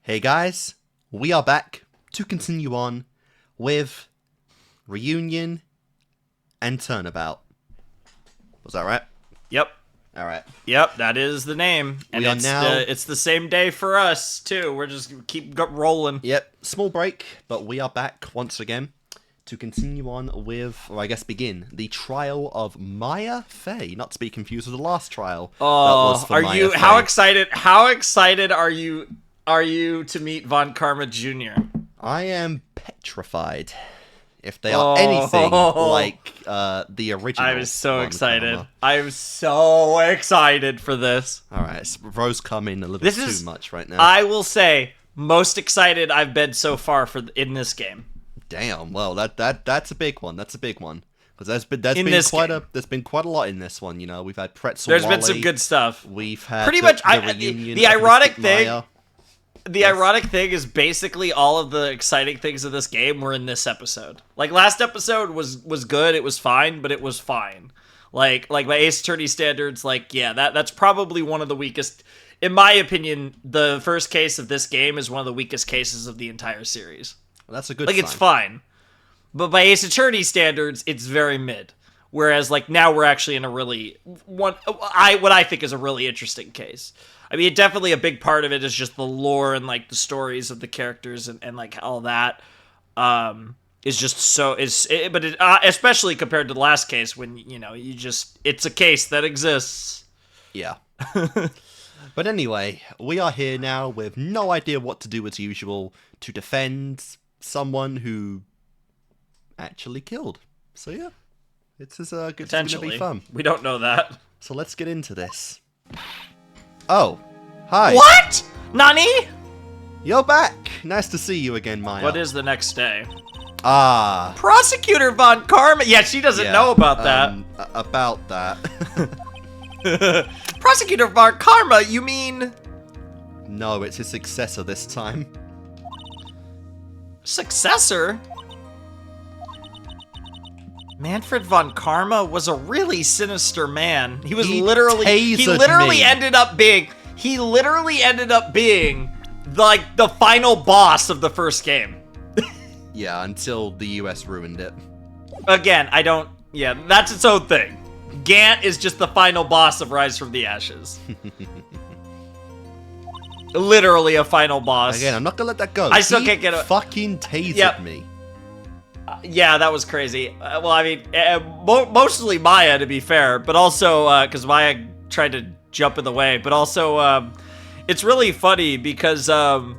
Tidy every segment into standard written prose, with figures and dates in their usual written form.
Hey guys, we are back to continue on with Reunion and Turnabout. Was that right? Yep. Alright. Yep, that is the name. And We are now... it's the same day for us, too. We're just keep rolling. Yep, small break, but we are back once again to continue on with, or I guess begin, the trial of Maya Fey. Not to be confused with the last trial. Oh, how excited are you to meet Von Karma Jr.? I am petrified. If they are anything like the original. I was so Von excited. Karma. I'm so excited for this. Alright, so Rose come in a little too much right now. I will say, most excited I've been so far in this game. Damn, well that's a big one. That's a big one. Because there's been quite a lot in this one, you know. We've had Pretzel There's Wally, been some good stuff. We've had pretty much the reunion the of ironic Mystic thing Maya. The ironic thing is basically all of the exciting things of this game were in this episode. Like, last episode was good, it was fine, but it was fine. Like by Ace Attorney standards, like, yeah, that's probably one of the weakest. In my opinion, the first case of this game is one of the weakest cases of the entire series. Well, that's a good sign. sign. It's fine. But by Ace Attorney standards, it's very mid. Whereas, like, now we're actually in a really... what I think is a really interesting case. I mean, definitely a big part of it is just the lore and, like, the stories of the characters and like, all that is just so... especially compared to the last case when, you know, it's a case that exists. Yeah. But anyway, we are here now with no idea what to do as usual to defend someone who actually killed. So, yeah. It's going to be fun. We don't know that. So let's get into this. Oh, hi. What? Nani? You're back. Nice to see you again, Maya. What is the next day? Ah. Prosecutor Von Karma. Yeah, she doesn't know about that. About that. Prosecutor Von Karma, you mean? No, it's his successor this time. Successor? Manfred Von Karma was a really sinister man. He literally ended up being like the final boss of the first game. Yeah, until the US ruined it. Again, that's its own thing. Gant is just the final boss of Rise from the Ashes. Literally a final boss. Again, I'm not gonna let that go. I still can't get it. Fucking tasered me. Yeah, that was crazy. Well, I mean, mostly Maya, to be fair, but also because Maya tried to jump in the way. But also, it's really funny because now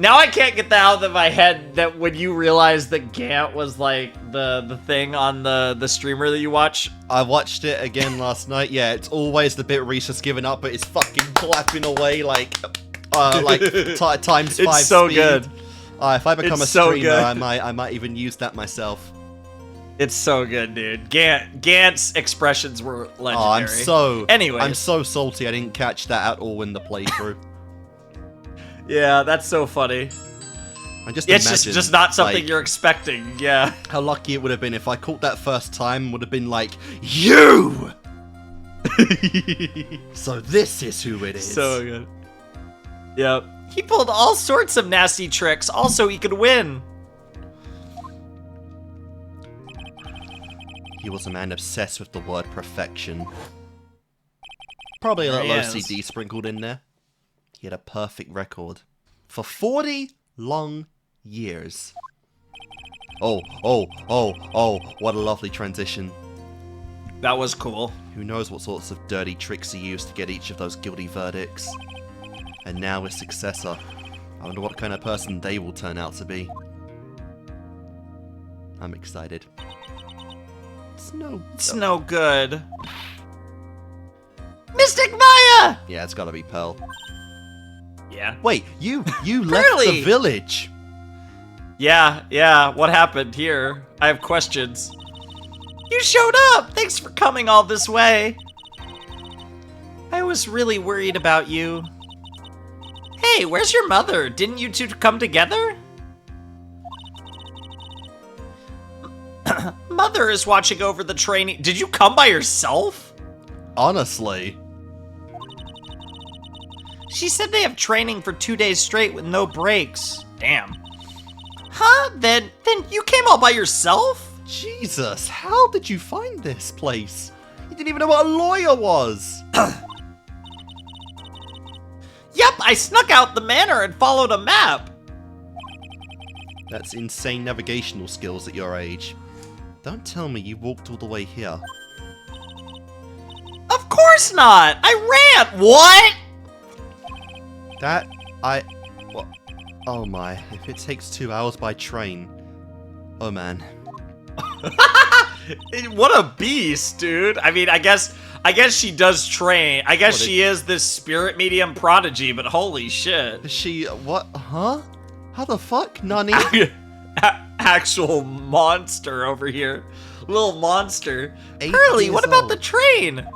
I can't get that out of my head that when you realized that Gant was like the thing on the streamer that you watch. I watched it again last night. Yeah, it's always the bit where he's just giving up, but it's fucking clapping away like times 5 It's so speed. good. If I become a streamer, I might even use that myself. It's so good, dude. Gant's expressions were legendary. I'm so salty I didn't catch that at all in the playthrough. Yeah, that's so funny. It's just not something you're expecting. Yeah. How lucky it would have been if I caught that first time. Would have been like, you. So this is who it is. So good. Yep. He pulled all sorts of nasty tricks. Also, he could win. He was a man obsessed with the word perfection. Probably a little OCD sprinkled in there. He had a perfect record. For 40 long years. Oh, what a lovely transition. That was cool. Who knows what sorts of dirty tricks he used to get each of those guilty verdicts. And now his successor. I wonder what kind of person they will turn out to be. I'm excited. It's no good. Mystic Maya! Yeah, it's gotta be Pearl. Yeah. Wait, you left the village. Yeah, what happened here? I have questions. You showed up! Thanks for coming all this way. I was really worried about you. Hey, where's your mother? Didn't you two come together? Mother is watching over the training. Did you come by yourself? Honestly. She said they have training for 2 days straight with no breaks. Damn. Huh? Then you came all by yourself? Jesus, how did you find this place? You didn't even know what a lawyer was. Yep, I snuck out the manor and followed a map. That's insane navigational skills at your age. Don't tell me you walked all the way here. Of course not! I ran! What? What? Oh my, if it takes 2 hours by train. Oh man. What a beast, dude. I mean, I guess she does train. I guess she is this spirit medium prodigy, but holy shit. Is she, what? Huh? How the fuck? Nani? Actual monster over here. Little monster. 8 Curly, years what about old. the train?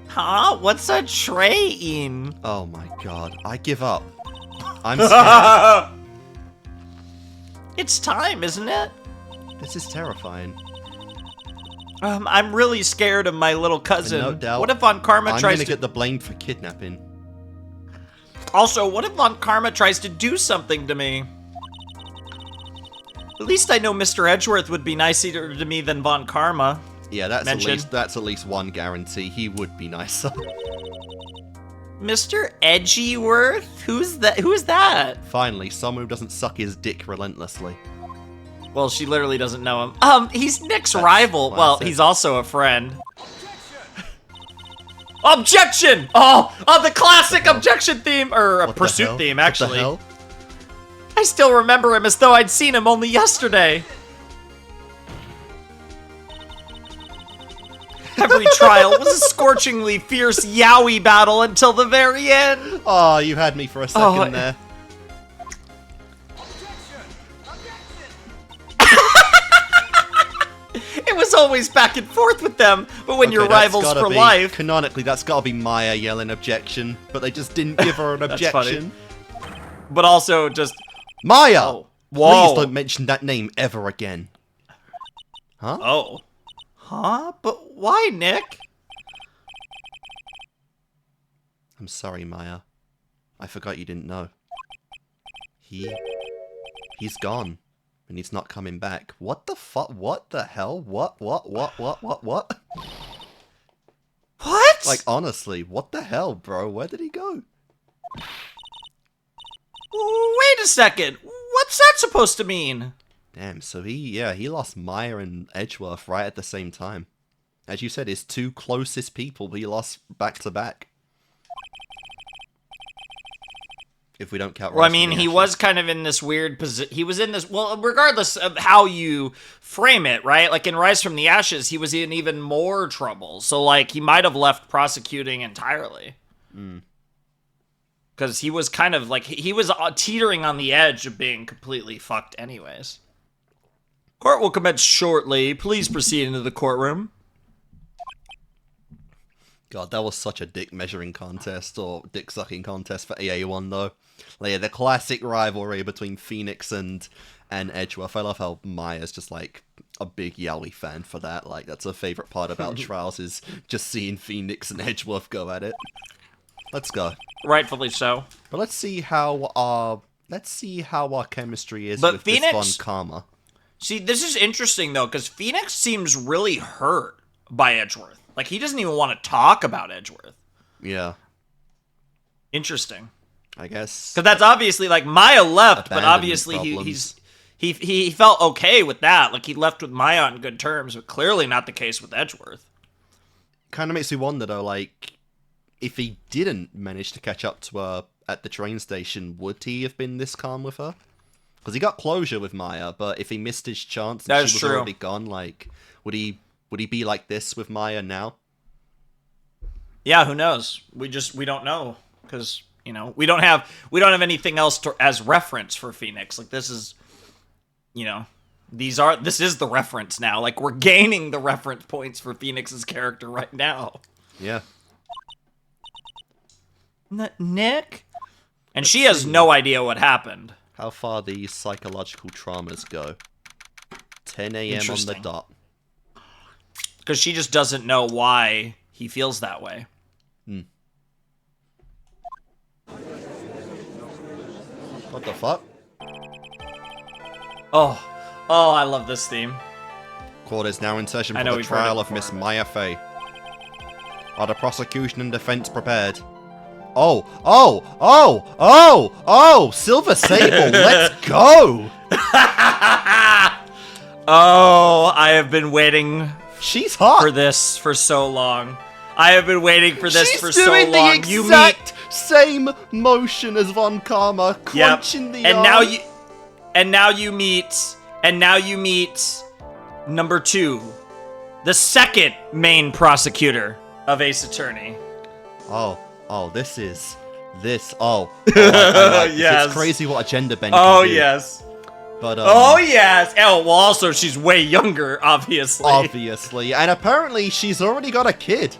Huh? What's a train? Oh my god, I give up. I'm scared. It's time, isn't it? This is terrifying. I'm really scared of my little cousin. No doubt, What if Von Karma I'm tries gonna to get the blame for kidnapping. Also, what if Von Karma tries to do something to me? At least I know Mr. Edgeworth would be nicer to me than Von Karma. Yeah, that's Mentioned. at least one guarantee. He would be nicer. Mr. Edgeworth? Who's that? Who is that? Finally, someone who doesn't suck his dick relentlessly. Well, she literally doesn't know him. He's Nick's rival. what I Well, said. he's also a friend. Objection! Oh, the classic objection theme, or a What the pursuit hell? theme, What the actually. hell? I still remember him as though I'd seen him only yesterday. Every trial was a scorchingly fierce yaoi battle until the very end. Oh, you had me for a second there. It was always back and forth with them, but when you're Okay, that's rivals gotta for be- life... Canonically, that's gotta be Maya yelling objection, but they just didn't give her an That's funny. objection. But also just... Maya! Oh. Whoa. Please don't mention that name ever again. Huh? Oh. Huh? But why, Nick? I'm sorry, Maya. I forgot you didn't know. He's gone. And he's not coming back. What the fuck? What the hell? What? What? What? Like, honestly, what the hell, bro? Where did he go? Wait a second. What's that supposed to mean? Damn, so he lost Maya and Edgeworth right at the same time. As you said, his two closest people he lost back to back. If we don't count Well, I Rise from mean, the he Ashes. was kind of in this weird position. He was in this... Well, regardless of how you frame it, right? Like, in Rise from the Ashes, he was in even more trouble. So, like, he might have left prosecuting entirely. Because he was kind of, like... He was teetering on the edge of being completely fucked anyways. Court will commence shortly. Please proceed into the courtroom. God, that was such a dick measuring contest, or dick sucking contest for EA1 though. Like, yeah, the classic rivalry between Phoenix and Edgeworth. I love how Maya's just like a big Yaoi fan for that. Like, that's her favorite part about Trials is just seeing Phoenix and Edgeworth go at it. Let's go. Rightfully so. But let's see how our chemistry is But with Phoenix- this Von Karma. See, this is interesting, though, because Phoenix seems really hurt by Edgeworth. Like, he doesn't even want to talk about Edgeworth. Yeah, Interesting. I guess. Because that's obviously, like, Maya left, but Abandonment obviously problems. he felt okay with that. Like, he left with Maya on good terms, but clearly not the case with Edgeworth. Kind of makes me wonder though, like, if he didn't manage to catch up to her at the train station, would he have been this calm with her? Because he got closure with Maya, but if he missed his chance and That she is was true. already gone, like, would he be like this with Maya now? Yeah, who knows? We don't know. Because, you know, we don't have anything else as reference for Phoenix. Like, this is, you know, this is the reference now. Like, we're gaining the reference points for Phoenix's character right now. Yeah. Nick? And she has no idea what happened. How far these psychological traumas go. 10 a.m. on the Interesting. dot. Because she just doesn't know why he feels that way. What the fuck? Oh, I love this theme. Court is now in session I for know the we've heard trial it of Miss before, Maya Fey. Are the prosecution and defense prepared? Oh! Silver Sable, let's go! Oh, I have been waiting She's hot. for this for so long. I have been waiting for this She's for so doing long. the You exact same motion as Von Karma, crunching the and arm. now you meet number 2, the second main prosecutor of Ace Attorney. This. I like this. Yes. It's crazy what a gender bend Oh can do. yes. But, Oh yes. Oh well. Also, she's way younger, obviously. Obviously, and apparently she's already got a kid.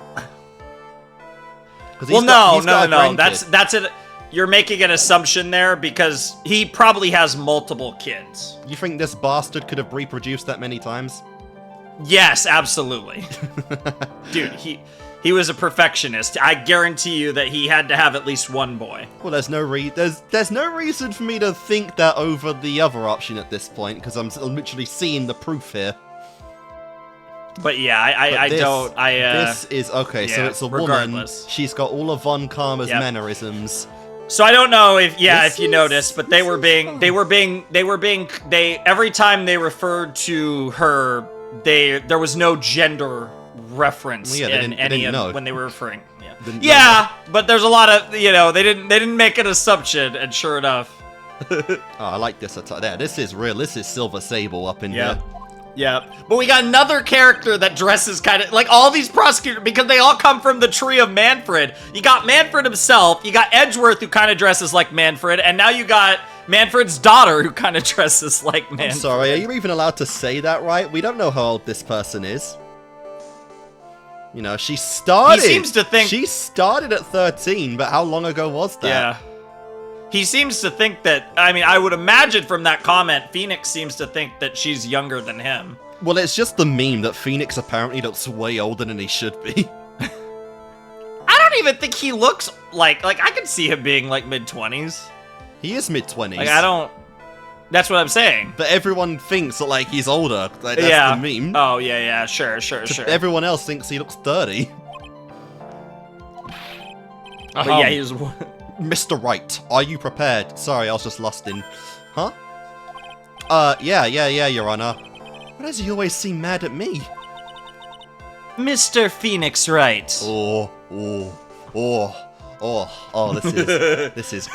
Well, no. That's it. You're making an assumption there because he probably has multiple kids. You think this bastard could have reproduced that many times? Yes, absolutely. Dude, he was a perfectionist. I guarantee you that he had to have at least one boy. Well, there's no reason for me to think that over the other option at this point because I'm literally seeing the proof here. But yeah, this is okay. So yeah, it's a regardless. woman. She's got all of Von Karma's mannerisms. So I don't know if This you is- noticed, but every time they referred to her, there was no gender reference Well, yeah, they in didn't any of know. when they were referring. Didn't know Yeah, but there's a lot of they didn't make an assumption, and sure enough. Oh, I like this attack. There, this is real. This is Silver Sable up in here. Yeah, but we got another character that dresses kind of like all these prosecutors because they all come from the tree of Manfred. You got Manfred himself, you got Edgeworth who kind of dresses like Manfred, and now you got Manfred's daughter who kind of dresses like Manfred. I'm sorry, are you even allowed to say that right? We don't know how old this person is. You know, she started. He seems to think she started at 13, but how long ago was that? Yeah. He seems to think that, I mean, I would imagine from that comment, Phoenix seems to think that she's younger than him. Well, it's just the meme that Phoenix apparently looks way older than he should be. I don't even think he looks like I could see him being like mid-20s. He is mid-20s. Like, that's what I'm saying. But everyone thinks that, like, he's older. Like, that's the meme. Oh, yeah, sure. Everyone else thinks he looks 30. But yeah, he was... Mr. Wright, are you prepared? Sorry, I was just lost in... Huh? Yeah, Your Honor. Why does he always seem mad at me? Mr. Phoenix Wright. Oh, this is good. This is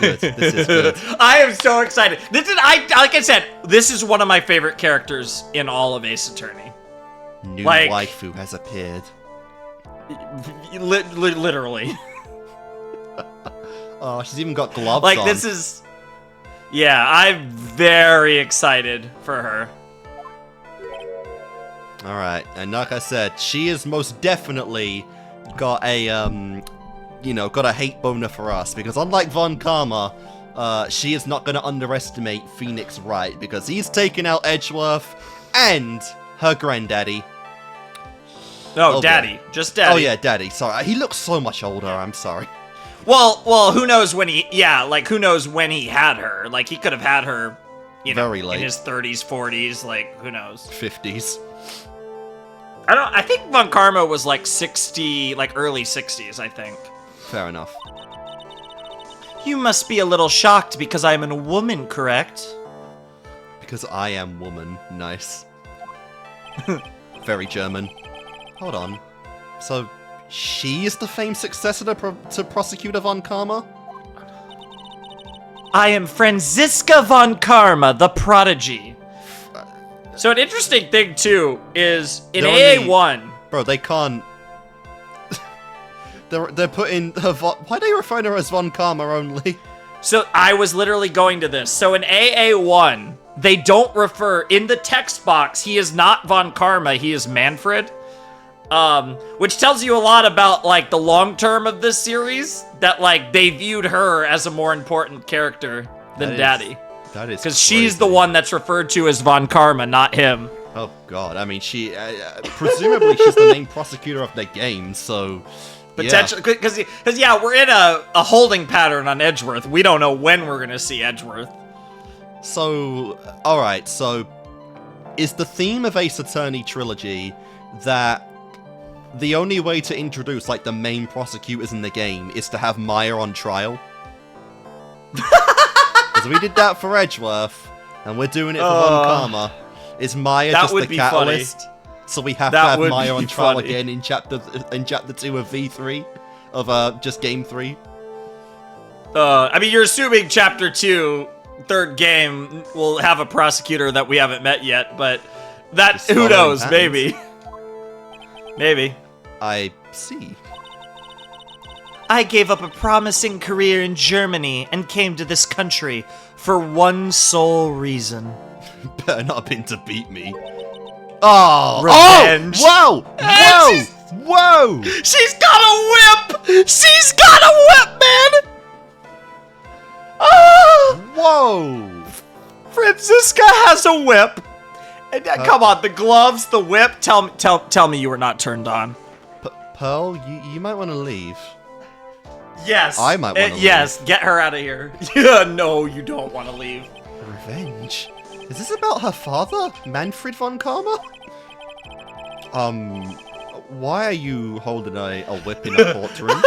good. I am so excited. Like I said, this is one of my favorite characters in all of Ace Attorney. New waifu has appeared. Literally. Oh, she's even got gloves like, on. this is... Yeah, I'm very excited for her. Alright, and like I said, she is most definitely got a, got a hate boner for us, because unlike Von Karma, she is not going to underestimate Phoenix Wright, because he's taken out Edgeworth and her granddaddy. No, Daddy. Just Daddy. Oh yeah, Daddy. Sorry, he looks so much older, I'm sorry. Well, who knows when who knows when he had her? Like, he could have had her, very late. In his 30s, 40s, like, who knows? 50s. I think Von Karma was like 60, like early 60s, I think. Fair enough. You must be a little shocked because I'm a woman, correct? Because I am woman. Nice. Very German. Hold on. So, she is the famed successor to Prosecutor Von Karma? I am Franziska Von Karma, the prodigy. So an interesting thing, too, is in AA1... Bro, they can't... they're putting her why are they referring to her as Von Karma only? So I was literally going to this. So in AA1, they don't refer... In the text box, he is not Von Karma, he is Manfred. Which tells you a lot about, like, the long term of this series. That, like, they viewed her as a more important character than Daddy. That is because she's the one that's referred to as Von Karma, not him. Oh god, I mean, she presumably she's the main prosecutor of the game, so Potentially, because yeah, we're in a holding pattern on Edgeworth. We don't know when we're gonna see Edgeworth. So, alright, so is the theme of Ace Attorney trilogy that the only way to introduce, like, the main prosecutors in the game is to have Maya on trial? Because we did that for Edgeworth, and we're doing it for Von Karma. Is Maya just the catalyst? Funny. So we have to have Maya on trial again in chapter 2 of V3 of just game 3. I mean, you're assuming chapter 2, third game, will have a prosecutor that we haven't met yet, but that who knows? Maybe. Maybe. I see. I gave up a promising career in Germany and came to this country for one sole reason. Better not have been to beat me. Oh! Revenge! Oh! Whoa! Whoa! She's got a whip! She's got a whip, man! Whoa! Franziska has a whip. And, come on, the gloves, the whip. Tell me you were not turned on. Pearl, you might want to leave. Yes. I might want to leave. Yes, get her out of here. Yeah, no, you don't want to leave. Revenge? Is this about her father, Manfred von Karma? Why are you holding a whip in a courtroom?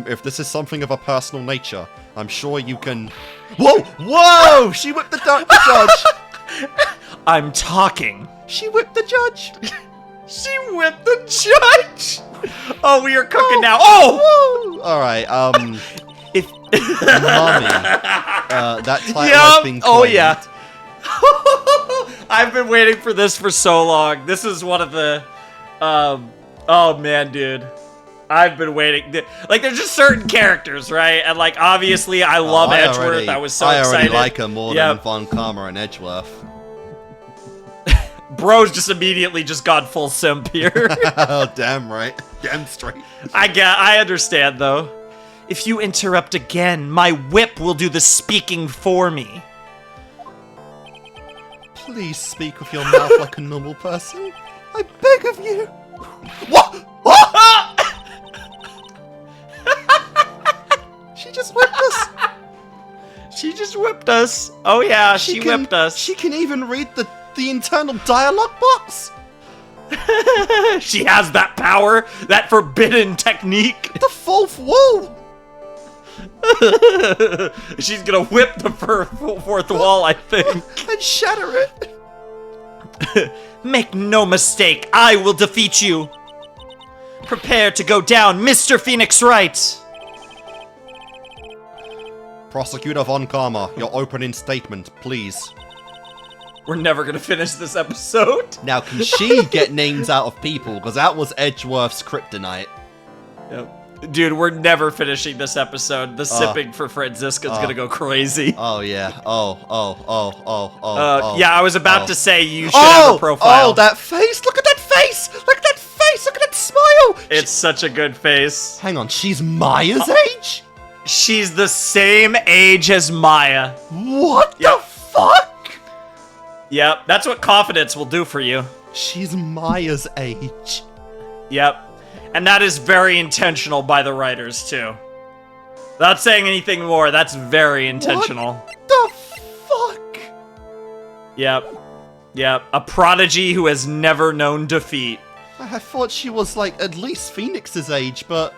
If this is something of a personal nature, I'm sure you can... Whoa! Whoa! She whipped the judge! I'm talking. She whipped the judge! She whipped the judge! Oh, we are cooking now. Oh! Alright, If... Mommy. That title has been claimed. Oh, yeah. I've been waiting for this for so long. This is one of the... oh, man, dude. I've been waiting. Like, there's just certain characters, right? And, like, obviously, I love Edgeworth. I was so excited. I already like her more than Von Karma and Edgeworth. Bro's just immediately just gone full simp here. Oh, damn right. Damn straight. I understand, though. If you interrupt again, my whip will do the speaking for me. Please speak with your mouth like a normal person. I beg of you. What? She just whipped us. She just whipped us. Oh yeah, she whipped us. She can even read the internal dialogue box. She has that power, that forbidden technique. The fourth wall. She's gonna whip the fourth wall, I think. And shatter it. Make no mistake, I will defeat you. Prepare to go down, Mr. Phoenix Wright. Prosecutor Von Karma, your opening statement, please. We're never gonna finish this episode. Now, can she get names out of people? Because that was Edgeworth's kryptonite. Yep. Dude, we're never finishing this episode. The sipping for Franziska's gonna go crazy. Oh, yeah. Yeah, I was about to say you should have a profile. Oh, that face! Look at that face! Look at that face! Look at that smile! It's such a good face. Hang on, she's Maya's age? She's the same age as Maya. What the fuck? Yep, that's what confidence will do for you. She's Maya's age. Yep. And that is very intentional by the writers, too. Without saying anything more, that's very intentional. What the fuck? Yep. Yep. A prodigy who has never known defeat. I thought she was, like, at least Phoenix's age, but...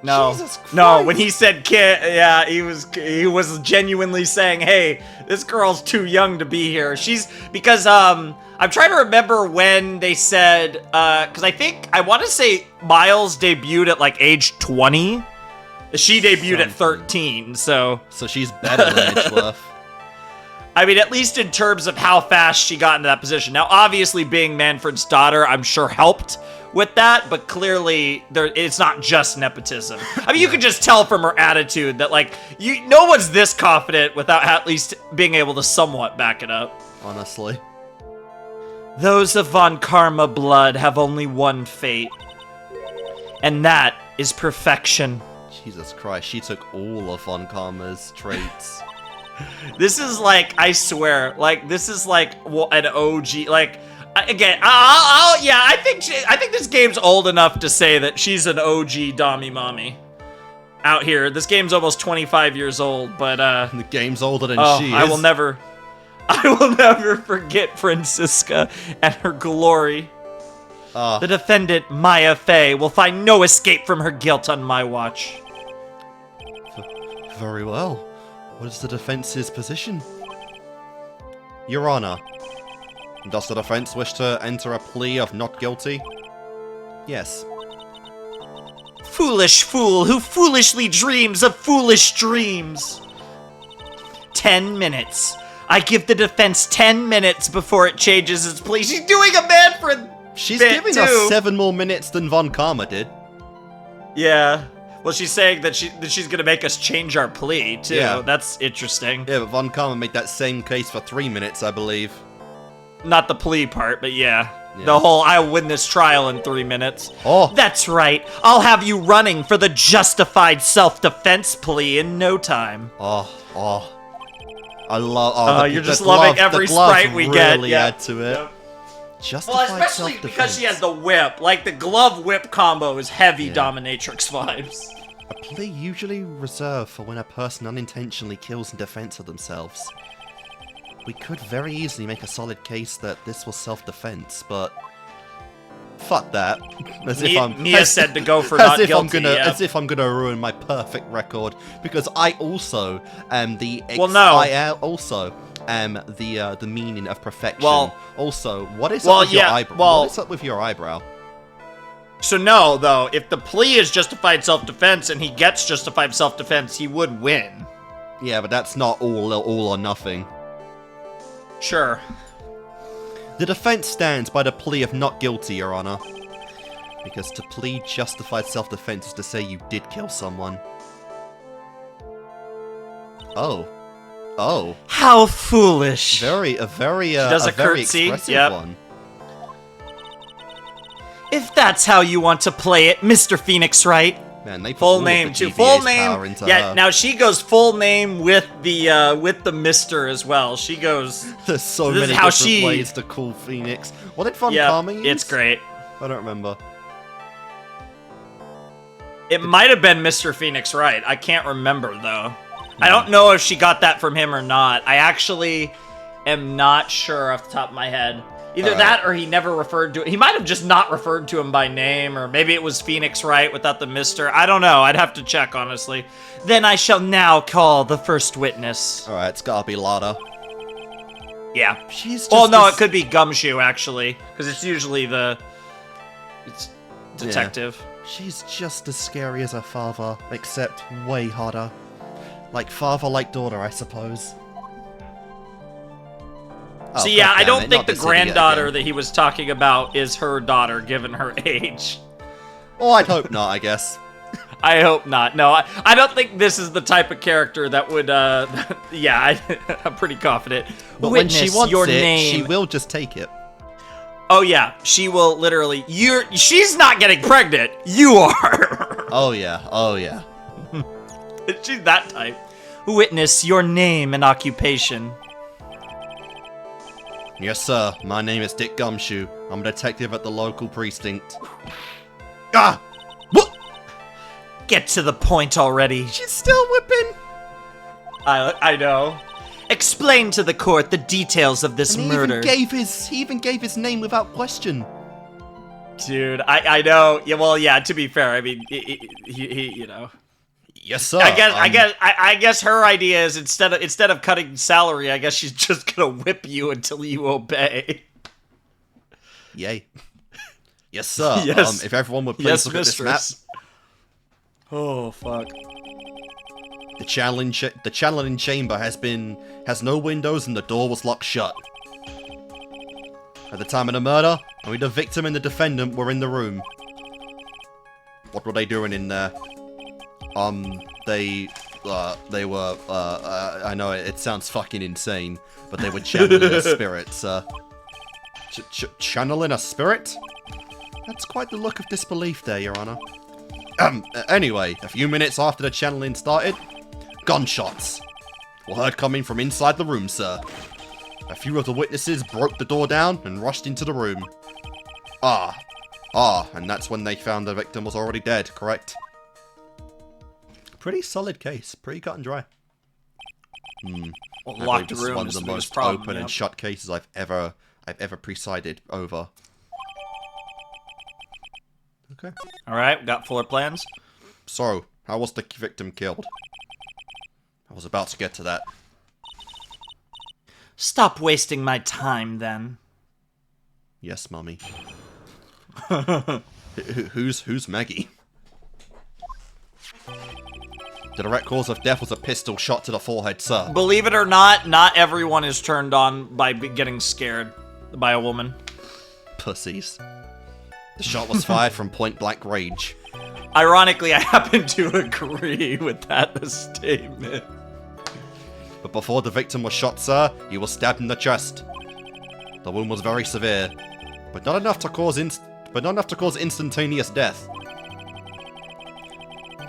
No. Jesus Christ. No, when he said kid, yeah, he was genuinely saying, hey, this girl's too young to be here. Because, I'm trying to remember when they said, because I want to say Miles debuted at, like, age 20. She debuted at 13, so... So she's better than Edgeworth. I mean, at least in terms of how fast she got into that position. Now, obviously, being Manfred's daughter, I'm sure helped with that, but clearly, it's not just nepotism. I mean, you can just tell from her attitude that, like, no one's this confident without at least being able to somewhat back it up. Honestly. Those of Von Karma blood have only one fate, and that is perfection. Jesus Christ, she took all of Von Karma's traits. This is like, I swear, like, this is like an OG, like, I think this game's old enough to say that she's an OG Dami Mommy. Out here, this game's almost 25 years old, but the game's older than she is. I will never forget Franziska and her glory. The defendant, Maya Fey, will find no escape from her guilt on my watch. Very well. What is the defense's position? Your Honor, does the defense wish to enter a plea of not guilty? Yes. Foolish fool who foolishly dreams of foolish dreams. 10 minutes. I give the defense 10 minutes before it changes its plea. She's doing a Manfred. She's giving us 7 more minutes than Von Karma did. Yeah. Well, she's saying that she's gonna make us change our plea too. Yeah. That's interesting. Yeah, but Von Karma made that same case for 3 minutes, I believe. Not the plea part, but yeah. The whole I'll win this trial in 3 minutes. Oh. That's right. I'll have you running for the justified self-defense plea in no time. I love. You're just loving every sprite we get. Really add to it. Yep. Justified well, especially because she has the whip. Like the glove whip combo is heavy dominatrix vibes. A plea usually reserved for when a person unintentionally kills in defense of themselves. We could very easily make a solid case that this was self-defense, but fuck that. Mia said to go for not guilty. As if I'm gonna ruin my perfect record, because I also am the. I also am the meaning of perfection. Well, also, what is up with your eyebrow? What is up with your eyebrow? So no, though, if the plea is justified self-defense and he gets justified self-defense, he would win. Yeah, but that's not all or nothing. Sure. The defense stands by the plea of not guilty, Your Honor. Because to plead justified self-defense is to say you did kill someone. Oh. How foolish. A very curtsy. expressive one. If that's how you want to play it, Mr. Phoenix Wright. Man, they put full name too. Full name. Her. Now she goes full name with the Mister as well. She goes. There's so many different ways to call Phoenix. What did Von Karma use? It's great. I don't remember. It might have been Mr. Phoenix Wright. I can't remember though. I don't know if she got that from him or not. I actually am not sure off the top of my head. Either that or he never referred to it. He might have just not referred to him by name, or maybe it was Phoenix Wright without the Mister. I don't know. I'd have to check, honestly. Then I shall now call the first witness. Alright, it's gotta be Lada. Yeah. She's just it could be Gumshoe, actually. Because it's usually it's detective. Yeah. She's just as scary as her father, except way hotter. Like father, like daughter, I suppose. So yeah, I don't think the granddaughter that he was talking about is her daughter, given her age. Oh, I'd hope not, I guess. I hope not. No, I don't think this is the type of character that would, yeah, I'm pretty confident. But when she wants she will just take it. Oh yeah, she will literally, she's not getting pregnant, you are. Oh yeah. She's that type. Witness your name and occupation. Yes, sir. My name is Dick Gumshoe. I'm a detective at the local precinct. Ah! What? Get to the point already. She's still whipping. I know. Explain to the court the details of this murder. He even gave his name without question. Dude, I know. Yeah, well, yeah. To be fair, I mean, he you know. Yes, sir. I guess her idea is instead of cutting salary, I guess she's just gonna whip you until you obey. Yay. Yes, sir. Yes. If everyone would please look mistress. at this map. Oh fuck. The channeling chamber has no windows and the door was locked shut. At the time of the murder, only the victim and the defendant were in the room. What were they doing in there? They were, I know it sounds fucking insane, but they were channeling a spirit, sir. Channeling a spirit? That's quite the look of disbelief there, Your Honor. Anyway, a few minutes after the channeling started, gunshots were heard coming from inside the room, sir. A few of the witnesses broke the door down and rushed into the room. And that's when they found the victim was already dead, correct? Pretty solid case. Pretty cut and dry. Well, I locked believe this is room one of is the the most problem, open and shut cases I've ever presided over. Okay. All right, we got floor plans. So, how was the victim killed? I was about to get to that. Stop wasting my time, then. Yes, Mummy. Who's Maggie? The direct cause of death was a pistol shot to the forehead, sir. Believe it or not everyone is turned on by getting scared by a woman. Pussies. The shot was fired from point-blank range. Ironically, I happen to agree with that statement. But before the victim was shot, sir, he was stabbed in the chest. The wound was very severe, but not enough to cause instantaneous death.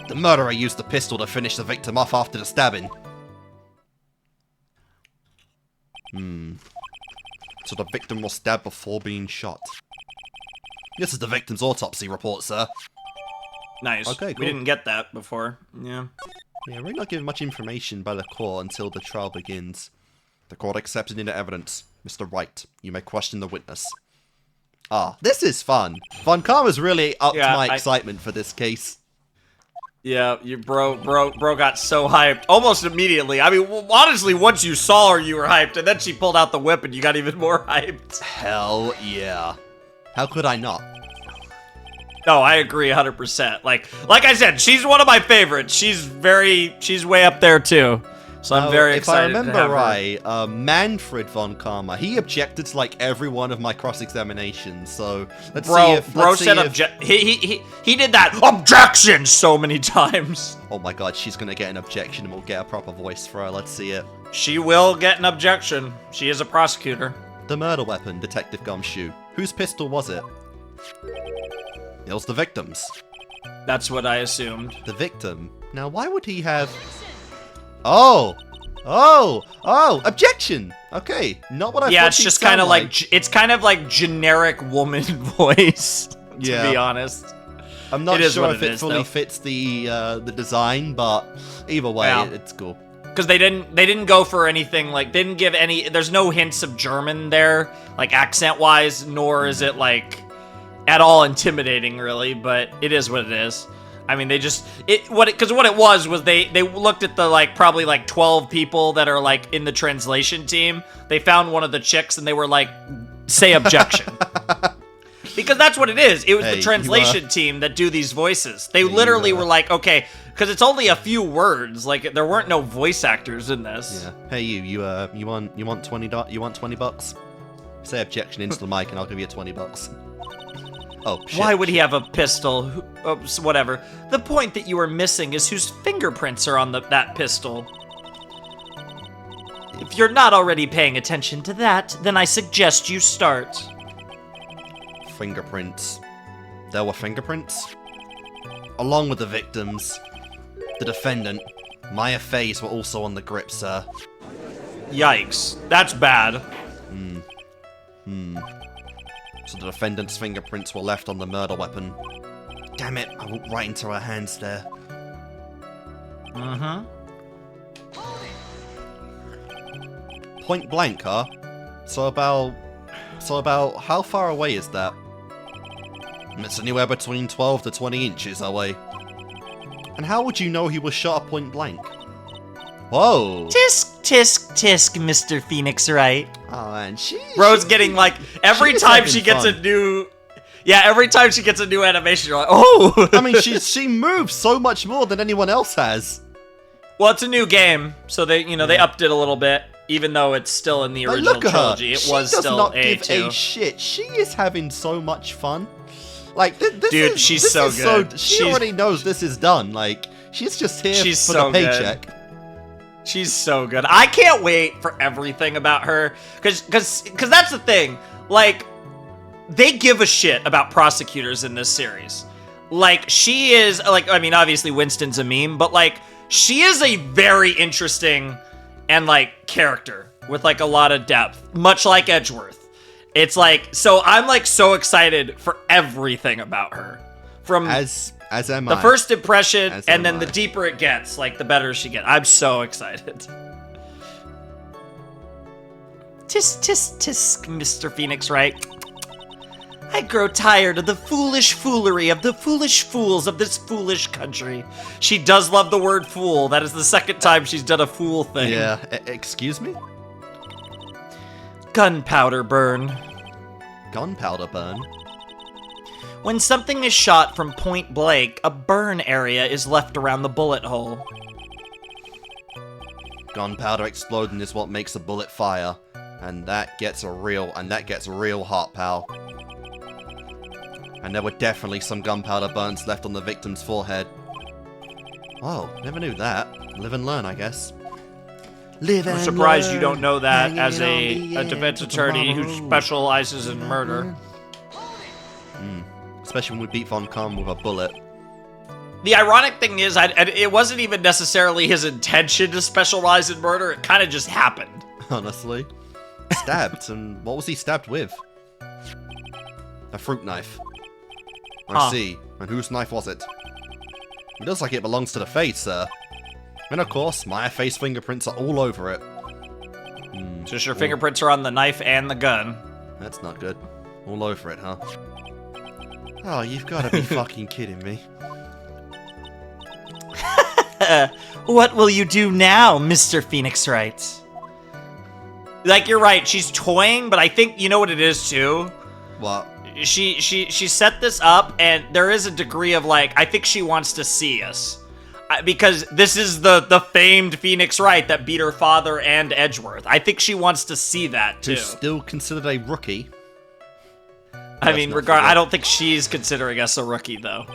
The murderer used the pistol to finish the victim off after the stabbing. So the victim was stabbed before being shot. This is the victim's autopsy report, sir. Nice. Okay, cool. We didn't get that before. Yeah. Yeah, we're not given much information by the court until the trial begins. The court accepted into evidence. Mr. Wright, you may question the witness. This is fun. Von Karma's really up to my excitement for this case. Yeah, bro got so hyped almost immediately. I mean, honestly, once you saw her, you were hyped, and then she pulled out the whip, and you got even more hyped. Hell yeah! How could I not? No, I agree 100%. Like I said, she's one of my favorites. She's way up there too. So I'm very excited. If I remember right, Manfred von Karma, he objected to like every one of my cross-examinations. So let's see if he did that objection so many times. Oh my god, she's gonna get an objection and we'll get a proper voice for her. Let's see it. She will get an objection. She is a prosecutor. The murder weapon, Detective Gumshoe. Whose pistol was it? It was the victim's. That's what I assumed. The victim. Now, why would he have... objection! Okay, not what I thought. Yeah, it's just kind of like... It's kind of like generic woman voice, to be honest. I'm not sure if it fully fits the design, but either way, it's cool. Because they didn't go for anything, like, they didn't give any... There's no hints of German there, like, accent-wise, nor is it, like, at all intimidating, really, but it is what it is. I mean, they just... Because what it was they looked at the, like, probably, like, 12 people that are, like, in the translation team. They found one of the chicks, and they were like, say objection. Because that's what it is. It was the translation team that do these voices. They literally were like, okay... Because it's only a few words. Like, there weren't no voice actors in this. Yeah. Hey, you want $20? Say objection into the mic, and I'll give you $20. Oh, shit. Why would he have a pistol? Whatever. The point that you are missing is whose fingerprints are on that pistol. If you're not already paying attention to that, then I suggest you start. Fingerprints. There were fingerprints? Along with the victims. The defendant, Maya Fays, were also on the grip, sir. Yikes. That's bad. So the defendant's fingerprints were left on the murder weapon. Damn it, I walked right into her hands there. Point blank, huh? So about how far away is that? It's anywhere between 12 to 20 inches away. And how would you know he was shot at point blank? Whoa! Tisk, tisk, tisk, Mr. Phoenix Wright. Oh, and Bro's getting like every time she gets a new. Yeah, every time she gets a new animation, you're like, oh. I mean, she moves so much more than anyone else has. Well, it's a new game, so they they upped it a little bit, even though it's still in the original trilogy. It was still She does not give A2. a shit. She is having so much fun. Like, she's so good. She already knows this is done. Like, she's just here for the paycheck. She's so good. I can't wait for everything about her. Because that's the thing. Like, they give a shit about prosecutors in this series. Like, she is, like, I mean, obviously Winston's a meme, but, like, she is a very interesting and, like, character with like a lot of depth, much like Edgeworth. It's like, so I'm like so excited for everything about her. From As am the I. first impression, As and am then the I. deeper it gets, like the better she gets. I'm so excited. Tisk, tisk, tisk, Mr. Phoenix Wright. I grow tired of the foolish foolery of the foolish fools of this foolish country. She does love the word fool. That is the second time she's done a fool thing. Yeah, excuse me? Gunpowder burn. Gunpowder burn? When something is shot from point blank, a burn area is left around the bullet hole. Gunpowder exploding is what makes a bullet fire. And that gets real hot, pal. And there were definitely some gunpowder burns left on the victim's forehead. Oh, never knew that. Live and learn, I guess. Live and I'm surprised you learn, don't know that hanging as on a the defense edge of attorney who tomorrow. specializes in murder. Especially when we beat Von Kahn with a bullet. The ironic thing is, it wasn't even necessarily his intention to specialize in murder. It kind of just happened. Honestly. Stabbed, and what was he stabbed with? A fruit knife. I see. And whose knife was it? It looks like it belongs to the face, sir. And of course, my face fingerprints are all over it. Just your fingerprints are on the knife and the gun. That's not good. All over it, huh? Oh, you've got to be fucking kidding me. What will you do now, Mr. Phoenix Wright? Like, you're right, she's toying, but I think, you know what it is, too? What? She set this up, and there is a degree of, like, I think she wants to see us. Because this is the famed Phoenix Wright that beat her father and Edgeworth. I think she wants to see that, too. Who's still considered a rookie. I mean, I don't think she's considering us a rookie, though.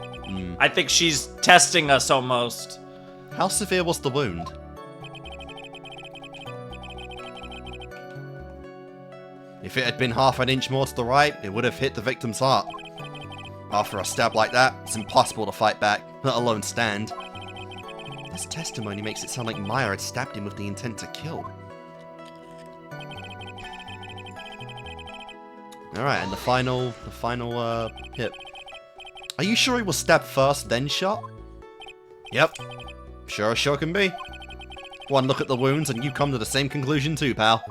I think she's testing us almost. How severe was the wound? If it had been half an inch more to the right, it would have hit the victim's heart. After a stab like that, it's impossible to fight back, let alone stand. This testimony makes it sound like Meyer had stabbed him with the intent to kill. Alright, and the final hit. Are you sure he was stabbed first, then shot? Yep. Sure can be. One look at the wounds and you come to the same conclusion too, pal.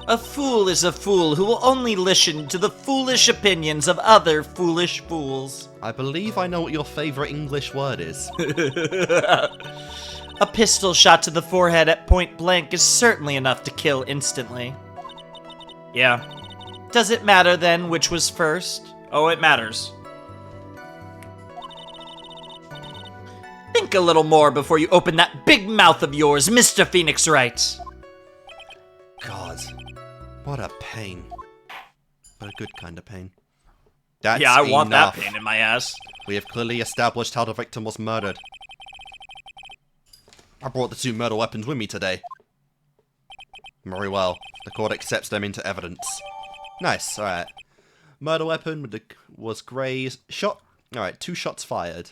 A fool is a fool who will only listen to the foolish opinions of other foolish fools. I believe I know what your favorite English word is. A pistol shot to the forehead at point blank is certainly enough to kill instantly. Yeah. Does it matter then which was first? Oh, it matters. Think a little more before you open that big mouth of yours, Mr. Phoenix Wright. God, what a pain. But a good kind of pain. That's Yeah, I want enough. that pain in my ass. We have clearly established how the victim was murdered. I brought the two murder weapons with me today. Very well. The court accepts them into evidence. Nice, alright. Murder weapon was Gray's shot. Alright, 2 shots fired.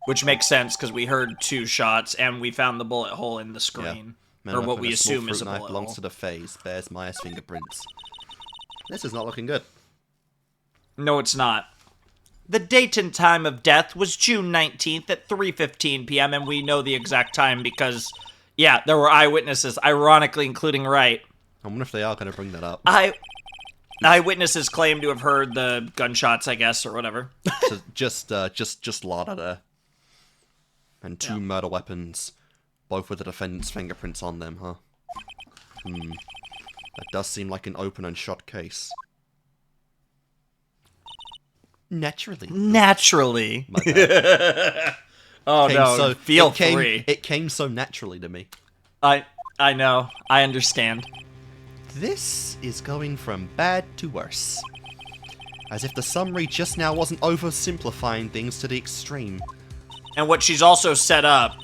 Which makes sense, because we heard 2 shots, and we found the bullet hole in the screen. Murder Or what weapon, we small assume is a fruit knife bullet belongs hole. to the phase. Bears Myers' fingerprints. This is not looking good. No, it's not. The date and time of death was June 19th at 3:15 p.m., and we know the exact time because, yeah, there were eyewitnesses, ironically including Wright. I wonder if they are going to bring that up. Eyewitnesses claim to have heard the gunshots, I guess, or whatever. So just Lada there. And 2 murder weapons. Both with the defendant's fingerprints on them, huh? That does seem like an open and shut case. Naturally. Naturally. My bad. Oh Came no, so- feel it came, free. It came so naturally to me. I know. I understand. This is going from bad to worse. As if the summary just now wasn't oversimplifying things to the extreme. And what she's also set up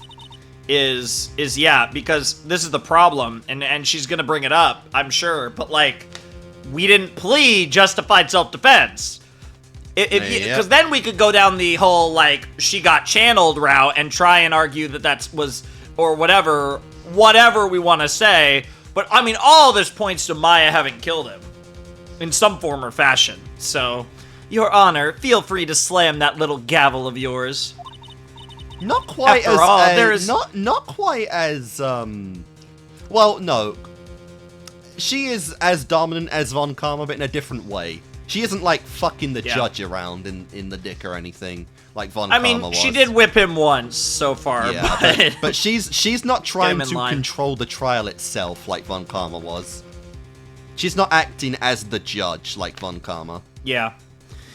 is yeah, because this is the problem, and she's gonna bring it up, I'm sure, but like, we didn't plead justified self-defense. Because then we could go down the whole, like, she got channeled route and try and argue that was, or whatever, whatever we want to say. But, I mean, all this points to Maya having killed him in some form or fashion. So, Your Honor, feel free to slam that little gavel of yours. Not quite After all, there's... not quite as, well, no. She is as dominant as Von Karma, but in a different way. She isn't, like, fucking the judge around in the dick or anything, like Von Karma was. She did whip him once so far, yeah, but she's not trying to control the trial itself like Von Karma was. She's not acting as the judge like Von Karma. Yeah.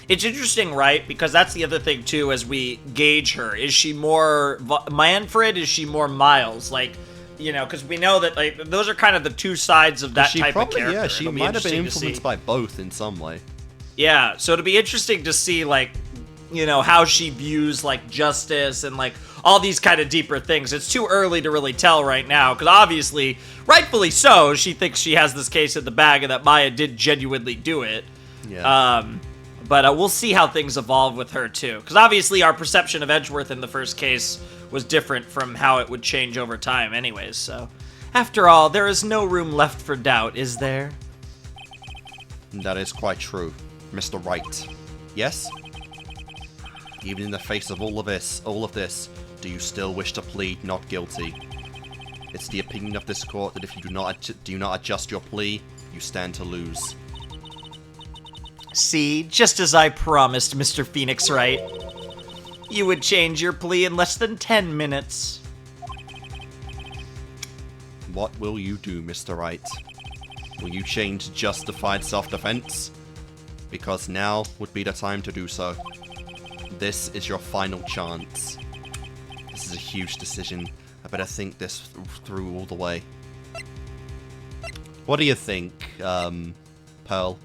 It's interesting, right? Because that's the other thing, too, as we gauge her. Is she more Manfred? Is she more Miles? Like, you know, because we know that, like, those are kind of the two sides of that type of character. Yeah, she might have been influenced by both in some way. Yeah, so it'll be interesting to see, like, you know, how she views, like, justice and, like, all these kind of deeper things. It's too early to really tell right now, because obviously, rightfully so, she thinks she has this case in the bag and that Maya did genuinely do it. Yeah. But we'll see how things evolve with her, too. Because obviously our perception of Edgeworth in the first case was different from how it would change over time anyways, so... After all, there is no room left for doubt, is there? That is quite true, Mr. Wright. Yes? Even in the face of all of this, do you still wish to plead not guilty? It's the opinion of this court that if you do not adjust your plea, you stand to lose. See, just as I promised, Mr. Phoenix Wright. You would change your plea in less than 10 minutes. What will you do, Mr. Wright? Will you change justified self-defense? Because now would be the time to do so. This is your final chance. This is a huge decision. I better think this through all the way. What do you think, Pearl?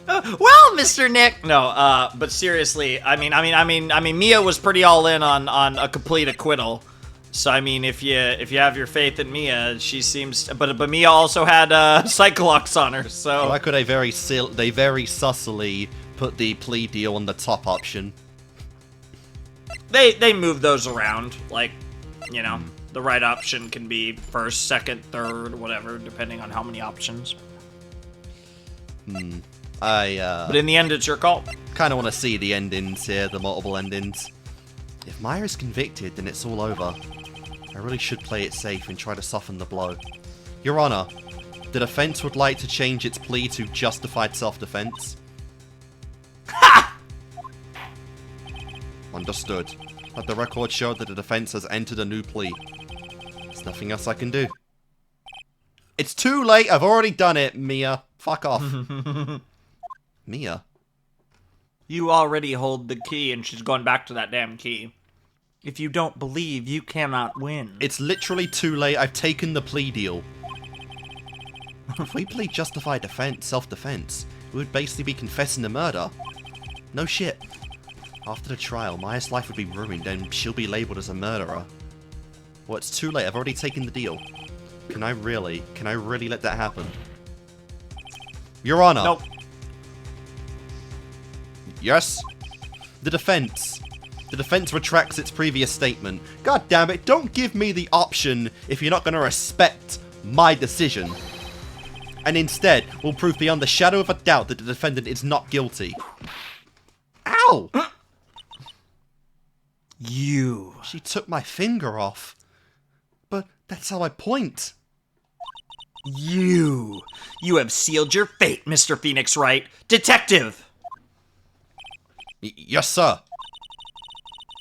Well, Mr. Nick. No, but seriously, I mean, Mia was pretty all in on a complete acquittal. So I mean, if you have your faith in Mia, she seems. But Mia also had Cyclops on her. So why could they very sussily put the plea deal on the top option? They move those around, like, you know, the right option can be first, second, third, whatever, depending on how many options. But in the end, it's your call. Kind of want to see the endings here, the multiple endings. If Maya is convicted, then it's all over. I really should play it safe and try to soften the blow. Your Honor, the defense would like to change its plea to justified self-defense. Ha! Understood. Let the record show that the defense has entered a new plea. There's nothing else I can do. It's too late, I've already done it, Mia. Fuck off. Mia? You already hold the key, and she's going back to that damn key. If you don't believe, you cannot win. It's literally too late, I've taken the plea deal. If we plead justified defense, self-defense, we would basically be confessing the murder. No shit. After the trial, Maya's life would be ruined, and she'll be labeled as a murderer. Well, it's too late, I've already taken the deal. Can I really let that happen? Your Honor. Nope. Yes? The defense retracts its previous statement. God damn it, don't give me the option if you're not going to respect my decision. And instead, will prove beyond the shadow of a doubt that the defendant is not guilty. Ow! You. She took my finger off. But that's how I point. You have sealed your fate, Mr. Phoenix Wright. Detective! Yes, sir.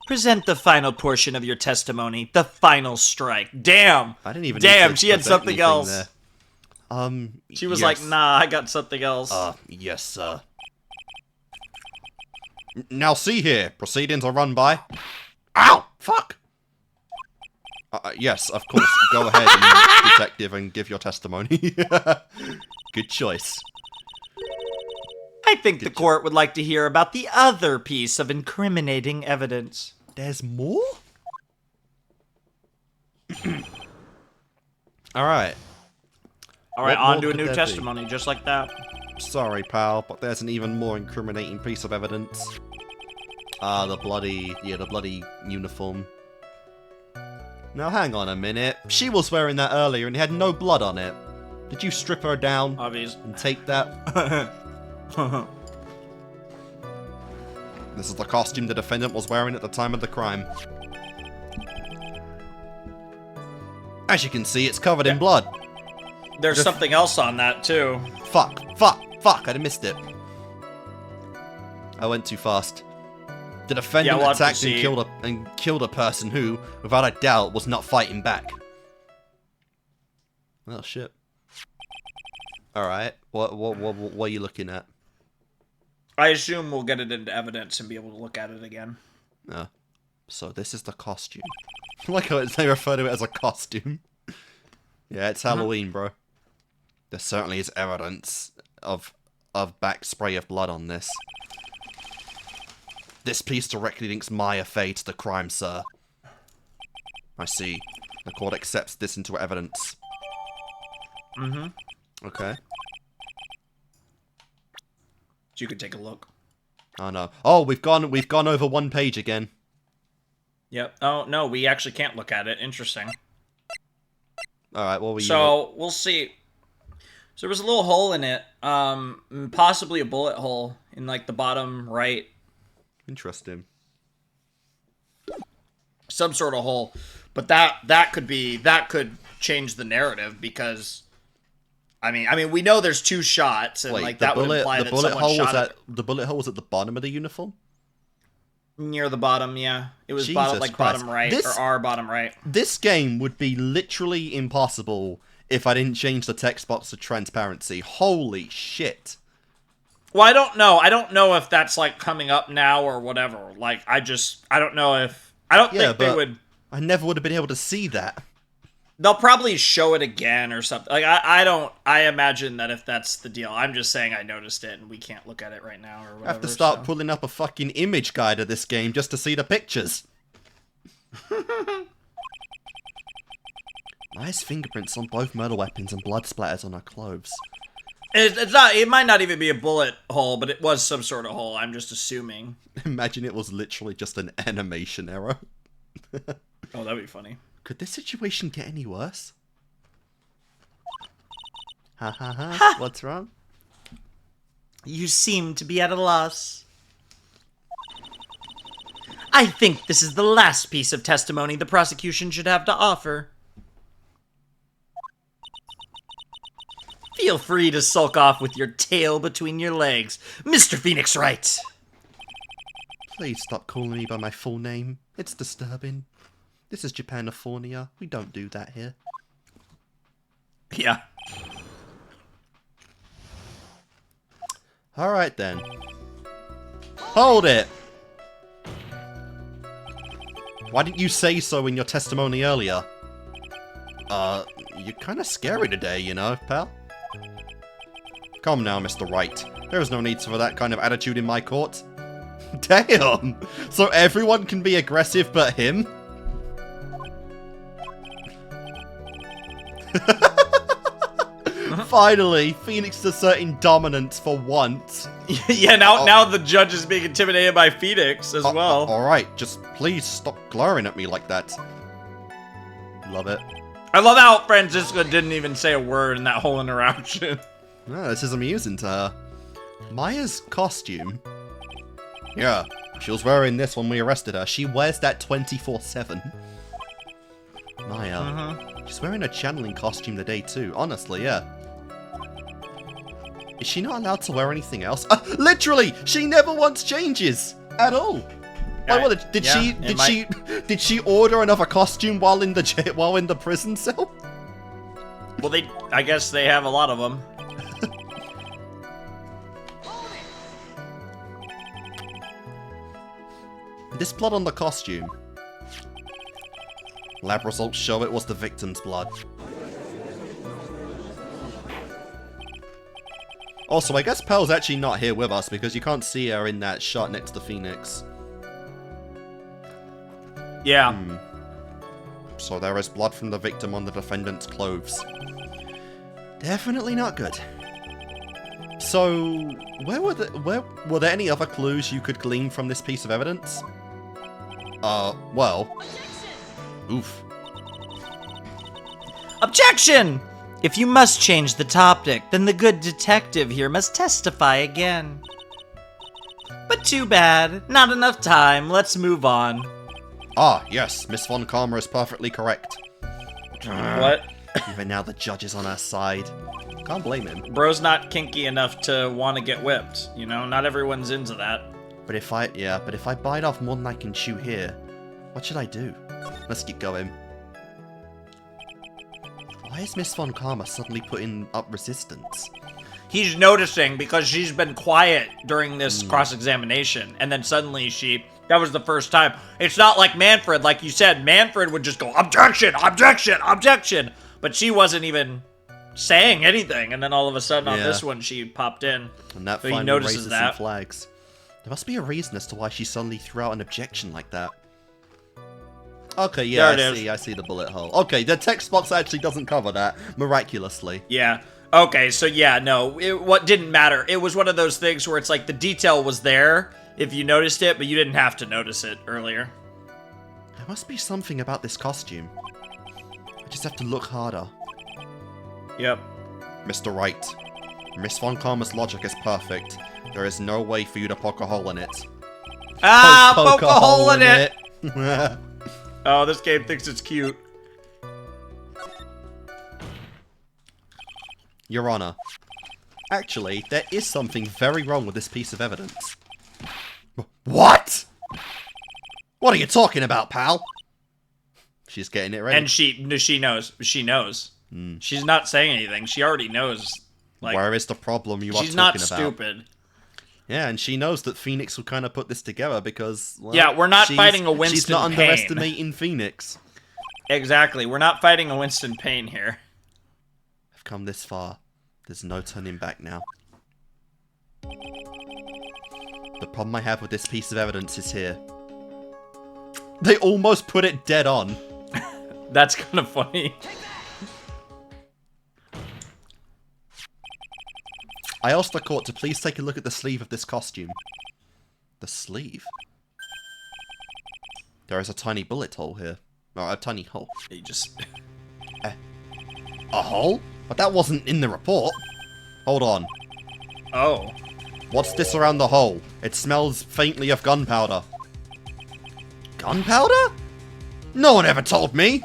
Present the final portion of your testimony. The final strike. Damn. I didn't even. Damn, she had something else. There. She was like, nah, I got something else. Yes, sir. Now see here. Proceedings are run by... Ow! Fuck! Yes, of course. Go ahead, detective, and give your testimony. Good choice. I think the court would like to hear about the other piece of incriminating evidence. There's more? Alright. Alright, on to a new testimony, just like that. Sorry, pal, but there's an even more incriminating piece of evidence. The bloody uniform. Now hang on a minute. She was wearing that earlier and it had no blood on it. Did you strip her down Obvious. and take that? This is the costume the defendant was wearing at the time of the crime. As you can see, it's covered in blood. There's something else on that, too. Fuck, I'd missed it. I went too fast. The defendant attacked and killed a person who, without a doubt, was not fighting back. Oh shit. Alright, what are you looking at? I assume we'll get it into evidence and be able to look at it again. Oh. So this is the costume. I like how they refer to it as a costume. Yeah, it's Halloween, bro. There certainly is evidence of back spray of blood on this. This piece directly links Maya Fey to the crime, sir. I see. The court accepts this into evidence. Mm-hmm. Okay. So you could take a look. Oh no. Oh, we've gone over one page again. Yep. Oh no, we actually can't look at it. Interesting. Alright, what were you... So, we'll see. So there was a little hole in it. Possibly a bullet hole in, like, the bottom right. Interesting. Some sort of hole. But that could change the narrative because... I mean, we know there's two shots, and, wait, like, that would imply that someone shot it. The bullet hole was at the bottom of the uniform? Near the bottom, yeah. It was Jesus bottom right, or our bottom right. This game would be literally impossible if I didn't change the text box to transparency. Holy shit. Well, I don't know. I don't know if that's, like, coming up now or whatever. Like, I don't know if... I don't think they would... I never would have been able to see that. They'll probably show it again or something. Like, I imagine that if that's the deal. I'm just saying I noticed it and we can't look at it right now or whatever. I have to start pulling up a fucking image guide of this game just to see the pictures. Nice fingerprints on both murder weapons and blood splatters on her clothes. It's not. It might not even be a bullet hole, but it was some sort of hole. I'm just assuming. Imagine it was literally just an animation error. Oh, that'd be funny. Could this situation get any worse? Ha ha ha. What's wrong? You seem to be at a loss. I think this is the last piece of testimony the prosecution should have to offer. Feel free to sulk off with your tail between your legs, Mr. Phoenix Wright. Please stop calling me by my full name. It's disturbing. This is Japanifornia. We don't do that here. Yeah. Alright then. Hold it! Why didn't you say so in your testimony earlier? You're kinda scary today, you know, pal? Come now, Mr. Wright. There is no need for that kind of attitude in my court. Damn! So everyone can be aggressive but him? Finally, Phoenix asserting dominance for once. Yeah, now the judge is being intimidated by Phoenix as well. Alright, just please stop glaring at me like that. Love it. I love how Franziska didn't even say a word in that whole interaction. Oh, this is amusing to her. Maya's costume. Yeah, she was wearing this when we arrested her. She wears that 24/7. Maya. She's wearing a channeling costume today too. Honestly, yeah. Is she not allowed to wear anything else? Literally, she never once changes at all. Like, what, did she order another costume while in the prison cell? Well, I guess they have a lot of them. This blood on the costume. Lab results show it was the victim's blood. Also, I guess Pearl's actually not here with us because you can't see her in that shot next to Phoenix. Yeah. So there is blood from the victim on the defendant's clothes. Definitely not good. So, were there any other clues you could glean from this piece of evidence? Well... Oof. Objection! If you must change the topic, then the good detective here must testify again. But too bad. Not enough time. Let's move on. Ah, yes, Miss Von Karma is perfectly correct. What? Even now the judge is on our side. Can't blame him. Bro's not kinky enough to want to get whipped. You know, not everyone's into that. But if I bite off more than I can chew here, what should I do? Let's keep going. Why is Miss Von Karma suddenly putting up resistance? He's noticing because she's been quiet during this cross-examination, and then suddenly that was the first time. It's not like Manfred, like you said. Manfred would just go, objection, objection, objection. But she wasn't even saying anything, and then all of a sudden on this one, she popped in. And that so finally he notices raises that. some flags. There must be a reason as to why she suddenly threw out an objection like that. Okay, yeah, I see the bullet hole. Okay, the text box actually doesn't cover that, miraculously. Yeah. Okay, so yeah, no, what didn't matter. It was one of those things where it's like the detail was there if you noticed it, but you didn't have to notice it earlier. There must be something about this costume. I just have to look harder. Yep. Mr. Wright, Miss Von Karma's logic is perfect. There is no way for you to poke a hole in it. Ah, poke a hole in it! Oh, this game thinks it's cute. Your Honor, actually, there is something very wrong with this piece of evidence. What? What are you talking about, pal? She's getting it ready. And she knows. She knows. She's not saying anything. She already knows. Like, where is the problem you are talking about? She's not stupid. Yeah, and she knows that Phoenix will kind of put this together because, well, yeah, we're not fighting a Winston She's not Payne. underestimating Phoenix. Exactly. We're not fighting a Winston Payne here. I've come this far. There's no turning back now. The problem I have with this piece of evidence is here. They almost put it dead on. That's kind of funny. I asked the court to please take a look at the sleeve of this costume. The sleeve? There is a tiny bullet hole here. Or a tiny hole. You just... A hole? But that wasn't in the report. Hold on. Oh. What's this around the hole? It smells faintly of gunpowder. Gunpowder? No one ever told me!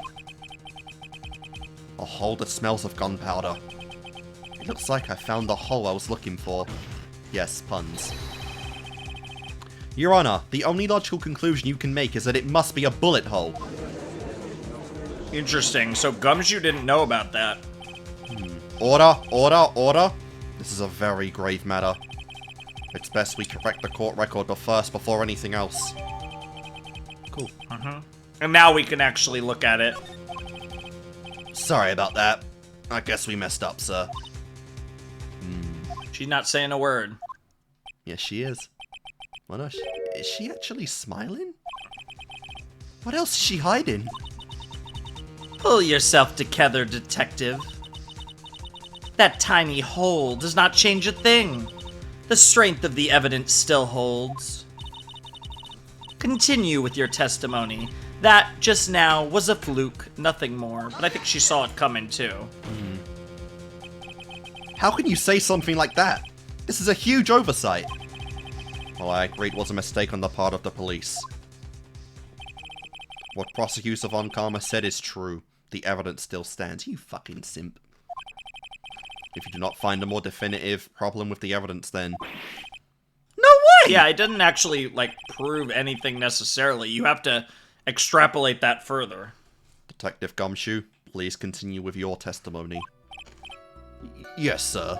A hole that smells of gunpowder. It looks like I found the hole I was looking for. Yes, puns. Your Honor, the only logical conclusion you can make is that it must be a bullet hole. Interesting. So Gumshoe didn't know about that. Order, order, order. This is a very grave matter. It's best we correct the court record before anything else. Cool. And now we can actually look at it. Sorry about that. I guess we messed up, sir. She's not saying a word. Yes, she is. Well, no, is she actually smiling? What else is she hiding? Pull yourself together, detective. That tiny hole does not change a thing. The strength of the evidence still holds. Continue with your testimony. That, just now, was a fluke, nothing more. But I think she saw it coming, too. How can you say something like that? This is a huge oversight. Well, I agree it was a mistake on the part of the police. What Prosecutor Von Karma said is true. The evidence still stands. You fucking simp. If you do not find a more definitive problem with the evidence, then... No way! Yeah, it doesn't actually, like, prove anything necessarily. You have to extrapolate that further. Detective Gumshoe, please continue with your testimony. Yes, sir.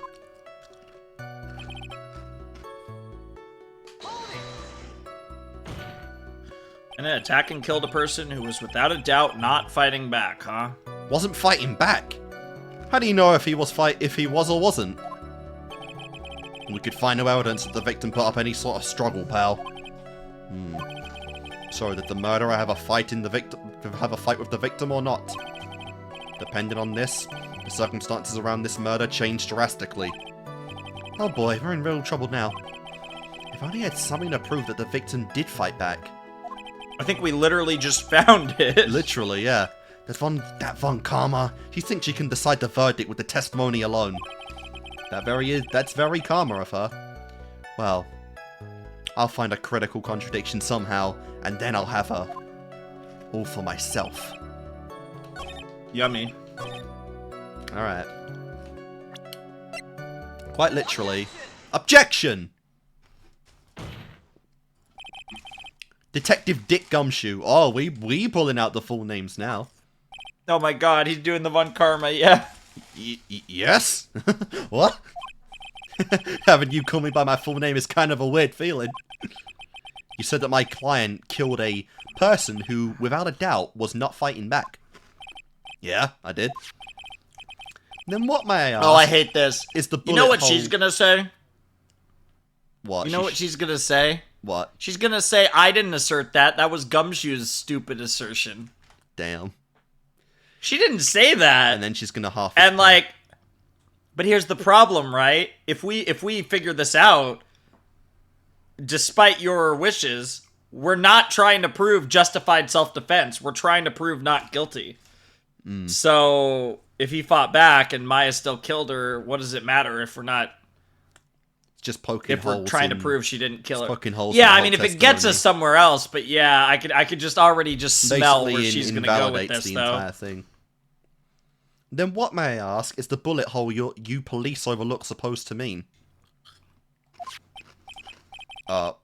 And then attack and killed a person who was without a doubt not fighting back, huh? Wasn't fighting back? How do you know if he was or wasn't? We could find no evidence that the victim put up any sort of struggle, pal. So did the murderer have a fight with the victim or not? Depending on this, the circumstances around this murder changed drastically. Oh boy, we're in real trouble now. If only I had something to prove that the victim did fight back. I think we literally just found it. Literally, yeah. That Von Karma, she thinks she can decide the verdict with the testimony alone. That's very Karma of her. Well, I'll find a critical contradiction somehow, and then I'll have her. All for myself. Yummy. Alright. Quite literally. Objection! Detective Dick Gumshoe. Oh, we pulling out the full names now. Oh my god, he's doing the Von Karma, yeah. Yes? What? Having you call me by my full name is kind of a weird feeling. You said that my client killed a person who, without a doubt, was not fighting back. Yeah, I did. Then what, may I ask? Oh, I hate this. Is the bullet You know what hole... she's gonna say? What? You know what she's gonna say? What? She's gonna say, I didn't assert that. That was Gumshoe's stupid assertion. Damn. She didn't say that. And then she's gonna half... And like... But here's the problem, right? If we figure this out, despite your wishes, we're not trying to prove justified self-defense. We're trying to prove not guilty. So, if he fought back and Maya still killed her, what does it matter if we're not... Just poking holes. If we're trying to prove she didn't kill her. Poking holes. Yeah, I mean, if it gets us somewhere else, but yeah, I could just already just smell basically where she's gonna go with this, the though. entire thing. Then what, may I ask, is the bullet hole you police overlook supposed to mean? What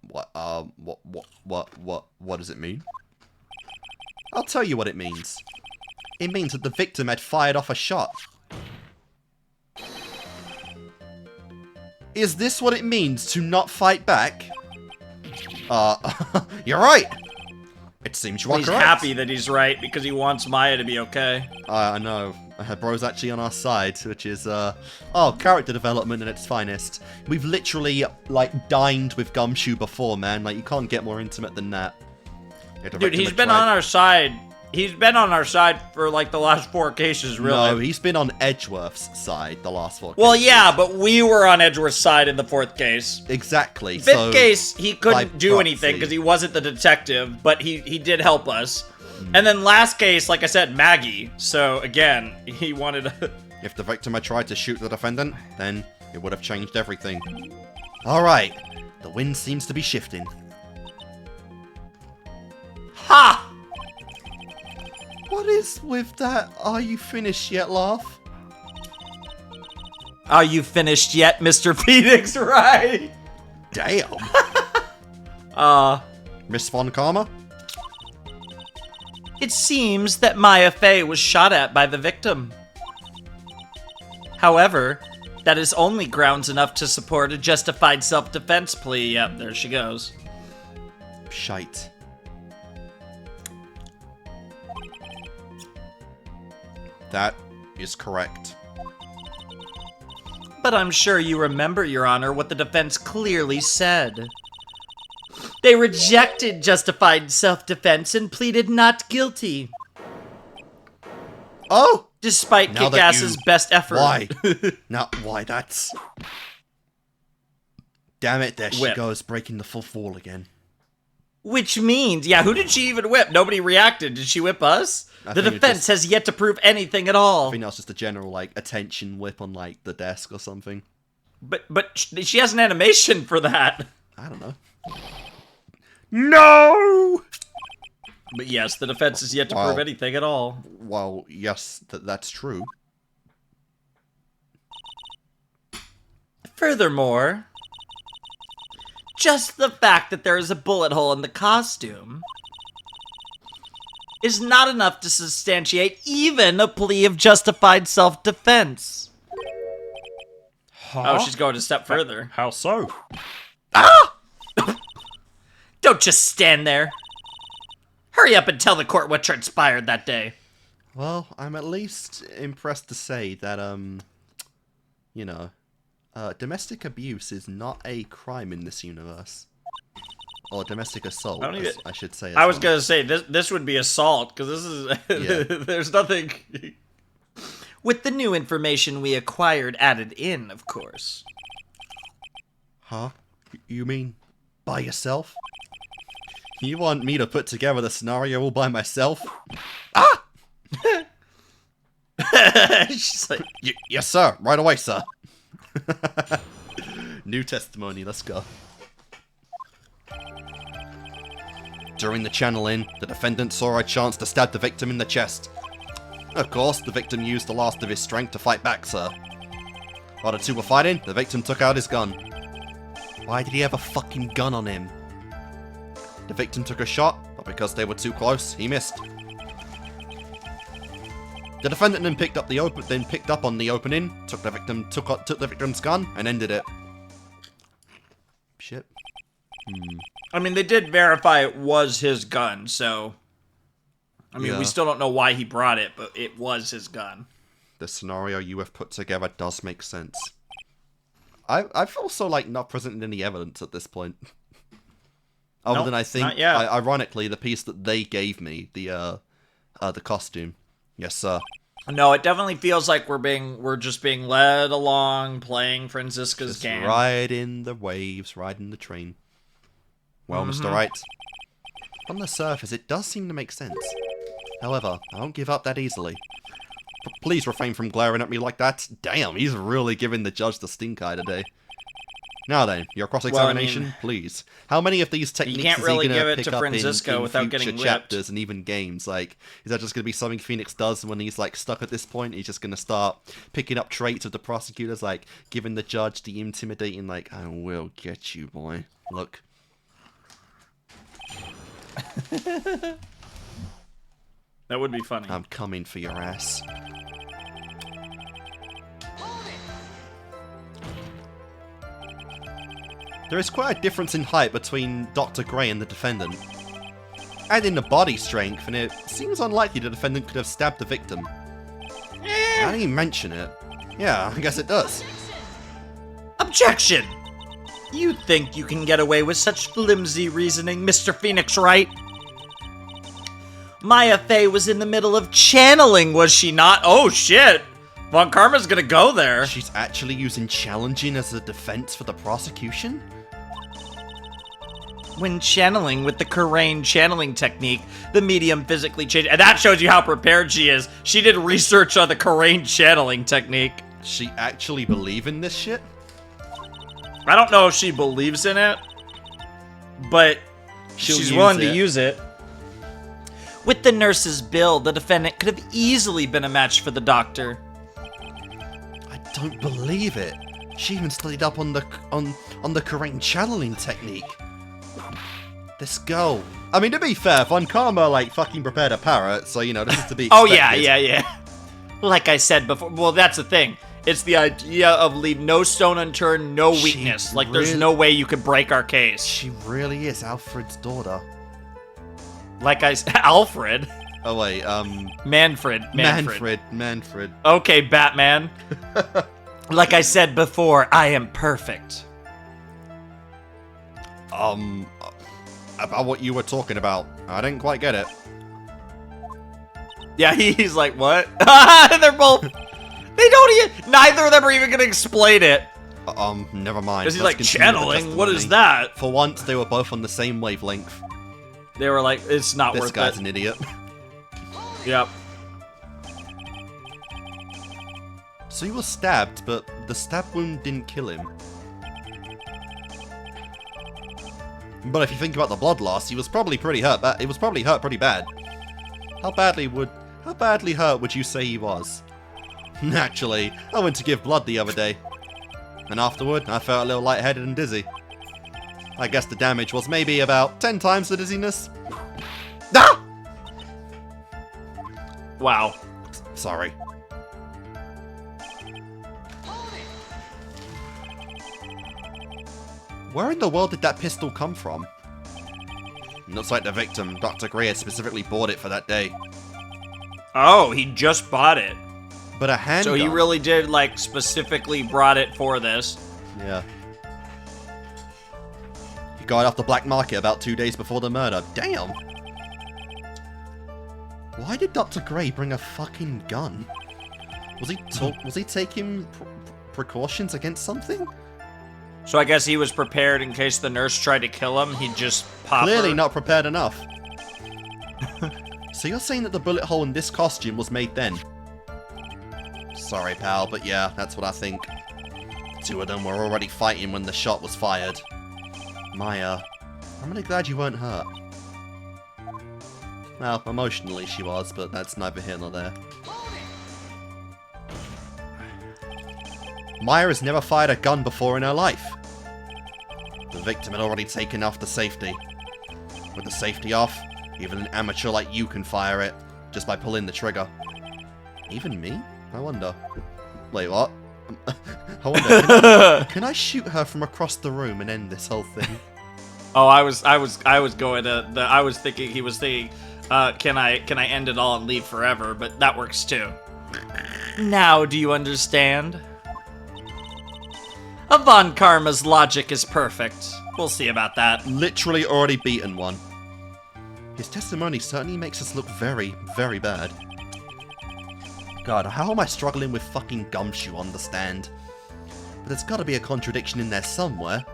does it mean? I'll tell you what it means. It means that the victim had fired off a shot. Is this what it means to not fight back? You're right! It seems you are He's correct. happy that he's right because he wants Maya to be okay. I know. Bro's actually on our side, which is, character development at its finest. We've literally, like, dined with Gumshoe before, man. Like, you can't get more intimate than that. Dude, he's been on our side. He's been on our side for, like, the last 4 cases, really. No, he's been on Edgeworth's side the last 4 cases. Well, yeah, but we were on Edgeworth's side in the 4th case. Exactly. 5th case, he couldn't do proxy. anything because he wasn't the detective, but he did help us. And then last case, like I said, Maggie. So, again, he wanted to... If the victim had tried to shoot the defendant, then it would have changed everything. Alright, the wind seems to be shifting. Ha! What is with that "are you finished yet" laugh? Are you finished yet, Mr. Phoenix, right? Damn. Miss Von Karma? It seems that Maya Fey was shot at by the victim. However, that is only grounds enough to support a justified self-defense plea. Yep, there she goes. Shite. That is correct. But I'm sure you remember, Your Honor, what the defense clearly said. They rejected justified self-defense and pleaded not guilty. Oh! Despite Now that Kickass's best effort. Why? Why that's... Damn it, there she Whip. goes, breaking the fourth wall again. Which means, yeah, who did she even whip? Nobody reacted. Did she whip us? The defense has yet to prove anything at all. I think that's just a general, like, attention whip on, like, the desk or something. But she has an animation for that. I don't know. No! But yes, the defense has yet to prove anything at all. Well, yes, that's true. Furthermore, just the fact that there is a bullet hole in the costume is not enough to substantiate even a plea of justified self-defense. Huh? Oh, she's going a step further. How so? Ah! Don't just stand there. Hurry up and tell the court what transpired that day. Well, I'm at least impressed to say that, you know, domestic abuse is not a crime in this universe. Or domestic assault, I should say. I was gonna say, this would be assault, because this is... Yeah. There's nothing... With the new information we acquired added in, of course. Huh? You mean by yourself? You want me to put together the scenario all by myself? Ah! She's like, Yes, sir. Right away, sir. New testimony. Let's go. During the channeling, the defendant saw a chance to stab the victim in the chest. Of course, the victim used the last of his strength to fight back, sir. While the two were fighting, the victim took out his gun. Why did he have a fucking gun on him? The victim took a shot, but because they were too close, he missed. The defendant then picked up on the opening, took the victim's gun, and ended it. Shit. I mean, they did verify it was his gun, so... I mean, we still don't know why he brought it, but it was his gun. The scenario you have put together does make sense. I've also, like, not presented any evidence at this point. Other than I think, ironically, the piece that they gave me, the costume. Yes, sir. No, it definitely feels like we're just being led along, playing Franziska's game. Riding the waves, riding the train. Well, Mr. Wright, on the surface, it does seem to make sense. However, I won't give up that easily. Please refrain from glaring at me like that. Damn, he's really giving the judge the stink eye today. Now then, your cross-examination, please. How many of these techniques you can't is really he going give to it pick to up Franziska in without future getting chapters whipped. and even games? Like, is that just going to be something Phoenix does when he's, like, stuck at this point? He's just going to start picking up traits of the prosecutors, like, giving the judge the intimidating, like, I will get you, boy. Look. That would be funny. I'm coming for your ass. There is quite a difference in height between Dr. Gray and the defendant. Add in the body strength, and it seems unlikely the defendant could have stabbed the victim. Now that you mention it, yeah, I guess it does. Objection! You think you can get away with such flimsy reasoning, Mr. Phoenix, right? Maya Fey was in the middle of channeling, was she not? Oh, shit! Von Karma's gonna go there. She's actually using challenging as a defense for the prosecution? When channeling with the Karain channeling technique, the medium physically changed. And that shows you how prepared she is. She did research on the Karain channeling technique. She actually believe in this shit? I don't know if she believes in it, but she's willing to use it. With the nurse's bill, the defendant could have easily been a match for the doctor. I don't believe it. She even studied up on the Karain channeling technique. This girl. I mean, to be fair, Von Karma, like, fucking prepared a parrot, so, you know, this is to be expected. Oh, yeah. Like I said before, well, that's the thing. It's the idea of leave no stone unturned, no weakness. Like, there's no way you could break our case. She really is Alfred's daughter. Like I said, Alfred? Oh, wait, Manfred. Manfred. Okay, Batman. Like I said before, I am perfect. About what you were talking about. I didn't quite get it. Yeah, he's like, what? They're both... They don't even... Neither of them are even gonna explain it. Never mind. Because he's like, channeling? What is that? For once, they were both on the same wavelength. They were like, it's not worth it. This guy's an idiot. Yep. So he was stabbed, but the stab wound didn't kill him. But if you think about the blood loss, he was probably pretty hurt. It was probably hurt pretty bad. How badly hurt would you say he was? Naturally, I went to give blood the other day, and afterward, I felt a little lightheaded and dizzy. I guess the damage was maybe about 10 times the dizziness. Ah! Wow. Sorry. Where in the world did that pistol come from? Looks like the victim, Dr. Gray, had specifically bought it for that day. Oh, he just bought it. But a handgun. So he really did, like, specifically brought it for this. Yeah. He got it off the black market about 2 days before the murder. Damn! Why did Dr. Gray bring a fucking gun? Was he taking precautions against something? So I guess he was prepared in case the nurse tried to kill him. He'd just pop Clearly her. not prepared enough. So you're saying that the bullet hole in this costume was made then? Sorry, pal, but yeah, that's what I think. The two of them were already fighting when the shot was fired. Maya, I'm really glad you weren't hurt. Well, emotionally she was, but that's neither here nor there. Maya has never fired a gun before in her life. The victim had already taken off the safety. With the safety off, even an amateur like you can fire it, just by pulling the trigger. Even me? I wonder. Wait, what? I wonder, can I shoot her from across the room and end this whole thing? Oh, I was going to, I was thinking, he was thinking, can I end it all and leave forever, but that works too. Now do you understand? Von Karma's logic is perfect. We'll see about that. Literally already beaten one. His testimony certainly makes us look very, very bad. God, how am I struggling with fucking Gumshoe on the stand? But there's gotta be a contradiction in there somewhere.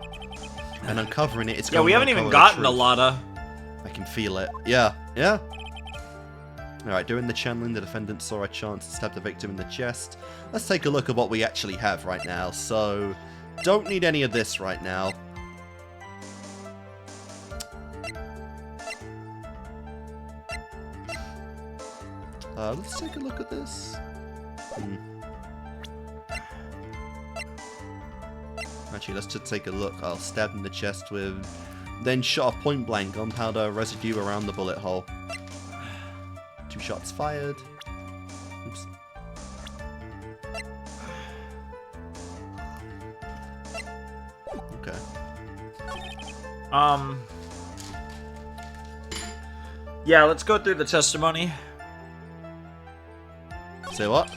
And uncovering it, it's going to we haven't even gotten a lot of... I can feel it. Yeah, yeah. Alright, during the channeling, the defendant saw a chance to stab the victim in the chest. Let's take a look at what we actually have right now. So, don't need any of this right now. Let's take a look at this. Actually, let's just take a look. I'll stab in the chest with... Then shot off point blank, gunpowder residue around the bullet hole. 2 shots fired. Oops. Okay. Yeah, let's go through the testimony. Say what?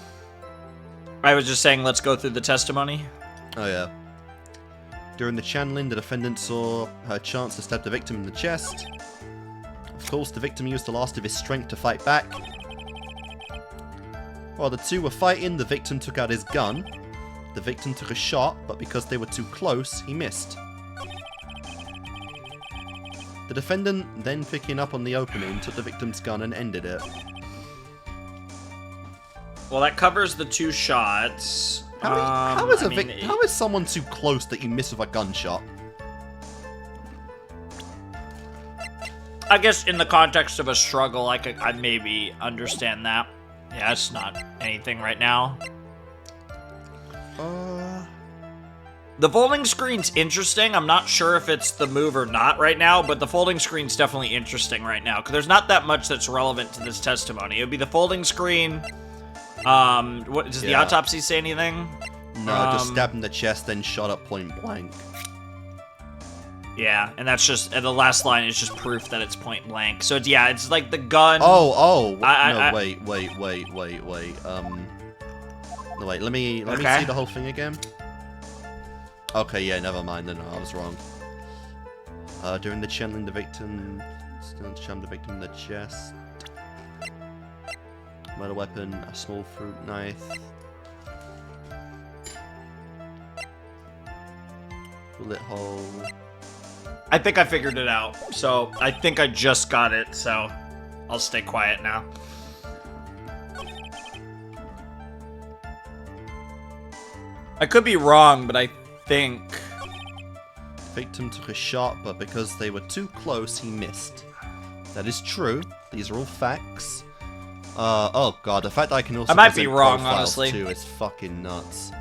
I was just saying, let's go through the testimony. Oh, yeah. During the channeling, the defendant saw her chance to stab the victim in the chest. Of course, the victim used the last of his strength to fight back. While the two were fighting, the victim took out his gun. The victim took a shot, but because they were too close, he missed. The defendant, then picking up on the opening, took the victim's gun and ended it. Well, that covers the 2 shots. How is someone too close that you miss with a gunshot? I guess in the context of a struggle, I'd maybe understand that. Yeah, it's not anything right now. The folding screen's interesting. I'm not sure if it's the move or not right now, but the folding screen's definitely interesting right now, because there's not that much that's relevant to this testimony. It would be the folding screen. What does the autopsy say anything? No, just stabbed in the chest, then shot at point blank. Yeah, and that's just, and the last line is just proof that it's point blank. So yeah, it's like the gun. No, wait. No, wait, let me see the whole thing again. Okay, yeah, never mind, then I was wrong. During the channeling, the victim shammed the victim in the chest. Murder weapon, a small fruit knife. Bullet hole. I think I figured it out. So I think I just got it, so I'll stay quiet now. I could be wrong, but I think... Victim took a shot, but because they were too close, he missed. That is true. These are all facts. Oh god, the fact that I can also I might be wrong, honestly. Too is fucking nuts.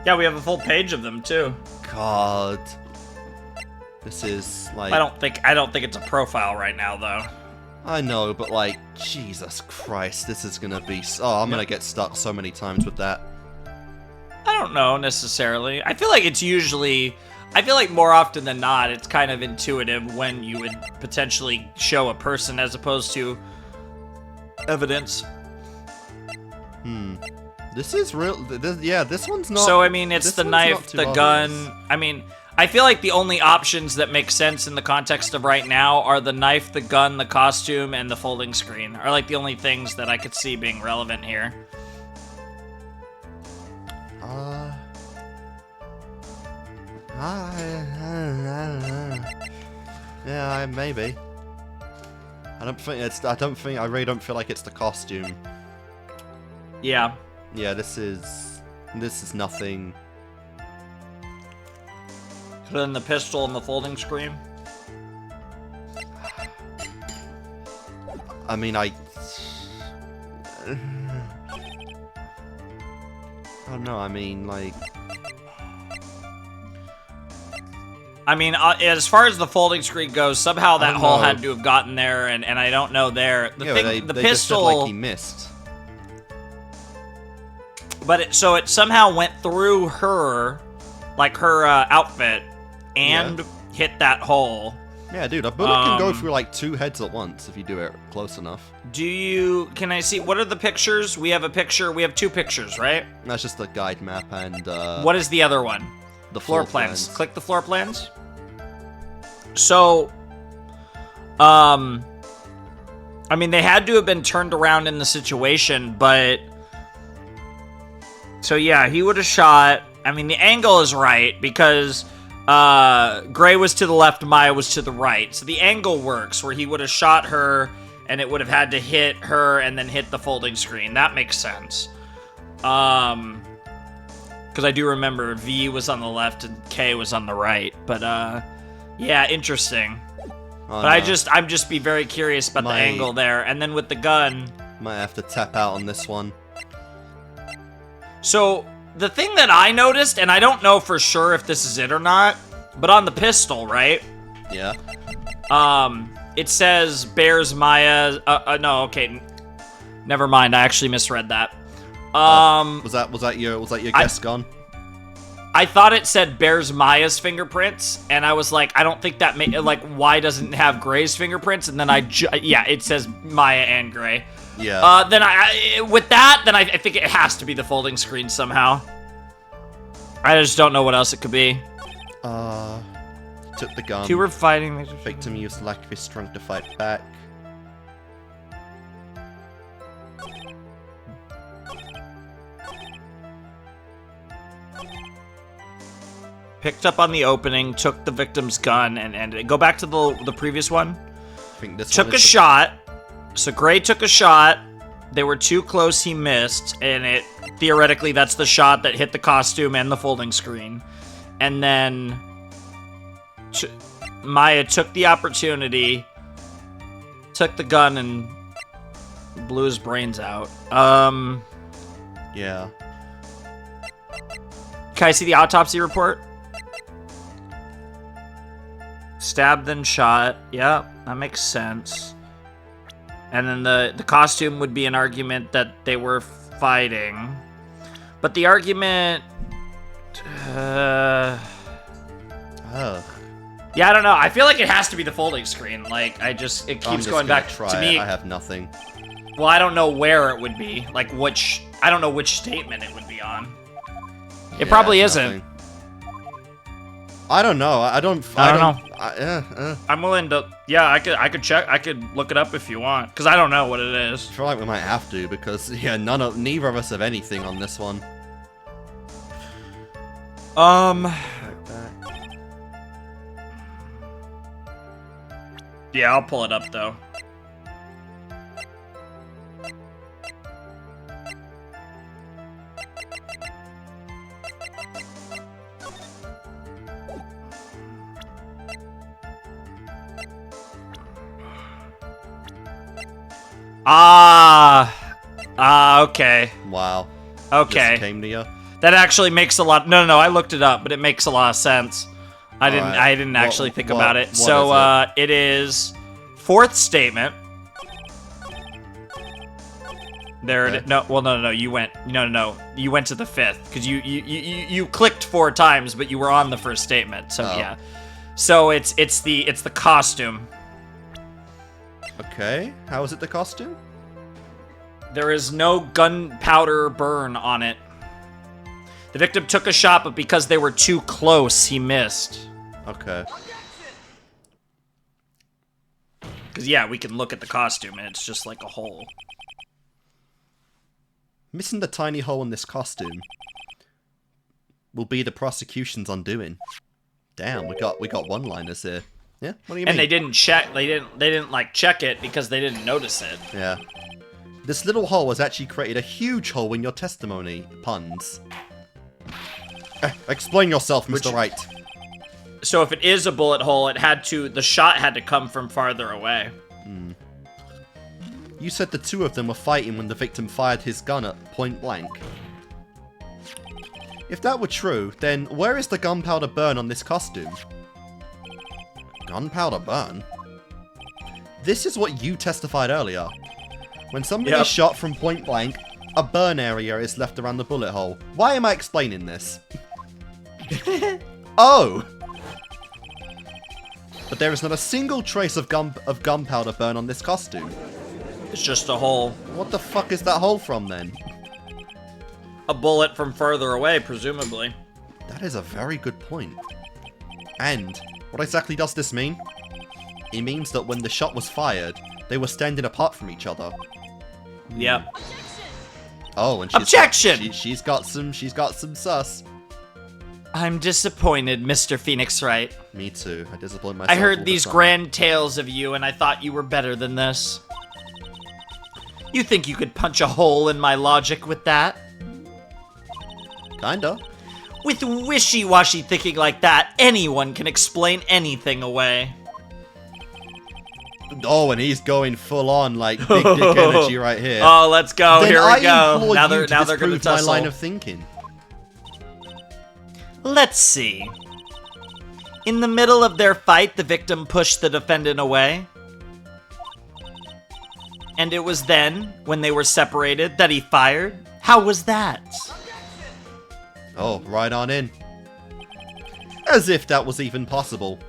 Yeah, we have a full page of them too. God. This is like... I don't think it's a profile right now though. I know, but like, Jesus Christ, this is gonna be... Oh, I'm gonna get stuck so many times with that. I don't know, necessarily. I feel like it's usually... I feel like more often than not, it's kind of intuitive when you would potentially show a person as opposed to evidence. This is real... this one's not... So, I mean, it's the knife, the gun... I mean, I feel like the only options that make sense in the context of right now are the knife, the gun, the costume, and the folding screen. Are like the only things that I could see being relevant here. Yeah, maybe. I really don't feel like it's the costume. Yeah. Yeah, this is nothing. Put in the pistol and the folding screen. I mean, I don't know. I mean, like. I mean, as far as the folding screen goes, somehow that hole know. had to have gotten there, and I don't know there. The Yeah, thing, the they pistol. just said, like, he missed. But so it somehow went through her, like her outfit, and hit that hole. Yeah, dude, a bullet can go through like 2 heads at once if you do it close enough. Can I see, what are the pictures? We have 2 pictures, right? That's just the guide map and, what is the other one? The Floor plans. Click the floor plans. So, I mean, they had to have been turned around in the situation, but... So yeah, he would have shot... I mean, the angle is right, because... Gray was to the left, Maya was to the right. So the angle works, where he would have shot her, and it would have had to hit her and then hit the folding screen. That makes sense. Because I do remember V was on the left and K was on the right. But, yeah, interesting. But I'm just be very curious about the angle there. And then with the gun... Might have to tap out on this one. So... The thing that I noticed, and I don't know for sure if this is it or not, but on the pistol, right? Yeah. It says bears Maya. No, okay, never mind. I actually misread that. Was that your guess gone? I thought it said bears Maya's fingerprints, and I was like, I don't think that why doesn't it have Gray's fingerprints? And then yeah, it says Maya and Gray. Yeah. Then I think it has to be the folding screen somehow. I just don't know what else it could be. Took the gun. 2 were fighting. Victim used lack of his strength to fight back. Picked up on the opening, took the victim's gun, and go back to the previous one. I think this took a shot. So Gray took a shot. They were too close, he missed, and theoretically that's the shot that hit the costume and the folding screen. And then Maya took the opportunity, took the gun, and blew his brains out. Yeah. Can I see the autopsy report? Stabbed then shot. Yep, that makes sense. And then the costume would be an argument that they were fighting. But the argument... Ugh. Yeah, I don't know. I feel like it has to be the folding screen. Like, it keeps going back to me. I have nothing. Well, I don't know where it would be. Like, I don't know which statement it would be on. It probably isn't. Nothing. I don't know. I don't know. I'm willing to. Yeah, I could check. I could look it up if you want, because I don't know what it is. I feel like we might have to, because yeah, neither of us have anything on this one. Yeah, I'll pull it up though. Okay. Wow. Okay. Just came to you. That actually makes a lot. No, I looked it up, but it makes a lot of sense. I didn't actually think about it. So it is 4th statement. There it is. No, well, no. You went. No. You went to the 5th because you clicked 4 times, but you were on the 1st statement. So yeah. So it's the costume. Okay. How is it the costume? There is no gunpowder burn on it. The victim took a shot, but because they were too close, he missed. Okay. Because, yeah, we can look at the costume, and it's just like a hole. Missing the tiny hole in this costume will be the prosecution's undoing. Damn, we got one-liners here. Yeah? What do you mean? And they didn't check. They didn't like check it because they didn't notice it. Yeah. This little hole has actually created a huge hole in your testimony. Puns. Explain yourself, Mr. Wright. So if it is a bullet hole, the shot had to come from farther away. You said the two of them were fighting when the victim fired his gun at point blank. If that were true, then where is the gunpowder burn on this costume? Gunpowder burn? This is what you testified earlier. When somebody is shot from point blank, a burn area is left around the bullet hole. Why am I explaining this? Oh! But there is not a single trace of gunpowder burn on this costume. It's just a hole. What the fuck is that hole from then? A bullet from further away, presumably. That is a very good point. And what exactly does this mean? It means that when the shot was fired, they were standing apart from each other. Yep. Oh, and she's got some sus. I'm disappointed, Mr. Phoenix Wright. Me too. I disappoint myself. I heard these grand tales of you, and I thought you were better than this. You think you could punch a hole in my logic with that? Kinda. With wishy-washy thinking like that, anyone can explain anything away. Oh, and he's going full on, like, big dick energy right here. Oh, let's go. Then Here we go. implore Now you they're going to tussle. my line of thinking. Let's see. In the middle of their fight, the victim pushed the defendant away. And it was then, when they were separated, that he fired? How was that? Oh, right on in. As if that was even possible.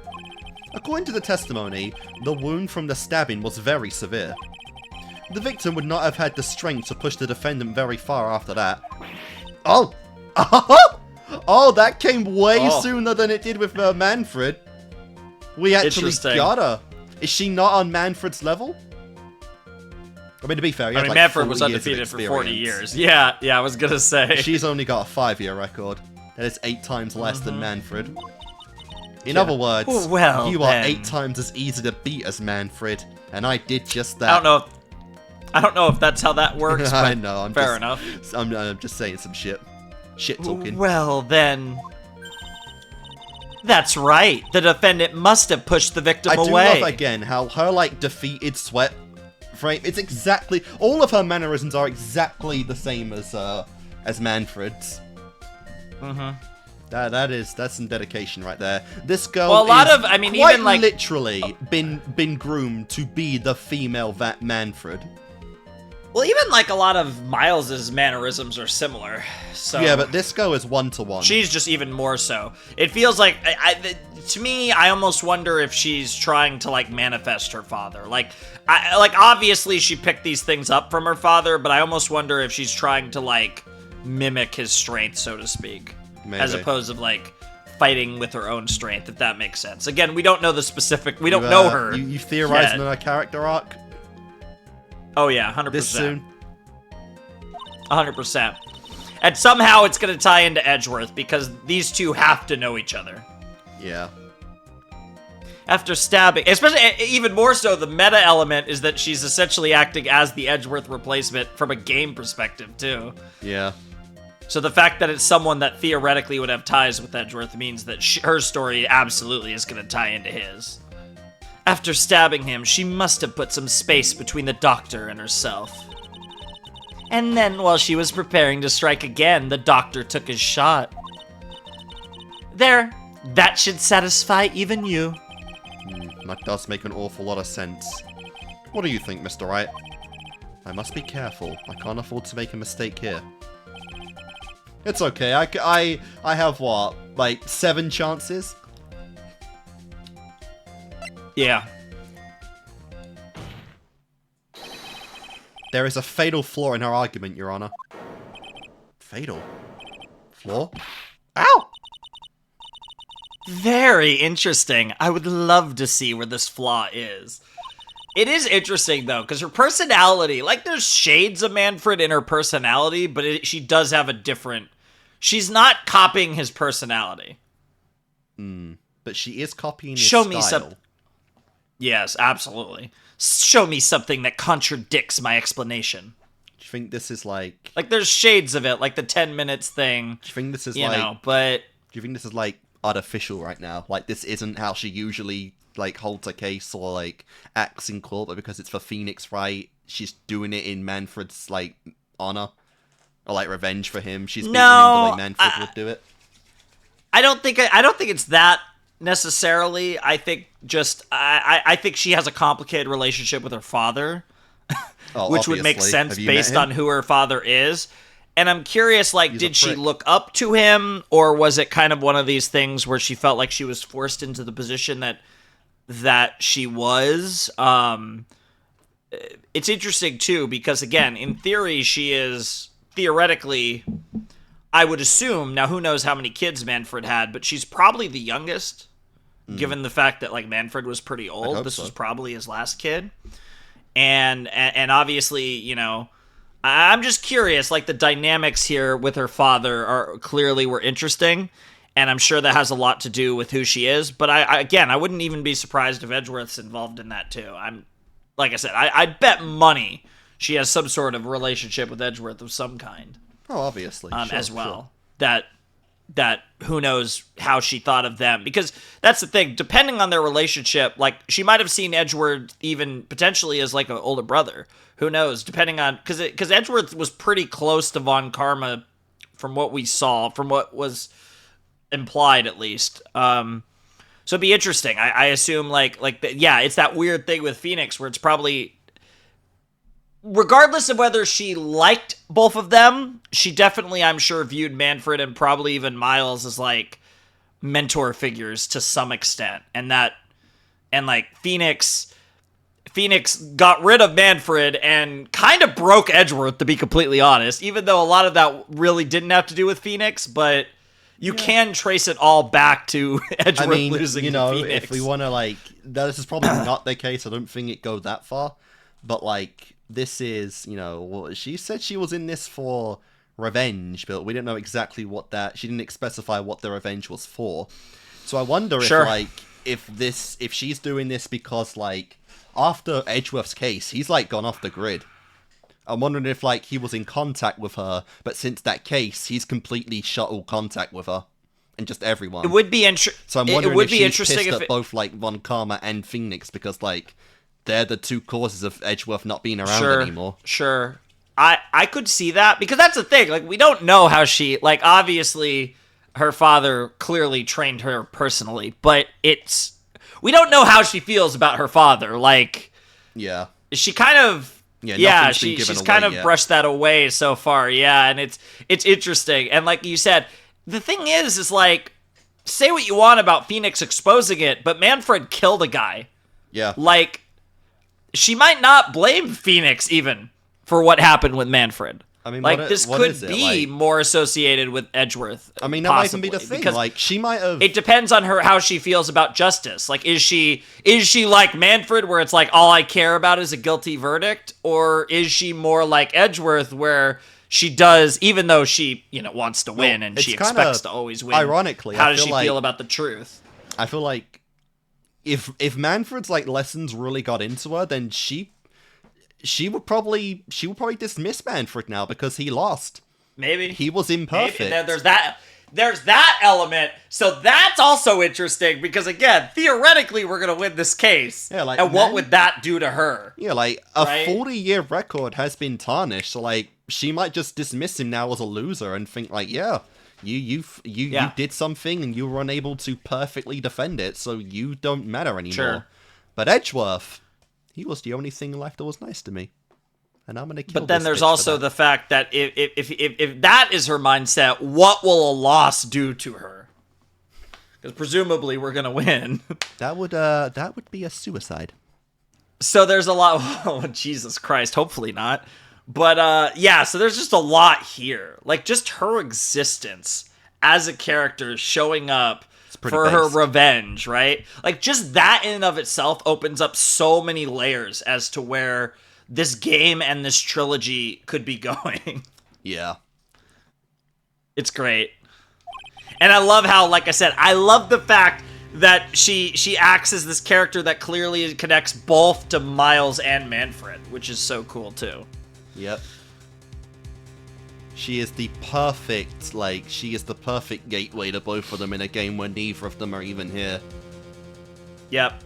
According to the testimony, the wound from the stabbing was very severe. The victim would not have had the strength to push the defendant very far after that. Oh! Oh, that came way sooner than it did with Manfred. We actually got her. Is she not on Manfred's level? I mean, to be fair, he had like Manfred was undefeated for 40 years. Yeah, I was gonna say. She's only got a 5-year record. That is 8 times less than Manfred. In other words, you are 8 times as easy to beat as Manfred, and I did just that. I don't know if that's how that works, but I know, fair enough. I'm just saying some shit. Shit talking. Well, then... That's right. The defendant must have pushed the victim away. I do love, again, how her, like, defeated sweat frame, it's exactly... All of her mannerisms are exactly the same as Manfred's. That's some dedication right there. This girl even like literally been groomed to be the female Manfred. Well, even like a lot of Miles's mannerisms are similar. So yeah, but this girl is 1-to-1. She's just even more so. It feels like to me, I almost wonder if she's trying to like manifest her father. Like obviously she picked these things up from her father, but I almost wonder if she's trying to like mimic his strength, so to speak. Maybe. As opposed to like fighting with her own strength, if that makes sense. Again, we don't know the specific. We don't know her. You theorizing on her character arc? Oh yeah, 100%. This soon? 100%. And somehow it's going to tie into Edgeworth because these two have to know each other. Yeah. After stabbing, especially even more so, the meta element is that she's essentially acting as the Edgeworth replacement from a game perspective too. Yeah. So the fact that it's someone that theoretically would have ties with Edgeworth means that her story absolutely is going to tie into his. After stabbing him, she must have put some space between the doctor and herself. And then, while she was preparing to strike again, the doctor took his shot. There, that should satisfy even you. That does make an awful lot of sense. What do you think, Mr. Wright? I must be careful. I can't afford to make a mistake here. It's okay. I have, what, like 7 chances? Yeah. There is a fatal flaw in her argument, Your Honor. Fatal? Flaw? Ow! Very interesting. I would love to see where this flaw is. It is interesting, though, because her personality, like, there's shades of Manfred in her personality, but she does have a different... She's not copying his personality. But she is copying his Show style. me some... Yes, absolutely. Show me something that contradicts my explanation. Do you think this is like... Like, there's shades of it, like the 10 minutes thing. Do you think this is but... Do you think this is, like, artificial right now? Like, this isn't how she usually, like, holds a case or, like, acts in court, but because it's for Phoenix, right? She's doing it in Manfred's, like, honor? Or, like, revenge for him? She's beating him the way Manfred would do it? I don't think it's that necessarily. I think just... I think she has a complicated relationship with her father, which would make sense based on who her father is. And I'm curious, like, did she look up to him, or was it kind of one of these things where she felt like she was forced into the position that she was? It's interesting, too, because, again, in theory, she is theoretically, I would assume, now who knows how many kids Manfred had, but she's probably the youngest, given the fact that, like, Manfred was pretty old. This was probably his last kid. And obviously, you know... I'm just curious, like, the dynamics here with her father were interesting, and I'm sure that has a lot to do with who she is, but I wouldn't even be surprised if Edgeworth's involved in that, too. Like I said, I'd bet money she has some sort of relationship with Edgeworth of some kind. Oh, obviously. As well. Sure. That who knows how she thought of them, because that's the thing, depending on their relationship, like, she might have seen Edgeworth even potentially as, like, an older brother. Who knows, depending on, because Edgeworth was pretty close to Von Karma from what we saw, from what was implied at least. So it'd be interesting. I assume it's that weird thing with Phoenix where it's probably, regardless of whether she liked both of them, she definitely, I'm sure, viewed Manfred and probably even Miles as, like, mentor figures to some extent. And Phoenix got rid of Manfred and kind of broke Edgeworth, to be completely honest, even though a lot of that really didn't have to do with Phoenix, but you can trace it all back to Edgeworth losing to Phoenix. If we want to, like, this is probably not the case. I don't think it goes that far, but, like, this is, she said she was in this for revenge, but we didn't know exactly she didn't specify what the revenge was for. So I wonder if she's doing this because, like, after Edgeworth's case, he's, like, gone off the grid. I'm wondering if, like, he was in contact with her, but since that case, he's completely shut all contact with her and just everyone. It would be interesting. So I'm wondering if she's pissed at both, like, Von Karma and Phoenix because, like, they're the two causes of Edgeworth not being around anymore. Sure. I could see that, because that's the thing. Like, we don't know how she... Like, obviously, her father clearly trained her personally, but it's... We don't know how she feels about her father. Like, yeah, she kind of, she's kind of brushed that away so far. Yeah, and it's interesting. And like you said, the thing is like, say what you want about Phoenix exposing it, but Manfred killed a guy. Yeah, like, she might not blame Phoenix even for what happened with Manfred. I mean, like, this could be more associated with Edgeworth. I mean, that might even be the thing. Like, she might have... It depends on how she feels about justice. Like, is she like Manfred, where it's like, all I care about is a guilty verdict? Or is she more like Edgeworth, where she does, even though she, wants to win and she expects to always win? Ironically, how does she feel about the truth? I feel like if Manfred's, like, lessons really got into her, then she would probably dismiss Manfred now because he lost. Maybe. He was imperfect. Maybe. There's that element. So that's also interesting because, again, theoretically, we're going to win this case. Yeah, like, and what would that do to her? Yeah, like, a 40-year record has been tarnished. So, like, she might just dismiss him now as a loser and think, like, yeah, you did something and you were unable to perfectly defend it, so you don't matter anymore. Sure. But Edgeworth... He was the only thing in life that was nice to me. And I'm going to kill But then there's also the fact that if that is her mindset, what will a loss do to her? Because presumably we're going to win. That would be a suicide. So there's a lot... Oh, Jesus Christ. Hopefully not. But, so there's just a lot here. Like, just her existence as a character showing up for her revenge, right? Like, just that in and of itself opens up so many layers as to where this game and this trilogy could be going. Yeah. It's great. And I love how, like I said, I love the fact that she acts as this character that clearly connects both to Miles and Manfred, which is so cool too. Yep. She is the perfect, gateway to both of them in a game where neither of them are even here. Yep.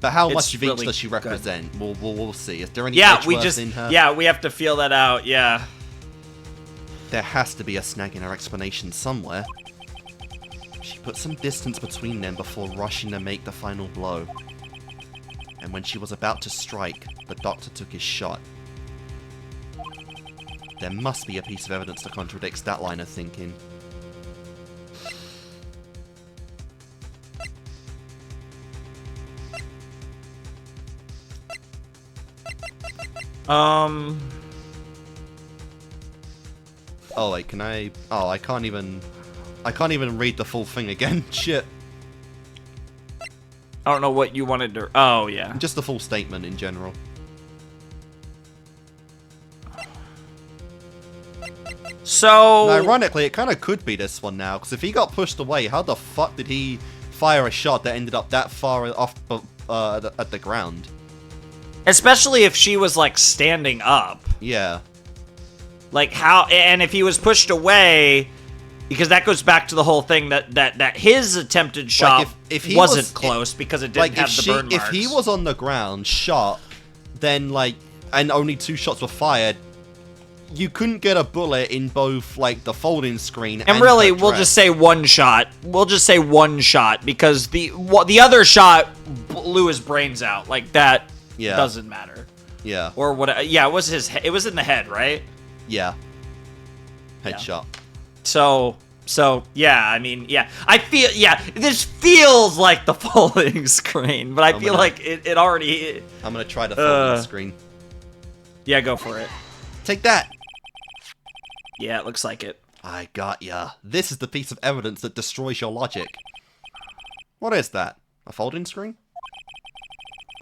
But how much of each does she represent? We'll see. Is there any worth in her? Yeah, we have to feel that out, yeah. There has to be a snag in her explanation somewhere. She put some distance between them before rushing to make the final blow. And when she was about to strike, the doctor took his shot. There must be a piece of evidence that contradicts that line of thinking. Oh wait, can I? Oh, I can't even read the full thing again. Shit. I don't know what you wanted to. Oh yeah. Just the full statement in general. So now, ironically, it kind of could be this one now, because if he got pushed away, how the fuck did he fire a shot that ended up that far off at the ground? Especially if she was like standing up. Yeah. Like how, and if he was pushed away, because that goes back to the whole thing that his attempted shot like if he wasn't close because it didn't have the burn marks. If he was on the ground, shot, then and only 2 shots were fired, you couldn't get a bullet in both the folding screen and really, we'll just say 1 shot. We'll just say 1 shot because the other shot blew his brains out. Like that doesn't matter. Yeah. Or what? Yeah, it was it was in the head, right? Yeah. Headshot. So yeah, I mean, yeah, I feel, this feels like the folding screen, but I feel like it already. I'm gonna try the folding screen. Yeah, go for it. Take that. Yeah, it looks like it. I got ya. This is the piece of evidence that destroys your logic. What is that? A folding screen?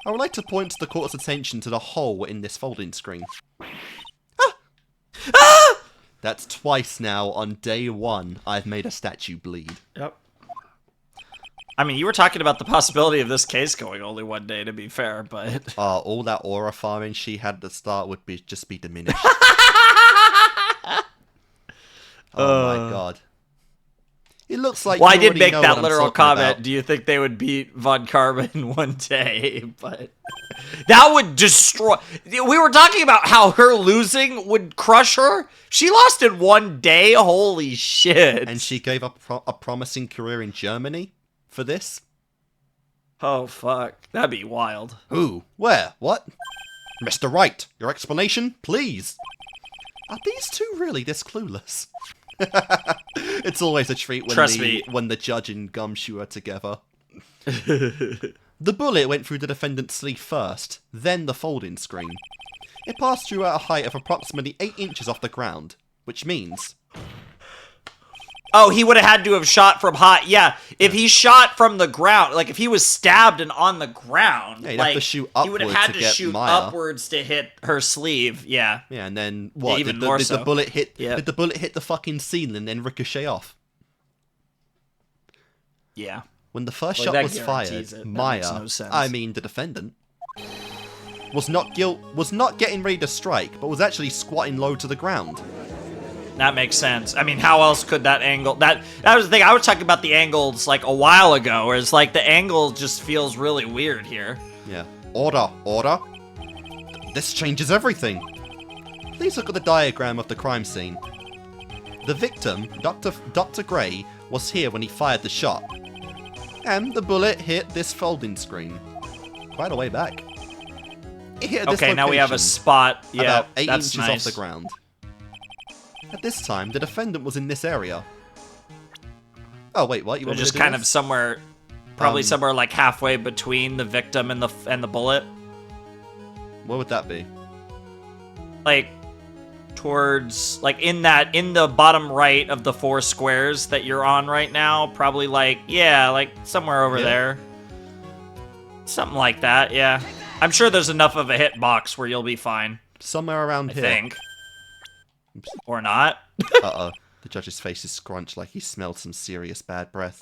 I would like to point the court's attention to the hole in this folding screen. Ah! Ah! That's twice now on day 1 I've made a statue bleed. Yep. I mean, you were talking about the possibility of this case going only 1 day, to be fair, but... all that aura farming she had at the start would just be diminished. Oh my god. It looks like I did make that literal comment. About. Do you think they would beat Von Karma in 1 day? But that would destroy... We were talking about how her losing would crush her. She lost in 1 day? Holy shit. And she gave up a promising career in Germany for this? Oh, fuck. That'd be wild. Who? Where? What? Mr. Wright, your explanation, please. Are these 2 really this clueless? It's always a treat when the judge and Gumshoe are together. The bullet went through the defendant's sleeve first, then the folding screen. It passed through at a height of approximately 8 inches off the ground, which means... Oh, he would have had to have shot from high. Yeah, if he shot from the ground, like if he was stabbed and on the ground, yeah, he'd have to shoot upwards. He would have had to shoot upwards to hit her sleeve. Yeah. Yeah, and then what? Yeah, even more so. Did the bullet hit? Yeah. Did the bullet hit the fucking ceiling and then ricochet off? Yeah. When the first shot was fired, Maya, I mean the defendant, was not getting ready to strike, but was actually squatting low to the ground. That makes sense. I mean, how else could that angle... That was the thing. I was talking about the angles, like, a while ago, where it's like the angle just feels really weird here. Yeah. Order. This changes everything. Please look at the diagram of the crime scene. The victim, Dr. Gray, was here when he fired the shot. And the bullet hit this folding screen. Quite a way back. It hit this location, now we have a spot. Yeah, about 8 inches off the ground. At this time, the defendant was in this area. Oh wait, what? You want just kind of somewhere, probably somewhere like halfway between the victim and the bullet. Where would that be? Like towards, like in the bottom right of the 4 squares that you're on right now. Probably like somewhere over there. Something like that. Yeah, I'm sure there's enough of a hitbox where you'll be fine. Somewhere around here. I think. Or not. Uh-oh. The judge's face is scrunched like he smelled some serious bad breath.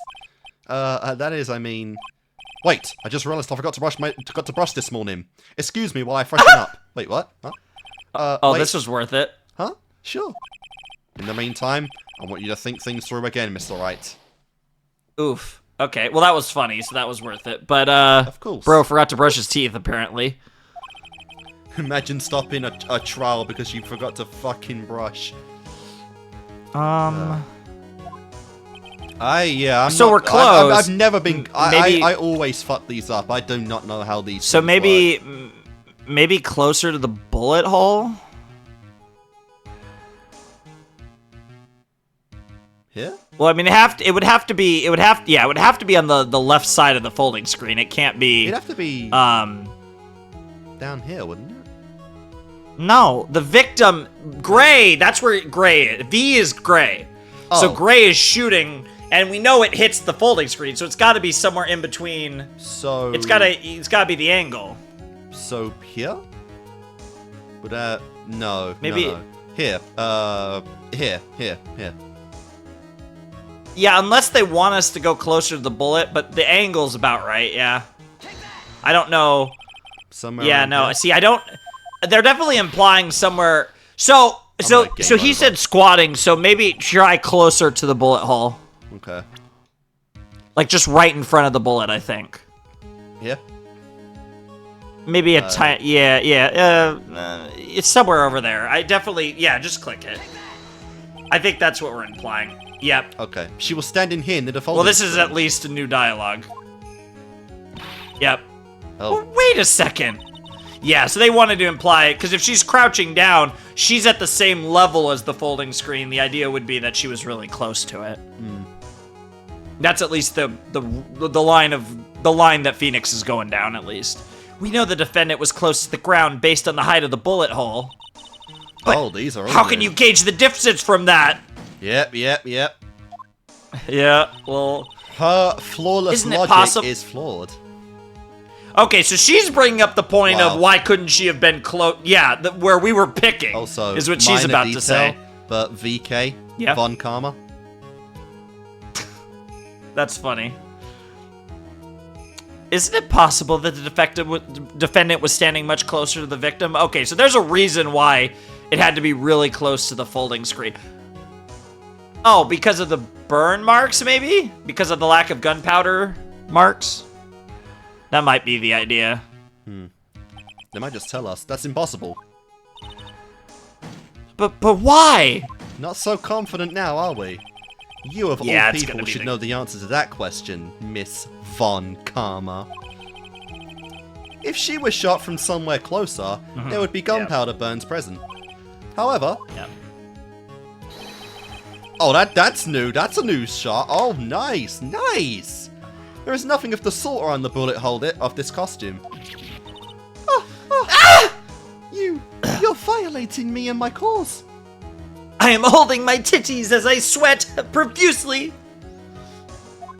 That is, I mean... Wait, I just realised I forgot to brush this morning. Excuse me while I freshen up. Wait, what? Huh? Oh, wait. this was worth it. Huh? Sure. In the meantime, I want you to think things through again, Mr. Wright. Oof. Okay, well that was funny, so that was worth it. But, of course. Bro forgot to brush his teeth, apparently. Imagine stopping a trial because you forgot to fucking brush. I'm so we're close. I've never been. Maybe, I always fuck these up. I do not know how these. So maybe, maybe closer to the bullet hole. Here? Well, I mean, it would have to be on the left side of the folding screen. It can't be. It'd have to be. Down here, wouldn't it? No, the victim, gray. That's where gray. V is gray. Oh. So gray is shooting. And we know it hits the folding screen, so it's got to be somewhere in between. So it's got to be the angle. So here? But no. Maybe no. Here. Here. Yeah, unless they want us to go closer to the bullet, but the angle's about right. Yeah. I don't know. Somewhere. Yeah, no. Here? See, I don't. They're definitely implying somewhere. So he said squatting. So maybe try closer to the bullet hole. Okay. Like just right in front of the bullet, I think. Yeah. Maybe a tiny. Yeah. It's somewhere over there. I definitely. Yeah, just click it. I think that's what we're implying. Yep. Okay. She was standing here near the folding. Well, this is at least a new dialogue. Yep. Oh. Well, wait a second. Yeah, so they wanted to imply it, because if she's crouching down, she's at the same level as the folding screen. The idea would be that she was really close to it. Mm. That's at least the line that Phoenix is going down, at least. We know the defendant was close to the ground based on the height of the bullet hole. But these are. How can you gauge the distance from that? Yep. Yeah, well... Her flawless logic is flawed. Okay, so she's bringing up the point of why couldn't she have been close? Yeah, where we were picking also, is what she's about to say. But VK, yeah. Von Karma. That's funny. Isn't it possible that the defendant was standing much closer to the victim? Okay, so there's a reason why it had to be really close to the folding screen. Oh, because of the burn marks, maybe? Because of the lack of gunpowder marks? That might be the idea. They might just tell us that's impossible. But why? Not so confident now, are we? You of all people should know the answer to that question, Miss Von Karma. If she was shot from somewhere closer, there would be gunpowder burns present. However... Oh, that's new. That's a new shot. Oh, nice. Nice. There is nothing of the sort around the bullet hole of this costume. You're violating me and my cause. I am holding my titties as I sweat profusely.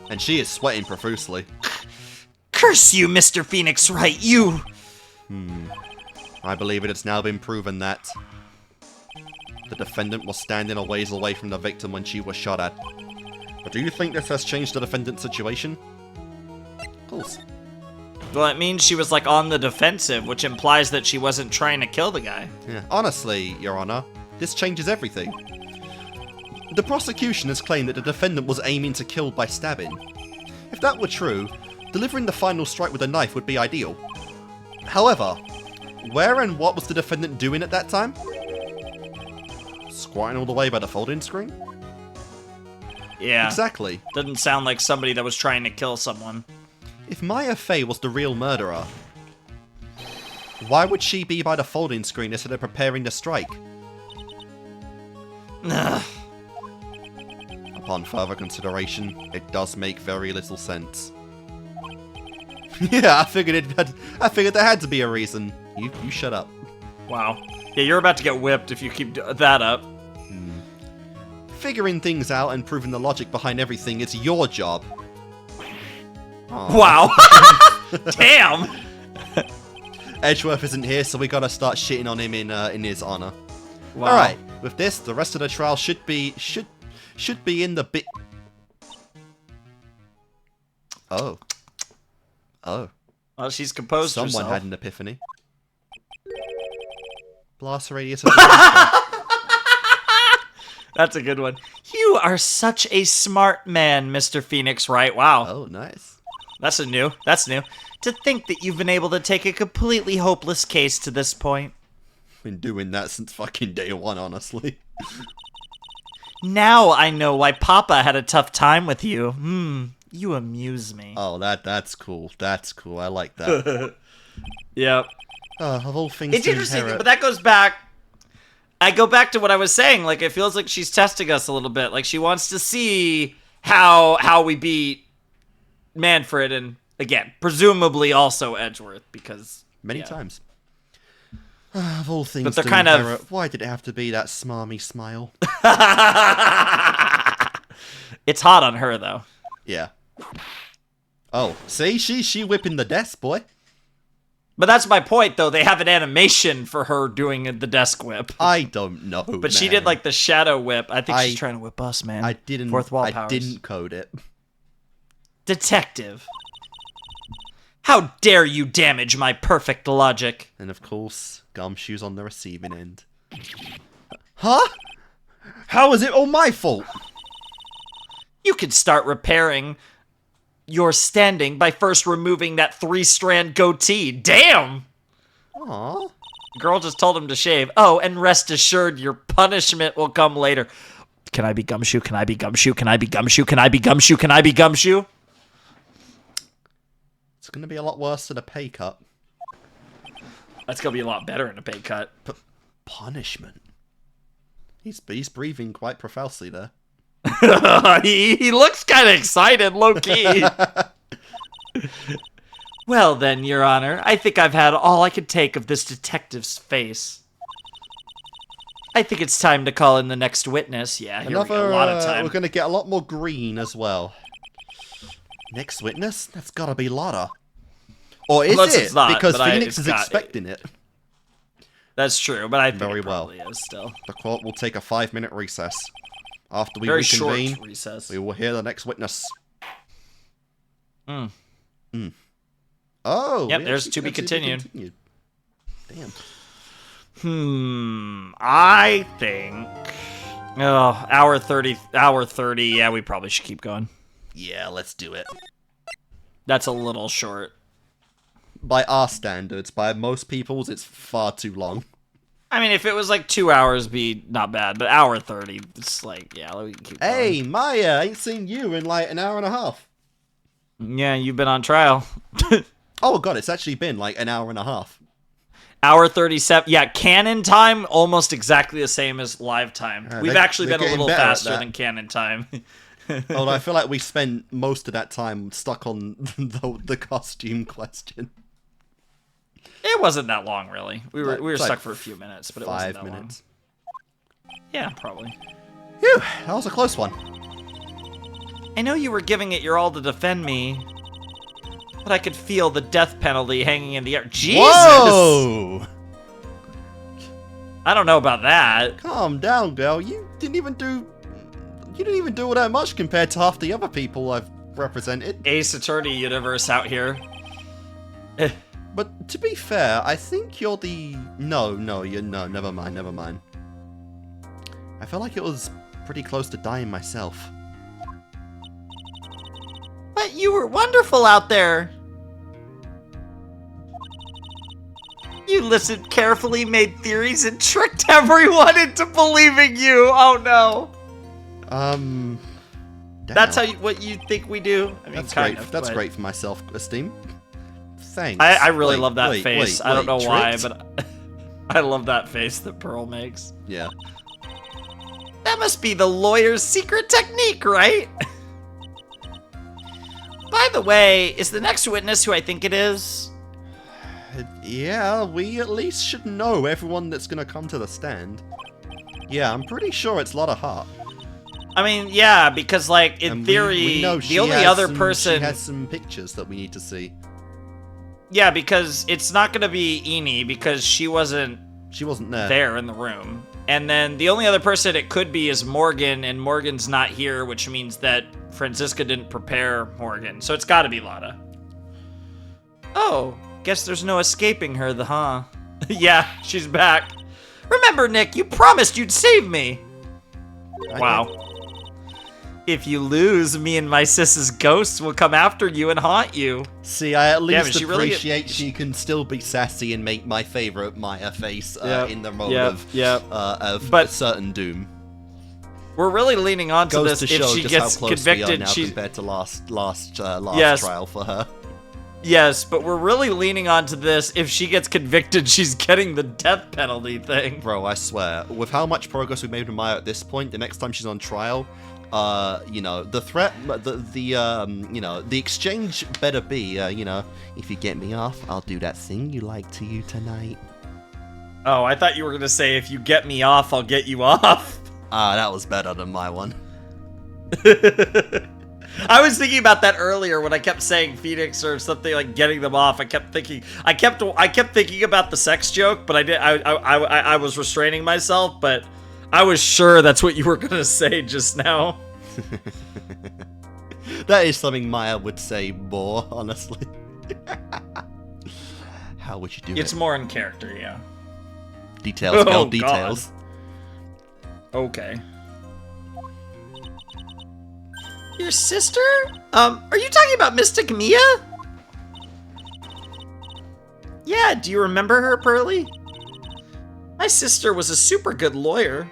And she is sweating profusely. Curse you, Mr. Phoenix Wright, you! I believe it has now been proven that the defendant was standing a ways away from the victim when she was shot at. But do you think this has changed the defendant's situation? Of course. Well, it means she was, like, on the defensive, which implies that she wasn't trying to kill the guy. Yeah. Honestly, Your Honor, this changes everything. The prosecution has claimed that the defendant was aiming to kill by stabbing. If that were true, delivering the final strike with a knife would be ideal. However, where and what was the defendant doing at that time? Squatting all the way by the folding screen? Yeah. Exactly. Doesn't sound like somebody that was trying to kill someone. If Maya Fey was the real murderer, why would she be by the folding screen instead of preparing to strike? Upon further consideration, it does make very little sense. Yeah, I figured there had to be a reason. You shut up. Wow. Yeah, you're about to get whipped if you keep that up. Figuring things out and proving the logic behind everything is your job. Aww. Wow. Damn. Edgeworth isn't here, so we gotta start shitting on him in his honor. Wow. All right. With this, the rest of the trial should be in the bit. Oh. Oh. Well, she's composed Someone herself. had an epiphany. Blast radius of the That's a good one. You are such a smart man, Mr. Phoenix Wright. Wow. Oh, nice. That's new. That's new. To think that you've been able to take a completely hopeless case to this point. Been doing that since fucking day one, honestly. Now I know why Papa had a tough time with you. You amuse me. Oh, that's cool. That's cool. I like that. Yep. Of all things It's to interesting, inherit. but that goes back. I go back to what I was saying. Like, it feels like she's testing us a little bit. Like, she wants to see how we beat Manfred and, again, presumably also Edgeworth, because... Many yeah. times. Of all things But they're to kind of- inherit, why did it have to be that smarmy smile? It's hot on her, though. Yeah. Oh, see? She whipping the desk, boy. But that's my point, though. They have an animation for her doing the desk whip. I don't know, But she did, like, the shadow whip. I think she's trying to whip us, man. I didn't... Fourth wall I powers. didn't code it. Detective. How dare you damage my perfect logic? And of course, Gumshoe's on the receiving end. Huh? How is it all my fault? You could start repairing your standing by first removing that 3-strand goatee. Damn! Aww. Girl just told him to shave. Oh, and rest assured, your punishment will come later. Can I be Gumshoe? Can I be Gumshoe? Can I be Gumshoe? Can I be Gumshoe? Can I be Gumshoe? It's gonna be a lot worse than a pay cut. That's gonna be a lot better in a pay cut. But punishment? He's breathing quite profusely there. he looks kind of excited, low-key. Well then, Your Honor, I think I've had all I could take of this detective's face. I think it's time to call in the next witness. Yeah, here we go. A lot of time. We're gonna get a lot more green as well. Next witness? That's gotta be Lotta. Or is Unless it? it's not, Because but Phoenix it's is got- expecting it. That's true, but I think Very it well. probably is still. The court will take a 5-minute recess. After we Very reconvene, short recess. we will hear the next witness. Hmm. Oh, Yep, we there's actually to be have continued. Damn. I think... Oh, hour 30. Yeah, we probably should keep going. Yeah, let's do it. That's a little short. By our standards, by most people's, it's far too long. I mean, if it was like 2 hours, be not bad. But hour 30, it's like, yeah, let me keep going. Hey, Maya, I ain't seen you in like an hour and a half. Yeah, you've been on trial. Oh god, it's actually been like an hour and a half. Hour 37. Yeah, canon time, almost exactly the same as live time. We've actually they're been a getting little better at faster that. than canon time. Although I feel like we spent most of that time stuck on the costume question. It wasn't that long, really. We were It's like stuck for a few minutes, but it wasn't 5 that minutes. long. Yeah, probably. Phew, that was a close one. I know you were giving it your all to defend me, but I could feel the death penalty hanging in the air. Jesus! Whoa! I don't know about that. Calm down, girl. You didn't even do all that much compared to half the other people I've represented. Ace Attorney universe out here. But to be fair, I think you're the... No, never mind. I felt like it was pretty close to dying myself. But you were wonderful out there. You listened carefully, made theories, and tricked everyone into believing you. Oh no. Damn. That's what you think we do? I mean, That's kind great. of, That's but- great for my self-esteem. Thanks. I really Wait, love that wait, face. wait, I don't know why, tricked? but I love that face that Pearl makes. Yeah. That must be the lawyer's secret technique, right? By the way, is the next witness who I think it is? Yeah, we at least should know everyone that's gonna come to the stand. Yeah, I'm pretty sure it's Lotta Hart. I mean, yeah, because, like, in And theory, we know the only other person... She has some pictures that we need to see. Yeah, because it's not going to be Eni, because she wasn't She wasn't there. There in the room. And then the only other person it could be is Morgan, and Morgan's not here, which means that Franziska didn't prepare Morgan. So it's got to be Lotta. Oh, guess there's no escaping her, huh? Yeah, she's back. Remember, Nick, you promised you'd save me. Wow. If you lose, me and my sis's ghosts will come after you and haunt you. See, I at least Yeah, appreciate she can still be sassy and make my favorite Maya face in the mode of a certain doom. We're really leaning on to Goes this. To If show she just gets how close convicted, we are now she's compared to last Yes. trial for her. Yes, but we're really leaning on to this. If she gets convicted, she's getting the death penalty thing. Bro, I swear, with how much progress we've made with Maya at this point, the next time she's on trial, you know, the threat, you know, the exchange better be, you know, if you get me off, I'll do that thing you like to you tonight. Oh, I thought you were gonna say, if you get me off, I'll get you off. That was better than my one. I was thinking about that earlier when I kept saying Phoenix or something like getting them off. I kept thinking about the sex joke, but I was restraining myself, but I was sure that's what you were gonna say just now. That is something Maya would say more, honestly. How would you do it? It's more in character, yeah. Details, girl, details. God. Okay. Your sister? Are you talking about Mystic Mia? Yeah, do you remember her, Pearly? My sister was a super good lawyer.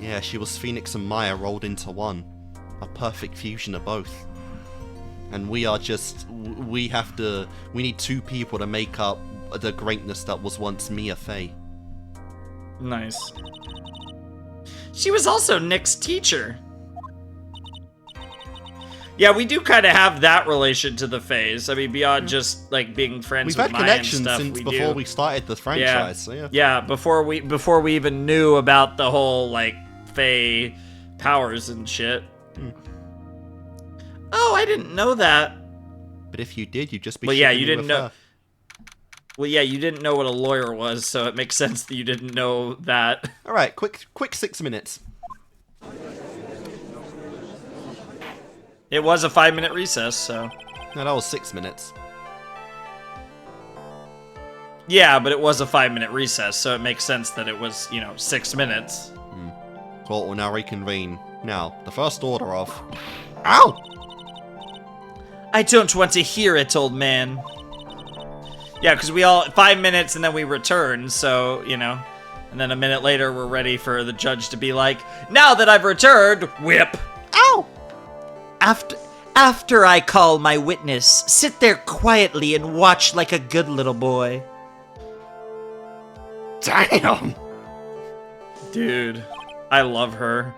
Yeah, she was Phoenix and Maya rolled into one. A perfect fusion of both. And we are just, we need two people to make up the greatness that was once Mia Fey. Nice. She was also Nick's teacher. Yeah, we do kind of have that relation to the Fays. I mean, beyond just like being friends with Maya and stuff. We've had connections since before we started the franchise. So yeah. Yeah, before we even knew about the whole like Fae powers and shit. Oh, I didn't know that. But if you did, you'd just be. Well, yeah, you didn't know. Well, yeah, you didn't know what a lawyer was, so it makes sense that you didn't know that. All right, quick 6 minutes. It was a 5-minute recess, so. No, that was 6 minutes. Yeah, but it was a 5-minute recess, so it makes sense that it was, 6 minutes. Court will now reconvene. Now, the first order of... Ow! I don't want to hear it, old man. Yeah, because we all... 5 minutes and then we return, so, And then a minute later, we're ready for the judge to be like, now that I've returned, whip! Ow! After I call my witness, sit there quietly and watch like a good little boy. Damn! Dude, I love her.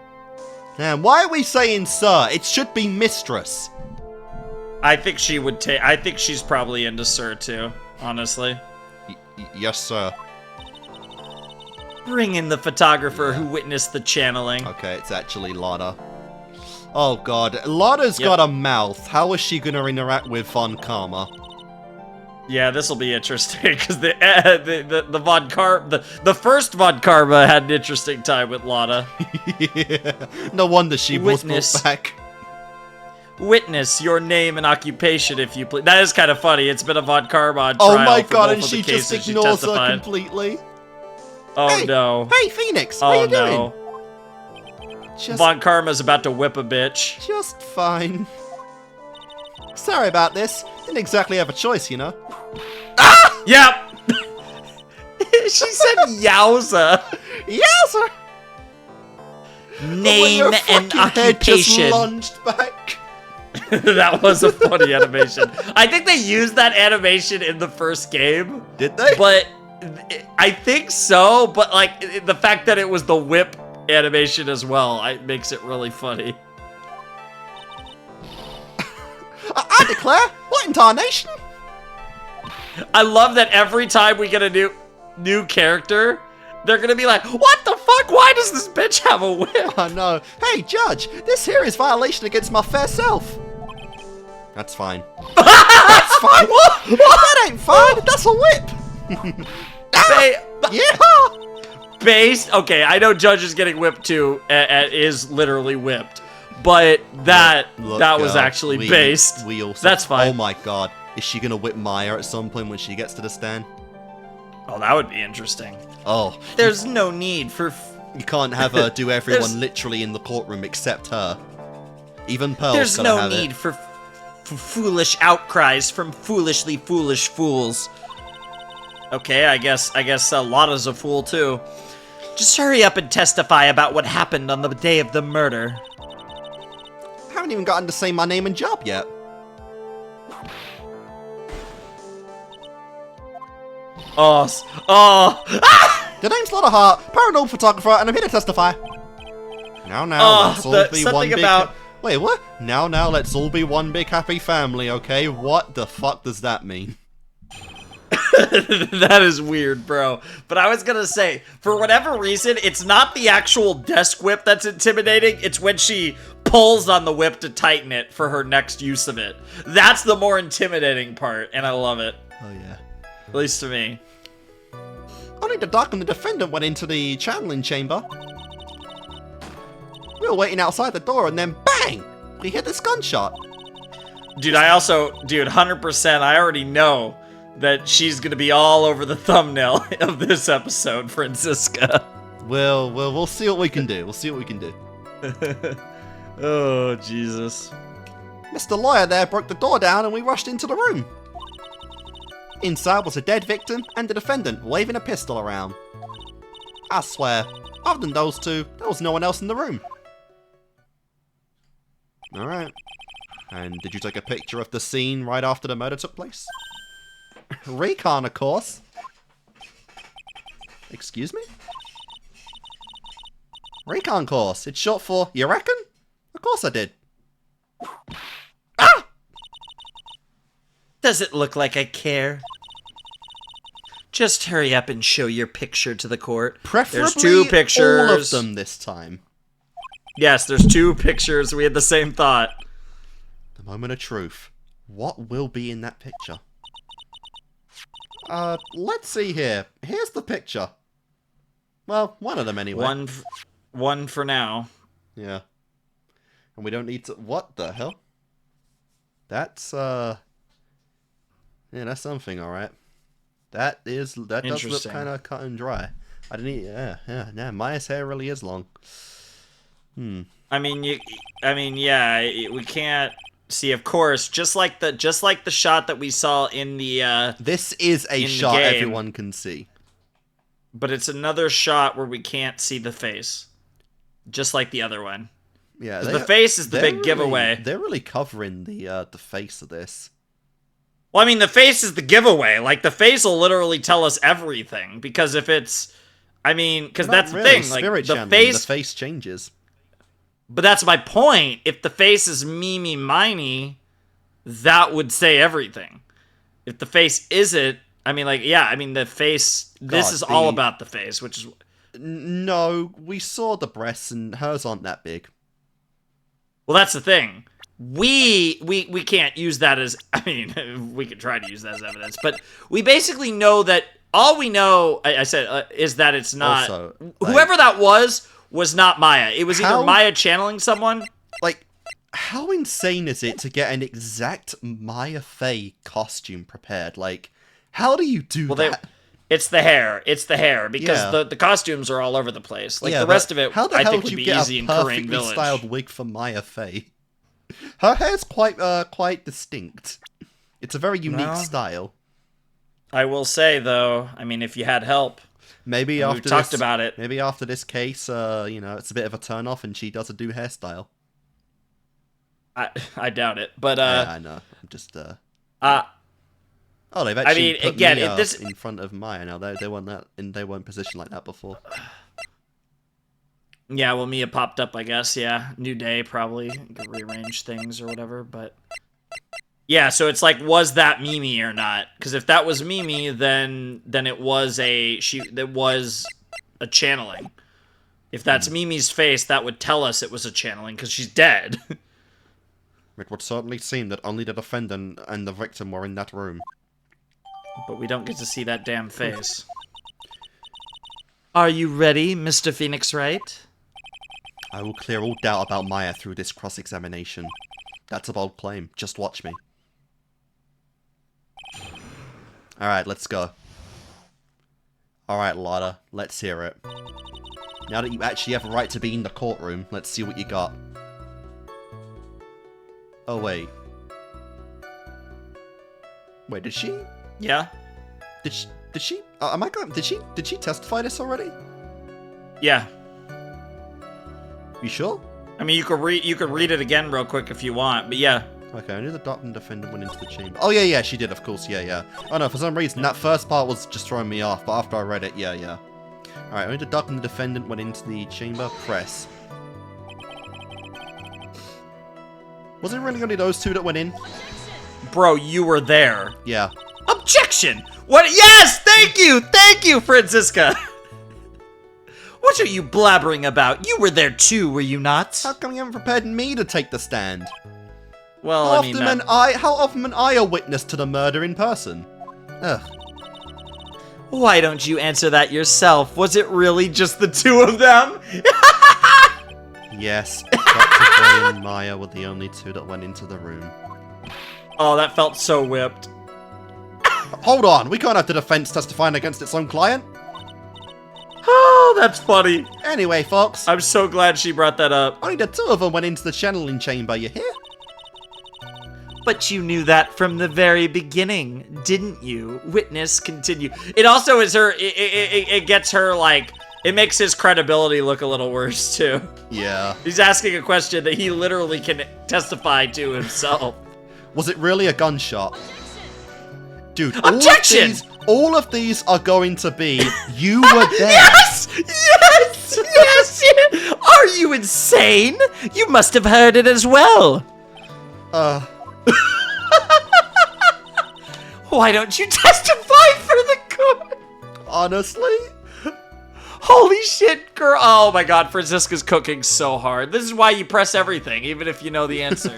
Damn, why are we saying sir? It should be mistress. I think she would take... I think she's probably into sir, too, honestly. Yes, sir. Bring in the photographer who witnessed the channeling. Okay, it's actually Lotta. Oh god, Lotta's got a mouth. How is she gonna interact with Von Karma? Yeah, this will be interesting because the first Von Karma had an interesting time with Lotta. Yeah. No wonder she was brought back. Witness your name and occupation, if you please. That is kind of funny. It's been a Von Karma on trial. Oh my god, for and both she of the just cases ignores she her testified. completely. Oh hey, no. Hey, Phoenix, how you doing? Von Karma's about to whip a bitch. Just fine. Sorry about this. Didn't exactly have a choice, Ah! Yep! She said yowza. Yowza! Name and head just occupation. lunged back. That was a funny animation. I think they used that animation in the first game. Did they? But I think so, but like the fact that it was the whip animation as well, it makes it really funny. I declare, what in tarnation? I love that every time we get a new character, they're gonna be like, what the fuck? Why does this bitch have a whip? Oh no. Hey, Judge, this here is violation against my fair self. That's fine. That's fine. What? That ain't fine. That's a whip. Yeah! Based? Okay, I know Judge is getting whipped too, is literally whipped. But that was actually based. That's fine. Oh my god. Is she gonna whip Maya at some point when she gets to the stand? Oh, that would be interesting. Oh. There's no need for... You can't have her do everyone literally in the courtroom except her. Even Pearl's There's gotta no have need it. for foolish outcries from foolishly foolish fools. Okay, I guess Lotta's a fool too. Just hurry up and testify about what happened on the day of the murder. I haven't even gotten to say my name and job yet. The name's Lotta Hart, paranormal photographer, and I'm here to testify. Now, let's all be one big... Wait, what? Now, let's all be one big happy family, okay? What the fuck does that mean? That is weird, bro. But I was gonna say, for whatever reason, it's not the actual desk whip that's intimidating. It's when she pulls on the whip to tighten it for her next use of it. That's the more intimidating part, and I love it. Oh, yeah. At least to me. Only the doc and the defendant went into the channeling chamber. We were waiting outside the door, and then bang! We hit this gunshot. Dude, 100%, I already know that she's gonna be all over the thumbnail of this episode, Franziska. We'll see what we can do. We'll see what we can do. Oh, Jesus. Mr. Lawyer there broke the door down, and we rushed into the room. Inside was a dead victim and the defendant waving a pistol around. I swear, other than those two, there was no one else in the room. Alright. And did you take a picture of the scene right after the murder took place? Recon, of course. Excuse me? Recon course. It's short for, you reckon? Of course I did. Ah! Does it look like I care? Just hurry up and show your picture to the court. Preferably there's 2 pictures. all of them this time. Yes, there's 2 pictures. We had the same thought. The moment of truth. What will be in that picture? Let's see here. Here's the picture. Well, one of them anyway. One for now. Yeah. And we don't need to... What the hell? That's, Yeah, that's something, alright. That does look kind of cut and dry. I didn't... Yeah. Maya's hair really is long. I mean, yeah, we can't see, of course, just like the shot that we saw in the this is a shot everyone can see. But it's another shot where we can't see the face. Just like the other one. Yeah, the face is the big giveaway. They're really covering the face of this. Well, I mean, the face is the giveaway. Like, the face will literally tell us everything. Because if it's... I mean, because that's the thing. Like, the face changes. But that's my point. If the face is Mimi Miney, that would say everything. If the face isn't... I mean, like, yeah, I mean, the face... This is all about the face, which is... No, we saw the breasts, and hers aren't that big. Well, that's the thing. We can't use that as... I mean, we could try to use that as evidence, but we basically know that... All we know, I said, is that it's not... Also, like, whoever that was not Maya. It was either Maya channeling someone... Like, how insane is it to get an exact Maya Fey costume prepared? Like, how do you do that? It's the hair. It's the hair. Because the costumes are all over the place. Like, the rest of it, I think, would be easy in Korean Village. Styled wig for Maya Fey. Her hair's quite distinct. It's a very unique style. I will say, though, I mean, if you had help... Maybe after we've talked about it. Maybe after this case, you know, it's a bit of a turn off and she does a new hairstyle. I doubt it, but I know. I'm just Oh, they've actually put me in front of Maya now. They weren't positioned like that before. Yeah, well, Mia popped up, I guess. Yeah, new day probably. You could rearrange things or whatever, but yeah. So it's like, was that Mimi or not? Because if that was Mimi, then it was a channeling. If that's Mimi's face, that would tell us it was a channeling because she's dead. It would certainly seem that only the defendant and the victim were in that room. But we don't get to see that damn face. Are you ready, Mr. Phoenix Wright? I will clear all doubt about Maya through this cross-examination. That's a bold claim. Just watch me. Alright, let's go. Alright, Lotta, let's hear it. Now that you actually have a right to be in the courtroom, let's see what you got. Oh, wait. Wait, did she? Yeah. Did she? Am I going? Did she testify this already? Yeah. You sure? I mean, you could read it again real quick if you want, but yeah. Okay, I knew the doctor and defendant went into the chamber. Oh yeah, she did, of course, yeah. Oh no, for some reason that first part was just throwing me off, but after I read it, yeah. Alright, only the doctor and the defendant went into the chamber. Press. Was it really only those two that went in? Bro, you were there. Yeah. Objection! What? Yes! Thank you, Franziska! What are you blabbering about? You were there too, were you not? How come you haven't prepared me to take the stand? Well, How often am I a witness to the murder in person? Ugh. Why don't you answer that yourself? Was it really just the two of them? Yes, Dr. Gray and Maya were the only two that went into the room. Oh, that felt so whipped. Hold on, we can't have the defense testifying against its own client. Oh, that's funny. Anyway, folks. I'm so glad she brought that up. Only the two of them went into the channeling chamber, you hear? But you knew that from the very beginning, didn't you? Witness, continue. It also is her, it gets her, like, it makes his credibility look a little worse, too. Yeah. He's asking a question that he literally can testify to himself. Was it really a gunshot? Dude, objection! All of these are going to be, you were there. Yes! Are you insane? You must have heard it as well. Why don't you testify for the court? Honestly? Holy shit, girl. Oh my god, Franziska's cooking so hard. This is why you press everything, even if you know the answer.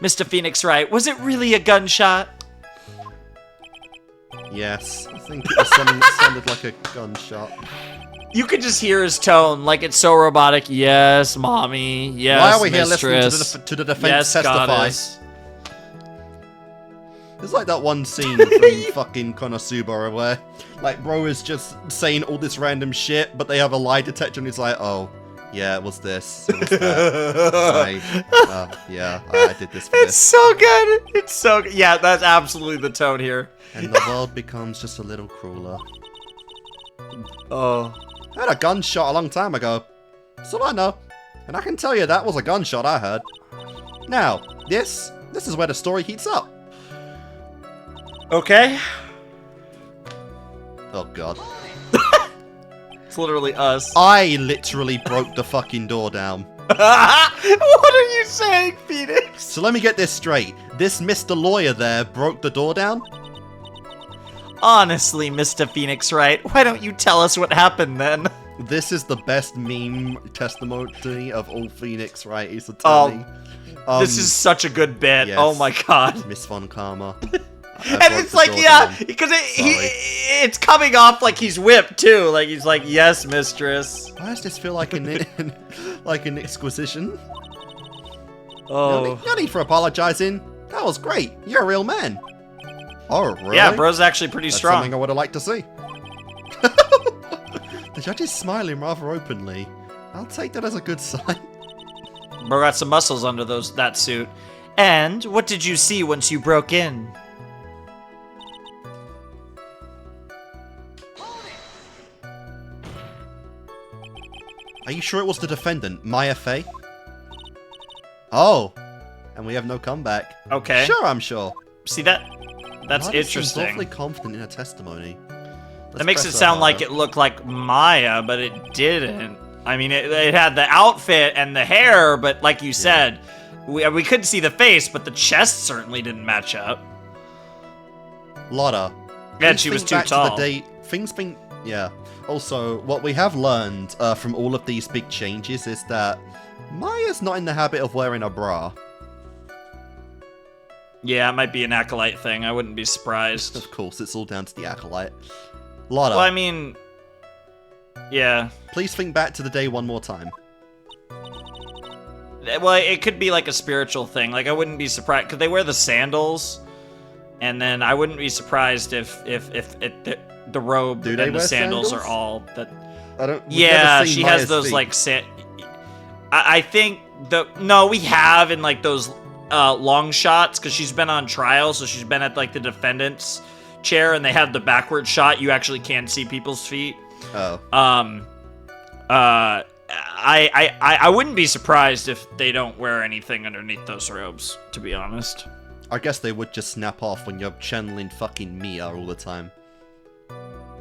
Mr. Phoenix Wright, was it really a gunshot? Yes, I think it sounded like a gunshot. You could just hear his tone, like it's so robotic. Yes, mommy. Yes, why are we here mistress. listening to the defense Yes, testify? goddess. It's like that one scene from fucking Konosuba where, like, bro is just saying all this random shit, but they have a lie detector and he's like, oh, yeah, it was this, it was that. I did this for It's this. so good. It's so good. Yeah, that's absolutely the tone here. And the world becomes just a little crueler. Oh. I had a gunshot a long time ago. So I know. And I can tell you that was a gunshot I heard. Now, this is where the story heats up. Okay. Oh god. It's literally us. I literally broke the fucking door down. What are you saying, Phoenix? So let me get this straight. This Mr. Lawyer there broke the door down? Honestly, Mr. Phoenix Wright, why don't you tell us what happened then? This is the best meme testimony of all Phoenix, right? He's telling me. This is such a good bit. Yes. Oh my god. Miss Von Karma. And it's like, yeah, because it's coming off like he's whipped too. Like he's like, yes, mistress. Why does this feel like an like an exquisition? Oh. No need for apologizing. That was great. You're a real man. Oh, really? Yeah, bro's actually pretty That's strong. something I would have liked to see. The judge is smiling rather openly. I'll take that as a good sign. Bro got some muscles under that suit. And what did you see once you broke in? Are you sure it was the defendant, Maya Fey? Oh, and we have no comeback. Okay. Sure, I'm sure. See that? That's Lotta seems interesting. awfully confident in her testimony. That makes it sound like it looked like Maya, but it didn't. I mean, it had the outfit and the hair, but like you said, we couldn't see the face, but the chest certainly didn't match up. Lotta. And she was too tall. Things been... Yeah. Also, what we have learned from all of these big changes is that Maya's not in the habit of wearing a bra. Yeah, it might be an acolyte thing. I wouldn't be surprised. Of course, it's all down to the acolyte. Lotta. Well, I mean... Yeah. Please think back to the day one more time. Well, it could be like a spiritual thing. Like, I wouldn't be surprised because they wear the sandals, and then I wouldn't be surprised if the robe Do they and the wear sandals sandals? are all that. I don't. we've Yeah, never seen she Maya's has those feet. like I think we have in like those long shots because she's been on trial, so she's been at like the defendant's chair, and they have the backward shot. You actually can see people's feet. Oh. I wouldn't be surprised if they don't wear anything underneath those robes, to be honest. I guess they would just snap off when you're channeling fucking Mia all the time.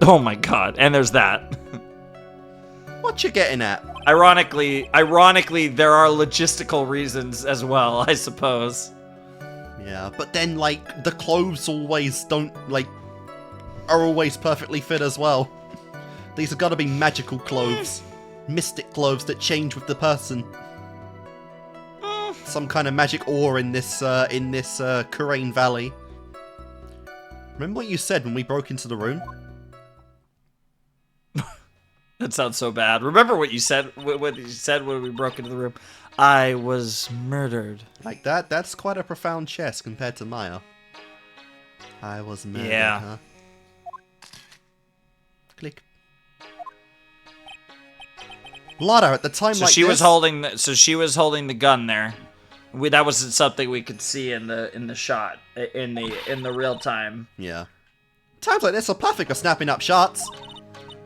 Oh my god, and there's that. What you getting at? Ironically, there are logistical reasons as well, I suppose. Yeah, but then, like, the clothes always are always perfectly fit as well. These have got to be magical clothes. Mystic clothes that change with the person. Some kind of magic ore in this Kurain Valley. Remember what you said when we broke into the room? That sounds so bad. Remember what you said? What you said when we broke into the room? I was murdered. Like that? That's quite a profound chest compared to Maya. I was murdered, Yeah. huh? Click. Lotta, at the time So like she this... was holding. So she was holding the gun there. That wasn't something we could see in the shot in the real time. Yeah. Times like this are perfect for snapping up shots.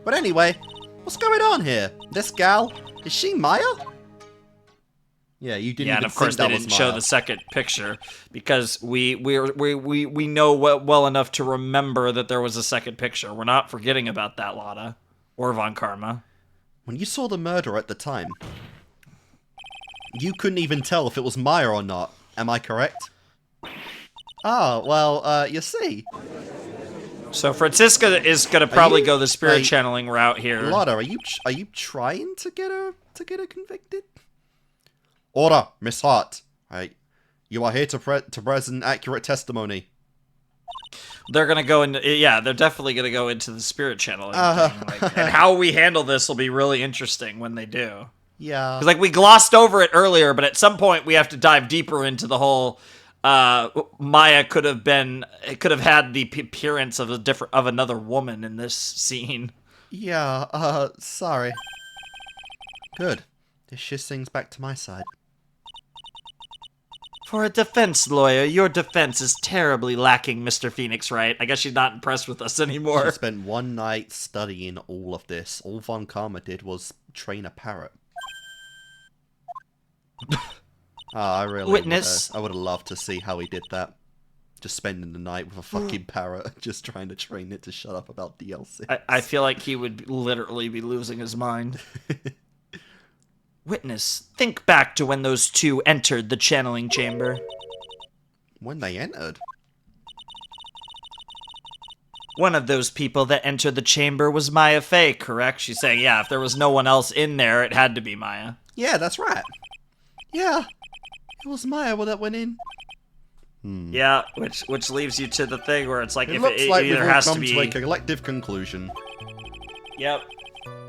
But anyway, what's going on here? This gal, is she Maya? Yeah, you didn't. Yeah, even and of course think they that was didn't show Maya. the second picture because we know well enough to remember that there was a second picture. We're not forgetting about that, Lotta or Von Karma. When you saw the murder at the time, you couldn't even tell if it was Maya or not. Am I correct? Oh, well, you see. So Franziska is gonna probably you- go the spirit like, channeling route here. Lotta, are you trying to get her convicted? Order, Miss Hart. Right, you are here to present accurate testimony. They're gonna go into they're definitely gonna go into the spirit channeling thing. Like, and how we handle this will be really interesting when they do. Yeah. Because like we glossed over it earlier, but at some point we have to dive deeper into the whole. Maya could have had the appearance of another woman in this scene. Yeah. Sorry. Good. This shit thing's back to my side. For a defense lawyer, your defense is terribly lacking, Mr. Phoenix Wright. I guess she's not impressed with us anymore. She spent one night studying all of this. All Von Karma did was train a parrot. I really Witness. I would have loved to see how he did that. Just spending the night with a fucking parrot, just trying to train it to shut up about DLC. I feel like he would literally be losing his mind. Witness, think back to when those two entered the channeling chamber. When they entered? One of those people that entered the chamber was Maya Fey, correct? She's saying, yeah, if there was no one else in there, it had to be Maya. Yeah, that's right. Yeah, it was Maya that went in. Yeah, which leaves you to the thing where it's like It if looks it like we've either all has to come be. to a collective conclusion. Yep.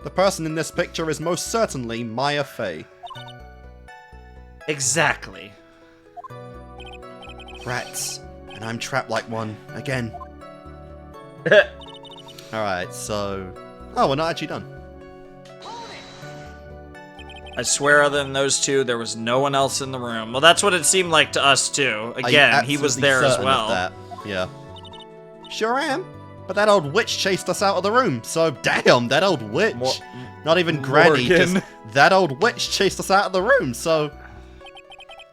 The person in this picture is most certainly Maya Fey. Exactly. Rats. And I'm trapped like one, again. Alright, so... Oh, we're not actually done. I swear, other than those two, there was no one else in the room. Well, that's what it seemed like to us too. Again, he was Absolutely there as certain of well. that. Yeah. Sure am. But that old witch chased us out of the room, so damn, that old witch. Not even Granny, Morgan. just that old witch chased us out of the room, so...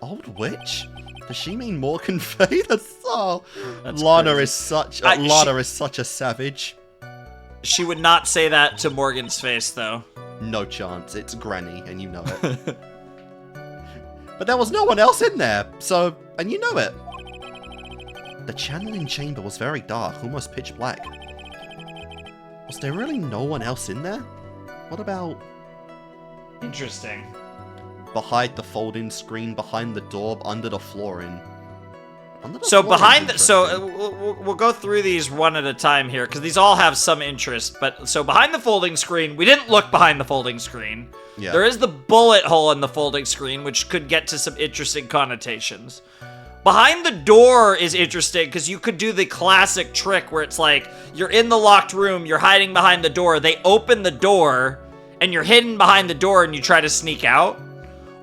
Old witch? Does she mean Morgan Fey? That's Lana crazy. is such a savage. She would not say that to Morgan's face, though. No chance. It's Granny, and you know it. But there was no one else in there, so... And you know it. The channeling chamber was very dark, almost pitch black. Was there really no one else in there? What about... Interesting. behind the folding screen, behind the door, under the flooring? So behind the, we'll go through these one at a time here because these all have some interest. But so behind the folding screen, we didn't look behind the folding screen. Yeah. There is the bullet hole in the folding screen, which could get to some interesting connotations. Behind the door is interesting because you could do the classic trick where it's like you're in the locked room, you're hiding behind the door, they open the door, and you're hidden behind the door and you try to sneak out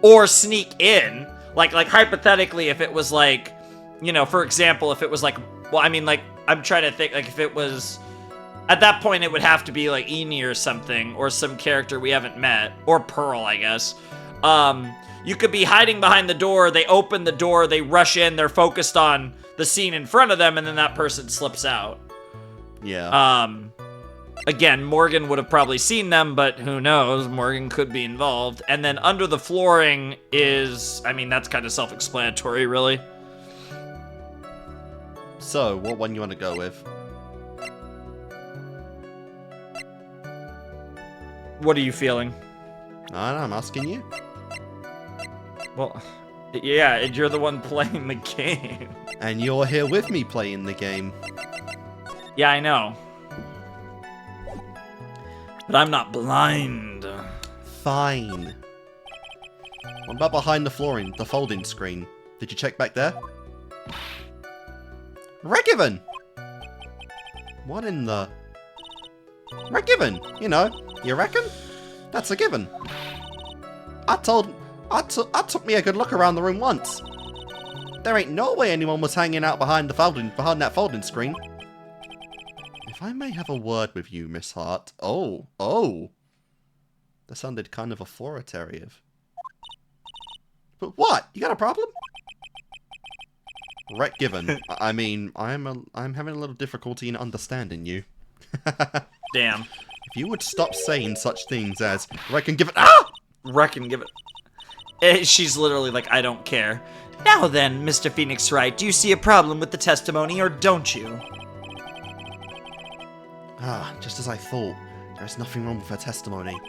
or sneak in. Like hypothetically, if it was like, you know, for example, if it was like, well, I mean, like, I'm trying to think, like, if it was, at that point, it would have to be, like, Eni or something, or some character we haven't met, or Pearl, I guess. You could be hiding behind the door, they open the door, they rush in, they're focused on the scene in front of them, and then that person slips out. Yeah. Again, Morgan would have probably seen them, but who knows, Morgan could be involved. And then under the flooring is, I mean, that's kind of self-explanatory, really. So, what one you want to go with? What are you feeling? I don't know, I'm asking you. Well, yeah, and you're the one playing the game. And you're here with me playing the game. Yeah, I know. But I'm not blind. Fine. What about behind the flooring, the folding screen? Did you check back there? Given. What in the... Given, you know, you reckon? That's a given. I took me a good look around the room once. There ain't no way anyone was hanging out behind that folding screen. If I may have a word with you, Miss Hart. Oh. That sounded kind of authoritative. But what? You got a problem? Given. I mean, I'm having a little difficulty in understanding you. Damn. If you would stop saying such things as reckon give it. Ah! Reckon give it. She's literally like, I don't care. Now then, Mr. Phoenix Wright, do you see a problem with the testimony or don't you? Just as I thought. There's nothing wrong with her testimony.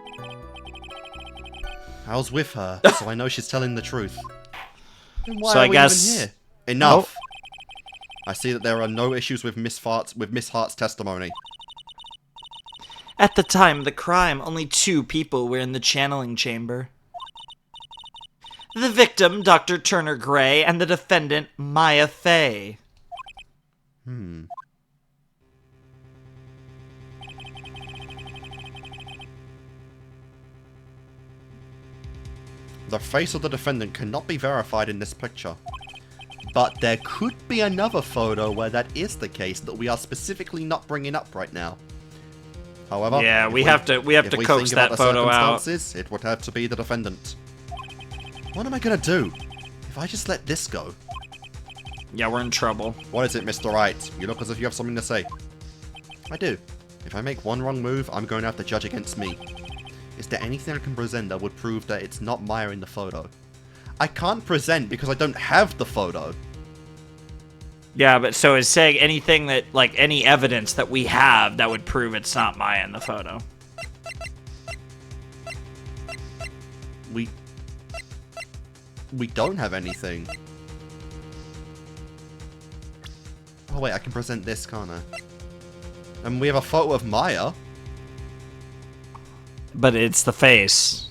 I was with her, so I know she's telling the truth. Then why so are I we guess even here? Enough. Oh. I see that there are no issues with Miss Hart's testimony. At the time of the crime, only 2 people were in the channeling chamber. The victim, Dr. Turner Gray, and the defendant, Maya Fey. The face of the defendant cannot be verified in this picture. But there could be another photo where that is the case that we are specifically not bringing up right now. However, yeah, we have to coax that photo out. It would have to be the defendant. What am I gonna do if I just let this go? Yeah, we're in trouble. What is it, Mr. Wright? You look as if you have something to say. I do. If I make one wrong move, I'm going to have to judge against me. Is there anything I can present that would prove that it's not Maya in the photo? I can't present because I don't have the photo. Yeah, but so is saying anything that, like, any evidence that we have that would prove it's not Maya in the photo. We don't have anything. Oh wait, I can present this, can't I? And we have a photo of Maya. But it's the face.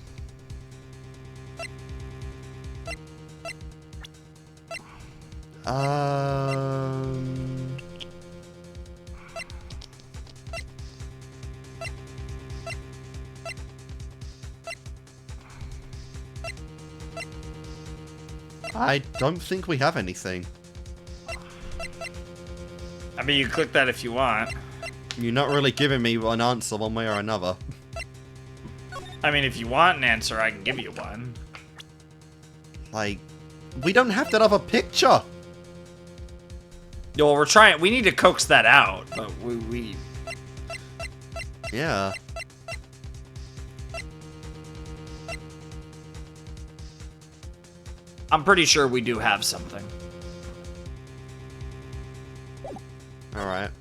I don't think we have anything. I mean, you click that if you want. You're not really giving me an answer one way or another. I mean, if you want an answer, I can give you one. Like, we don't have that other picture. Well, we're trying. We need to coax that out, but we... Yeah. I'm pretty sure we do have something. Alright.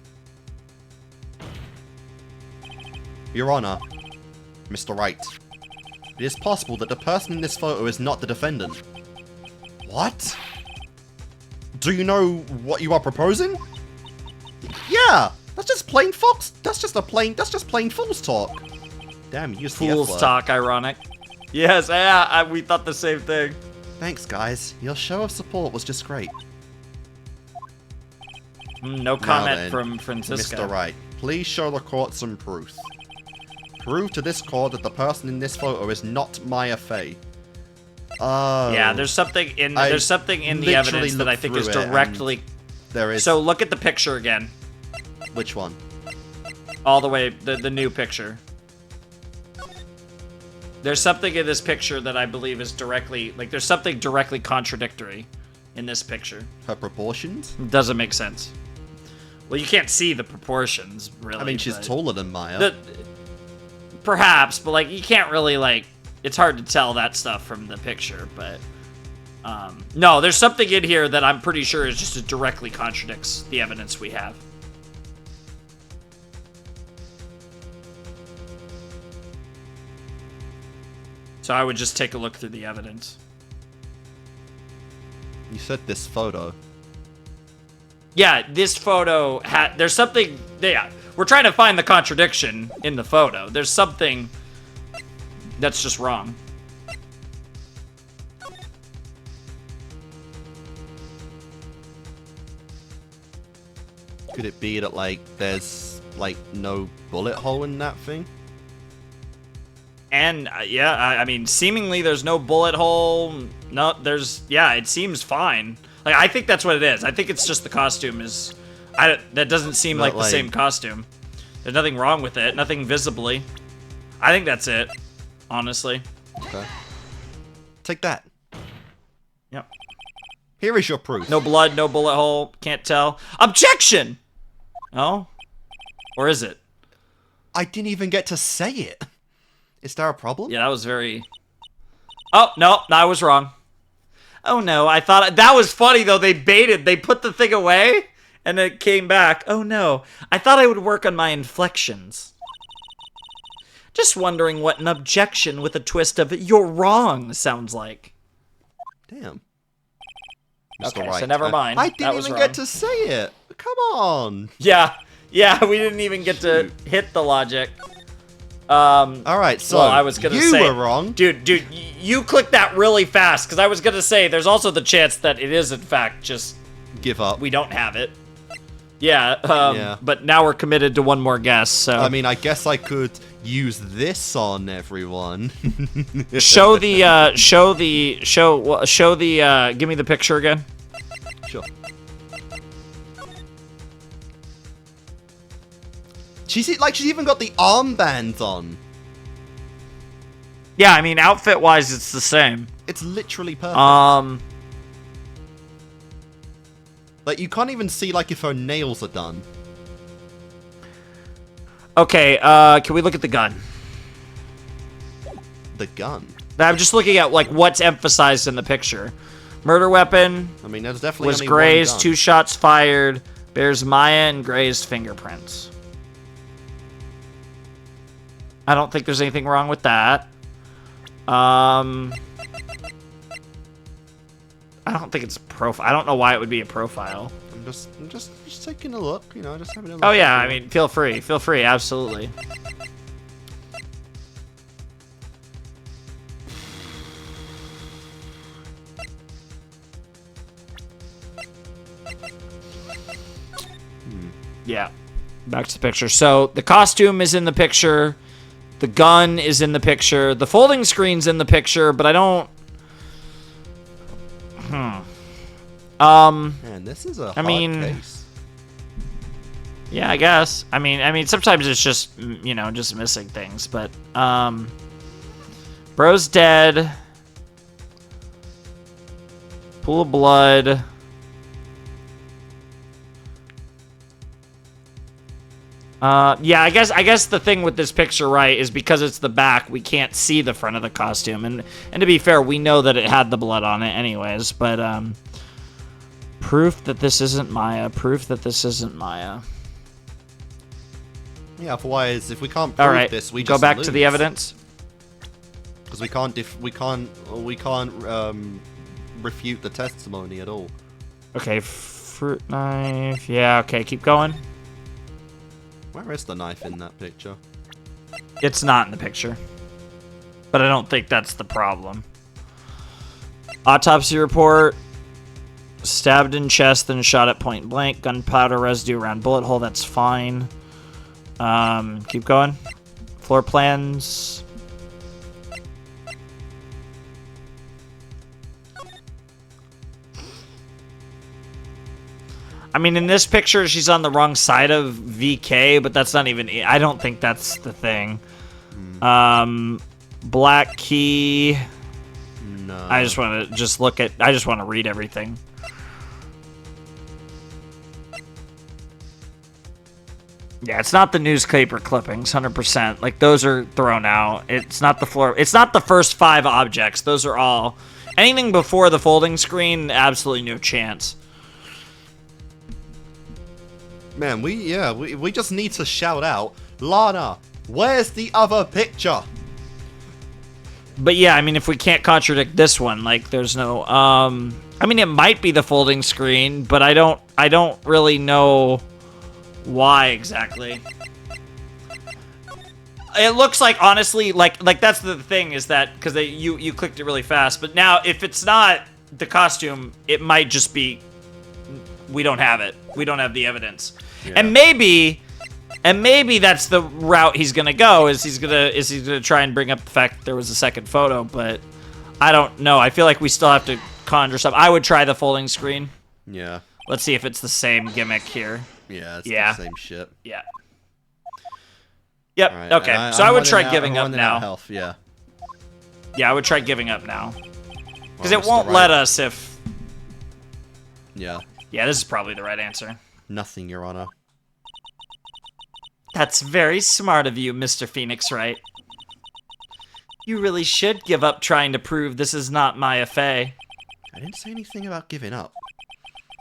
Your Honor, Mr. Wright, it is possible that the person in this photo is not the defendant. What? Do you know what you are proposing? Yeah, that's just plain fox. That's just plain fool's talk. Damn, you used the F Fool's word. talk, ironic. Yes, yeah, we thought the same thing. Thanks, guys. Your show of support was just great. No comment from Franziska. Mr. Wright, please show the court some proof. Prove to this court that the person in this photo is not Maya Fey. Oh. Yeah, there's something in the evidence that I think is directly. There is. So look at the picture again. Which one? All the way, the new picture. There's something in this picture that I believe is directly, like, there's something directly contradictory in this picture. Her proportions? It doesn't make sense. Well, you can't see the proportions, really. I mean, she's taller than Maya. Perhaps, but, like, you can't really, like, it's hard to tell that stuff from the picture, but... no, there's something in here that I'm pretty sure is just directly contradicts the evidence we have. So I would just take a look through the evidence. You said this photo. Yeah, this photo there's something. Yeah, we're trying to find the contradiction in the photo. There's something that's just wrong. Could it be that, like, there's, like, no bullet hole in that thing? And, yeah, I mean, seemingly there's no bullet hole. No, yeah, it seems fine. Like, I think that's what it is. I think it's just the costume is... that doesn't seem like the same costume. There's nothing wrong with it. Nothing visibly. I think that's it, honestly. Okay. Take that. Yep. Here is your proof. No blood, no bullet hole. Can't tell. Objection! Oh? Or is it? I didn't even get to say it. Is there a problem? Yeah, that was very... Oh, no, I was wrong. Oh, no, I thought... That was funny, though. They baited. They put the thing away, and it came back. Oh, no. I thought I would work on my inflections. Just wondering what an objection with a twist of "you're wrong" sounds like. Damn. Okay, so never mind. I didn't even get to say it. Come on. Yeah, we didn't even get to hit the logic. Alright, so well, I was gonna you say, were wrong. Dude, you clicked that really fast, because I was gonna say, there's also the chance that it is, in fact, just... Give up. We don't have it. Yeah, but now we're committed to one more guess, so... I mean, I guess I could use this on everyone. Show the, give me the picture again. Sure. She's even got the armbands on. Yeah, I mean, outfit-wise, it's the same. It's literally perfect. Like, you can't even see, like, if her nails are done. Okay, can we look at the gun? The gun? I'm just looking at, like, what's emphasized in the picture. Murder weapon. I mean, there's definitely was only Gray's, one gun. 2 shots fired. Bears Maya and Gray's fingerprints. I don't think there's anything wrong with that. I don't think it's a profile. I don't know why it would be a profile. I'm just taking a look, you know, just having a look. Oh yeah, I mean, feel free, absolutely. Yeah, back to the picture. So the costume is in the picture. The gun is in the picture. The folding screen's in the picture, but I don't... Man, this is a hard case. Yeah, I guess. I mean, sometimes it's just, you know, just missing things, but, bro's dead. Pool of blood. Yeah, I guess the thing with this picture, right, is because it's the back, we can't see the front of the costume, and to be fair, we know that it had the blood on it anyways, but, proof that this isn't Maya, Yeah, otherwise, if we can't prove this, we just go back lose. to the evidence. Because we can't refute the testimony at all. Okay, fruit knife. Yeah, okay, keep going. Where is the knife in that picture? It's not in the picture. But I don't think that's the problem. Autopsy report. Stabbed in chest, then shot at point blank. Gunpowder residue around bullet hole. That's fine. Keep going. Floor plans. I mean, in this picture, she's on the wrong side of VK, but that's not even... I don't think that's the thing. Black key... No. I just want to look at... I just want to read everything. Yeah, it's not the newspaper clippings, 100%. Like, those are thrown out. It's not the floor... It's not the first 5 objects. Those are all... Anything before the folding screen, absolutely no chance. Man, we just need to shout out, Lana, where's the other picture? But yeah, I mean, if we can't contradict this one, like, there's no, I mean, it might be the folding screen, but I don't really know why exactly. It looks like, honestly, like that's the thing, is that, because you clicked it really fast, but now, if it's not the costume, it might just be, we don't have it. We don't have the evidence. Yeah. And maybe that's the route he's gonna go. Is he's gonna try and bring up the fact that there was a second photo, but I don't know. I feel like we still have to conjure something. I would try the folding screen. Yeah. Let's see if it's the same gimmick here. Yeah, it's the same shit. Yeah. Yep. Right, okay. So I would try giving up now. Health, yeah. Yeah, I would try giving up now. Because it won't let us if... Yeah. Yeah, this is probably the right answer. Nothing, Your Honor. That's very smart of you, Mr. Phoenix Wright. You really should give up trying to prove this is not Maya Fey. I didn't say anything about giving up.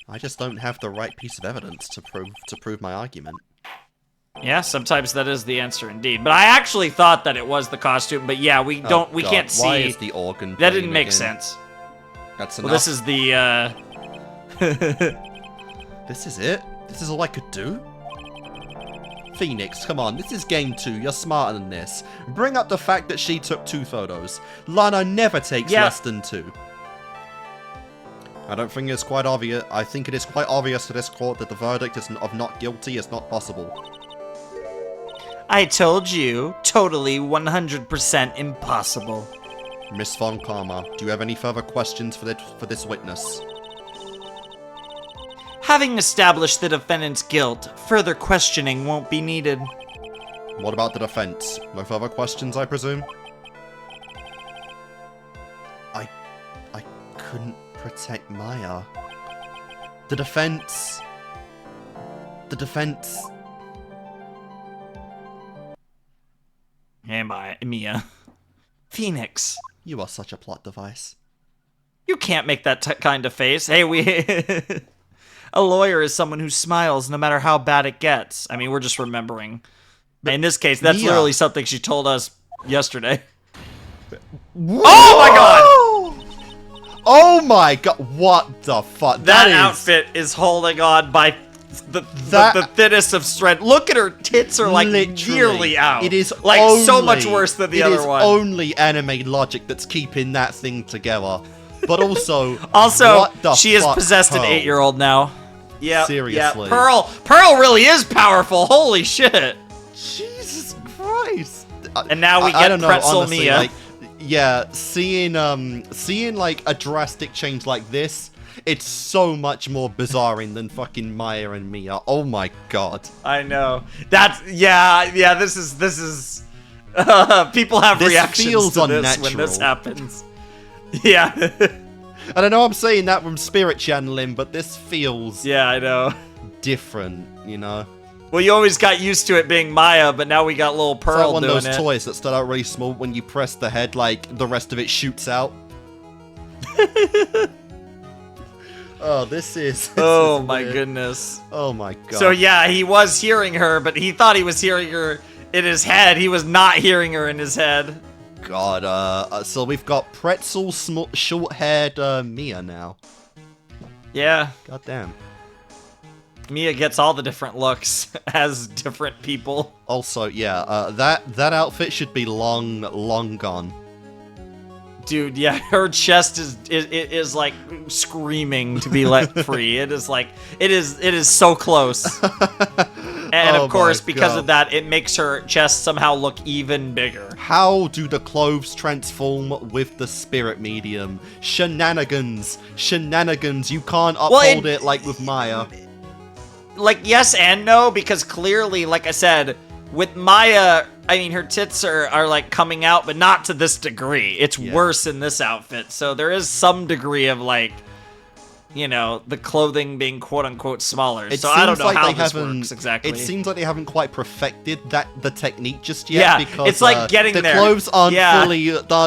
I just don't have the right piece of evidence to prove my argument. Yeah, sometimes that is the answer indeed. But I actually thought that it was the costume, but yeah, we can't see. Why is the organ that didn't make again? sense. That's enough. Well, this is the This is it? This is all I could do? Phoenix, come on, this is game 2, you're smarter than this. Bring up the fact that she took 2 photos. Lana never takes less than 2. I don't think it's quite obvious. I think it is quite obvious to this court that the verdict of not guilty is not possible. I told you, totally 100% impossible. Miss Von Karma, do you have any further questions for this witness? Having established the defendant's guilt, further questioning won't be needed. What about the defense? No further questions, I presume? I couldn't protect Maya. The defense... Hey, Mia. Phoenix. You are such a plot device. You can't make that kind of face. Hey, a lawyer is someone who smiles no matter how bad it gets. I mean, we're just remembering. But in this case, that's literally something she told us yesterday. Whoa! Oh my god! Oh my god! What the fuck? That outfit is holding on by the thinnest of thread. Look at her tits are like nearly out. It is like only, so much worse than the other one. It is only anime logic that's keeping that thing together. But also, she is possessed an 8-year-old now. Yeah, seriously. Yeah. Pearl really is powerful. Holy shit! Jesus Christ! And now we get Pretzel Mia. Like, yeah, seeing like a drastic change like this, it's so much more bizarring than fucking Maya and Mia. Oh my god! I know. That's This is. People have reactions to this when this happens. Yeah. I don't know, I'm saying that from spirit channeling, but this feels... Yeah, I know. ...different, you know? Well, you always got used to it being Maya, but now we got little Pearl doing it. It's like one of those toys that start out really small, when you press the head, like, the rest of it shoots out. Oh, this is my goodness. Oh my god. So yeah, he was hearing her, but he thought he was hearing her in his head. He was not hearing her in his head. God, so we've got Pretzel, short-haired Mia now. Yeah. Goddamn. Mia gets all the different looks as different people. Also, yeah, that outfit should be long gone. Dude, yeah, her chest is like screaming to be let free. It is so close. And Oh of course, my because God. of that, it makes her chest somehow look even bigger. How do the clothes transform with the spirit medium? Shenanigans. You can't uphold it like with Maya. Like, yes and no, because clearly, like I said, with Maya, I mean, her tits are like coming out, but not to this degree. It's worse in this outfit. So there is some degree of like, you know, the clothing being quote unquote smaller. So I don't know how this works exactly. It seems like they haven't quite perfected the technique just yet. Yeah, because it's like getting the there. clothes aren't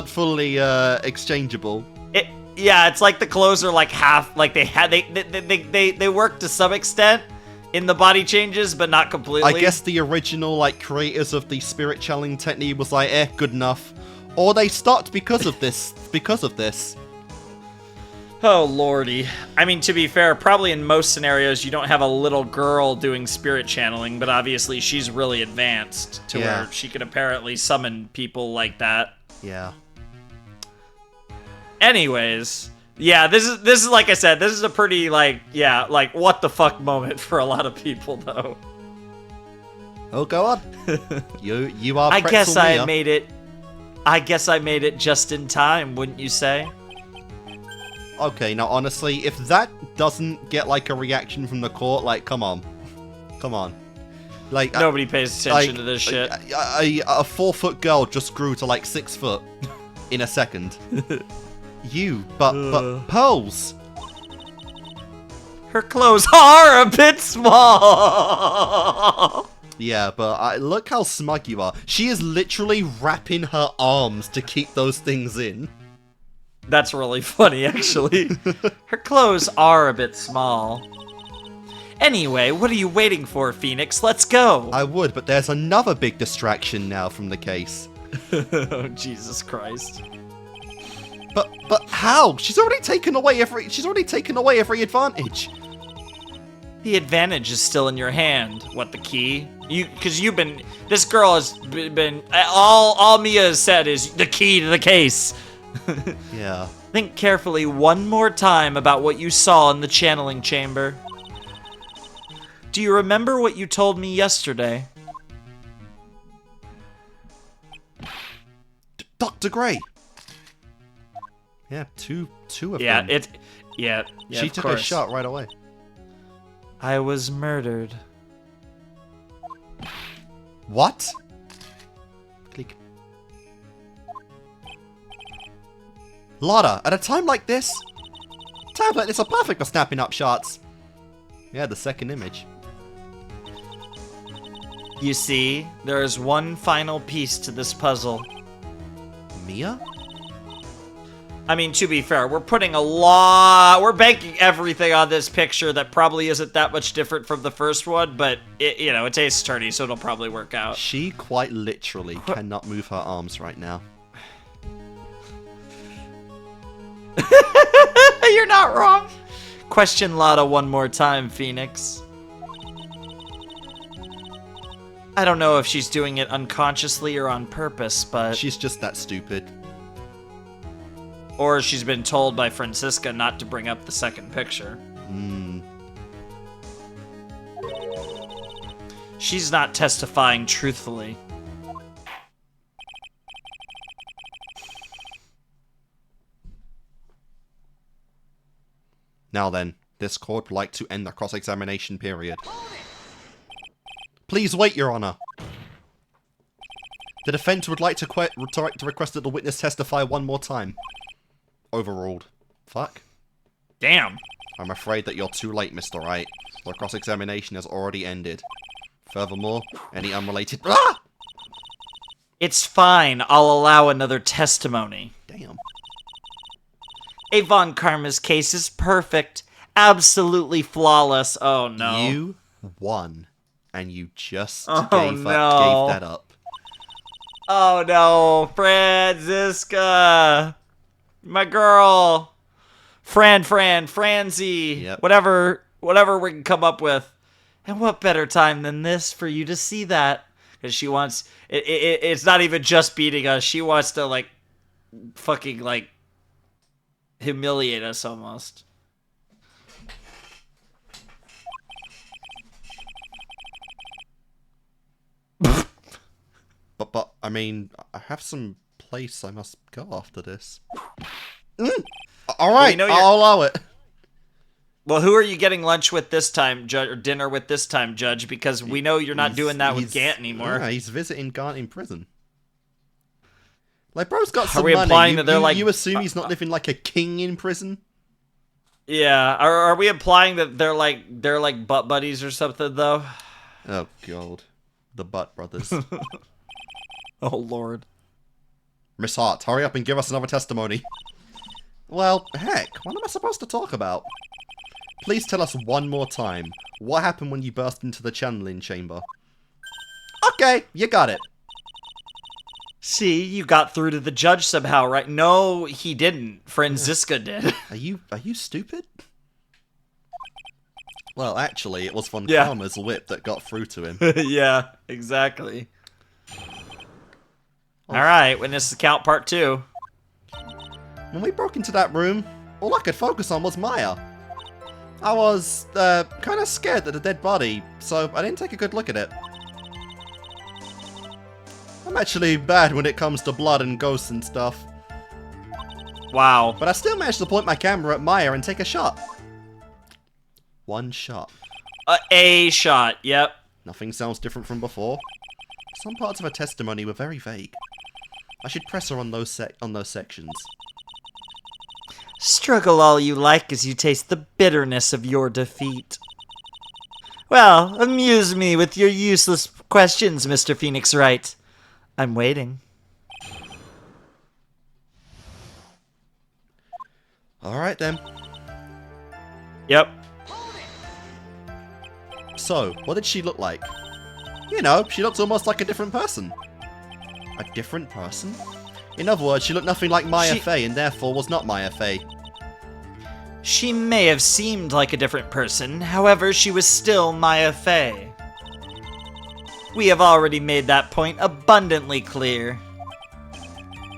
fully exchangeable. Yeah, it's like the clothes are like half, like they work to some extent in the body changes, but not completely. I guess the original like creators of the spirit channeling technique was like, good enough, or they stopped because of this. Oh lordy. I mean, to be fair, probably in most scenarios you don't have a little girl doing spirit channeling, but obviously she's really advanced to where she can apparently summon people like that. Yeah. Anyways, yeah, this is like I said, this is a pretty like what the fuck moment for a lot of people though. Oh, go on. you are. I guess Mia. I guess I made it just in time, wouldn't you say? Okay, now honestly, if that doesn't get like a reaction from the court, like, come on. Like nobody pays attention to this shit. A 4-foot girl just grew to like 6 foot in a second. But Pearls. Her clothes are a bit small. Yeah, but look how smug you are. She is literally wrapping her arms to keep those things in. That's really funny, actually. Her clothes are a bit small. Anyway, what are you waiting for, Phoenix? Let's go. I would, but there's another big distraction now from the case. Oh, Jesus Christ. But how? She's already taken away every advantage. The advantage is still in your hand. What, the key? This girl has been all Mia has said is the key to the case. Yeah. Think carefully one more time about what you saw in the channeling chamber. Do you remember what you told me yesterday? Dr. Gray. Yeah, two of them. She took a shot right away. I was murdered. What? Click. Lotta, at a time like this are perfect for snapping up shots. Yeah, the second image. You see, there is one final piece to this puzzle. Mia? I mean, to be fair, we're banking everything on this picture that probably isn't that much different from the first one, but, it's Ace Attorney, so it'll probably work out. She quite literally cannot move her arms right now. You're not wrong. Question Lotta one more time, Phoenix. I don't know if she's doing it unconsciously or on purpose, but... She's just that stupid. Or she's been told by Franziska not to bring up the second picture. She's not testifying truthfully. Now then, this court would like to end the cross-examination period. Please wait, Your Honor. The defense would like to request that the witness testify one more time. Overruled. Fuck. Damn. I'm afraid that you're too late, Mr. Wright. The cross-examination has already ended. Furthermore, any unrelated... Ah! It's fine. I'll allow another testimony. Damn. Avon Karma's case is perfect. Absolutely flawless. Oh, no. You won. And you just gave that up. Oh, no. Franziska. My girl. Franzi, Yep. whatever we can come up with. And what better time than this for you to see that? Because she wants, it's not even just beating us. She wants to, like, fucking, like, humiliate us almost. But I mean, I have some place I must go after this. All right, Well, I'll allow it. Well, who are you getting lunch with this time, Judge, or dinner with this time, Judge? Because we know you're not doing that with Gant anymore. Yeah, he's visiting Gant in prison. Like, bro's got some Are we money. implying that they're like... You assume he's not living like a king in prison? Yeah. Are we implying that they're like butt buddies or something, though? Oh, God. The Butt Brothers. Oh, Lord. Miss Hart, hurry up and give us another testimony. Well, heck, what am I supposed to talk about? Please tell us one more time. What happened when you burst into the channeling chamber? Okay, you got it. See, you got through to the judge somehow, right? No, he didn't. Franziska did. Are you stupid? Well, actually, it was Von Yeah. Karma's whip that got through to him. Yeah, exactly. All right, witness account part 2. When we broke into that room, all I could focus on was Maya. I was, kind of scared of the dead body, so I didn't take a good look at it. I'm actually bad when it comes to blood and ghosts and stuff. Wow. But I still managed to point my camera at Maya and take a shot. One shot. A shot, yep. Nothing sounds different from before. Some parts of her testimony were very vague. I should press her on those sections. Struggle all you like as you taste the bitterness of your defeat. Well, amuse me with your useless questions, Mr. Phoenix Wright. I'm waiting. Alright then. Yep. So, what did she look like? You know, she looked almost like a different person. A different person? In other words, she looked nothing like Maya Fey and therefore was not Maya Fey. She may have seemed like a different person, however, she was still Maya Fey. We have already made that point abundantly clear.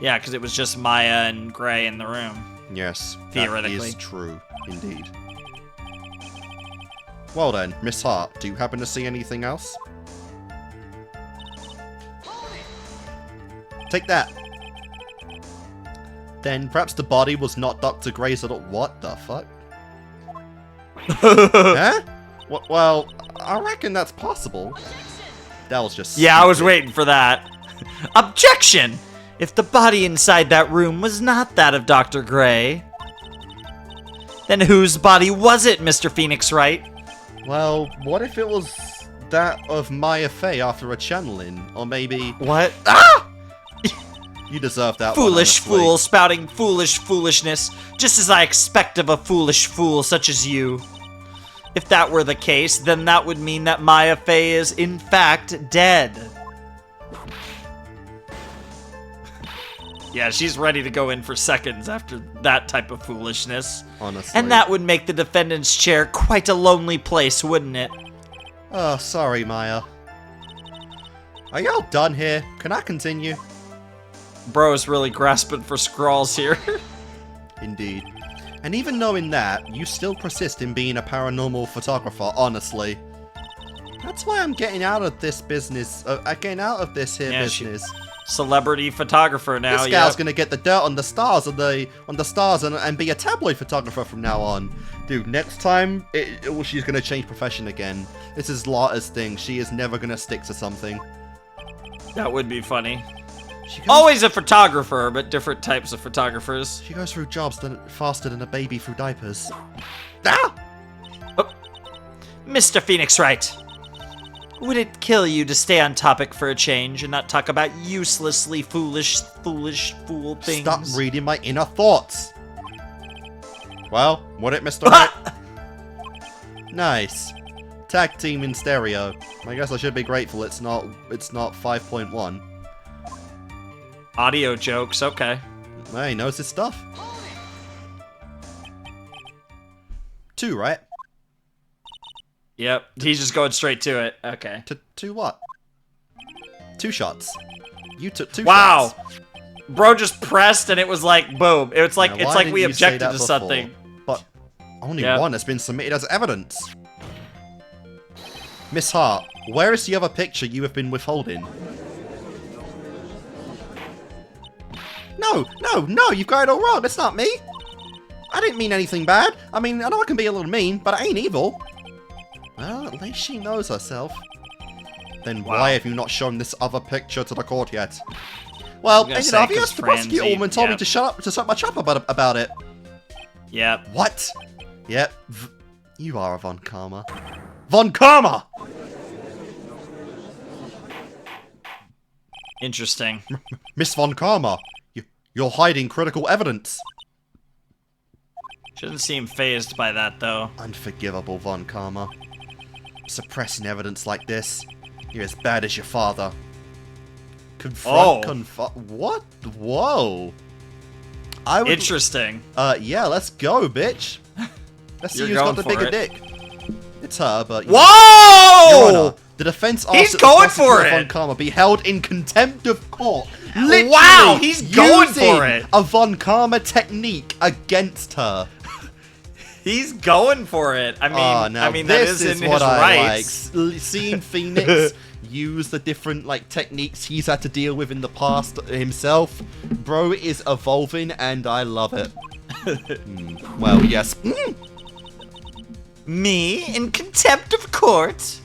Yeah, because it was just Maya and Gray in the room. Yes, theoretically. That is true, indeed. Well then, Miss Hart, do you happen to see anything else? Take that. Then perhaps the body was not Dr. Gray's at all. What the fuck? Huh? Well, I reckon that's possible. That was just Yeah, I was stupid. waiting for that. Objection! If the body inside that room was not that of Dr. Gray, then whose body was it, Mr. Phoenix Wright? Well, what if it was that of Maya Fey after a channeling? Or maybe... What? Ah! You deserve that Foolish one, honestly. fool, spouting foolishness, just as I expect of a foolish fool such as you. If that were the case, then that would mean that Maya Fey is, in fact, dead. Yeah, she's ready to go in for seconds after that type of foolishness. Honestly. And that would make the defendant's chair quite a lonely place, wouldn't it? Oh, sorry, Maya. Are y'all done here? Can I continue? Bro's really grasping for scrawls here. Indeed. And even knowing that, you still persist in being a paranormal photographer, honestly. That's why I'm getting out of this business. Getting out of this here business. Celebrity photographer now. This gal's gonna get the dirt on the stars and be a tabloid photographer from now on. Dude, next time she's gonna change profession again. This is Lotta's thing. She is never gonna stick to something. That would be funny. Always a photographer, but different types of photographers. She goes through jobs faster than a baby through diapers. Ah! Oh. Mr. Phoenix Wright, would it kill you to stay on topic for a change and not talk about uselessly foolish fool things? Stop reading my inner thoughts. Well, what it, Mr. Wright? Nice. Tag team in stereo. I guess I should be grateful it's not 5.1. Audio jokes, okay. Hey, he knows his stuff. 2, right? Yep. He's just going straight to it. Okay. To what? 2 shots. You took 2 wow. shots. Bro just pressed and it was like, boom. It's like Now, it's why like didn't we you say objected that to before? something. But only one has been submitted as evidence. Miss Hart, where is the other picture you have been withholding? No, you've got it all wrong. That's not me. I didn't mean anything bad. I mean, I know I can be a little mean, but I ain't evil. Well, at least she knows herself. Then why have you not shown this other picture to the court yet? Well, ain't it obvious? The prosecutor woman told me to shut up, to shut my trap about it. Yep. What? Yep. You are a Von Karma. Von Karma! Interesting. Miss Von Karma, you're hiding critical evidence. Shouldn't seem phased by that, though. Unforgivable, Von Karma. Suppressing evidence like this, you're as bad as your father. What? Whoa. Interesting. Yeah, let's go, bitch. Let's see who's got the bigger dick. It's her, but... Whoa! Your Honor, the defense asked He's that going the for prosecutor it! Von Karma be held in contempt of court. Literally Wow, he's going for using it! a Von Karma technique against her. He's going for it. I mean, that is in his rights. Like. Seeing Phoenix use the different techniques he's had to deal with in the past himself, bro is evolving, and I love it. Well, yes. Me in contempt of court?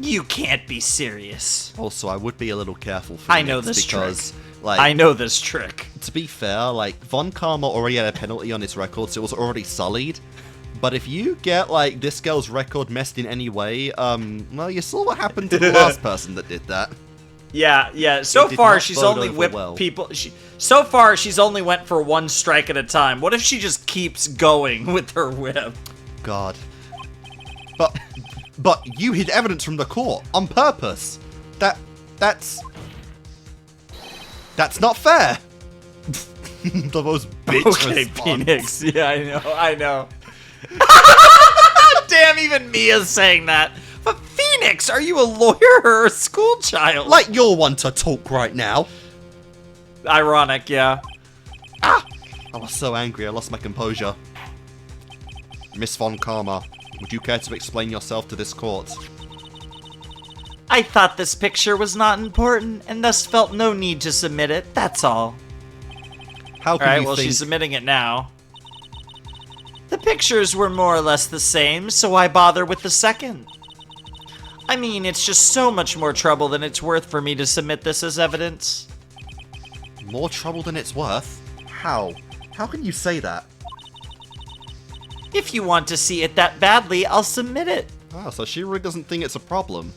You can't be serious. Also, I would be a little careful. Phoenix, I know this because, trick. I know this trick. To be fair, Von Karma already had a penalty on his record, so it was already sullied. But if you get, this girl's record messed in any way, well, you saw what happened to the last person that did that. Yeah. So far, she's only whipped people. So far, she's only went for 1 strike at a time. What if she just keeps going with her whip? God. But you hid evidence from the court on purpose. That's not fair. The most bitch Okay, response. Phoenix. Yeah, I know. Damn, even Mia's saying that. But Phoenix, are you a lawyer or a school child? Like you're one to talk right now. Ironic, yeah. I was so angry I lost my composure. Miss Von Karma, would you care to explain yourself to this court? I thought this picture was not important, and thus felt no need to submit it, that's all. How can Alright, you well, think... she's submitting it now. The pictures were more or less the same, so why bother with the second? I mean, it's just so much more trouble than it's worth for me to submit this as evidence. More trouble than it's worth? How? How can you say that? If you want to see it that badly, I'll submit it. Oh, so she really doesn't think it's a problem.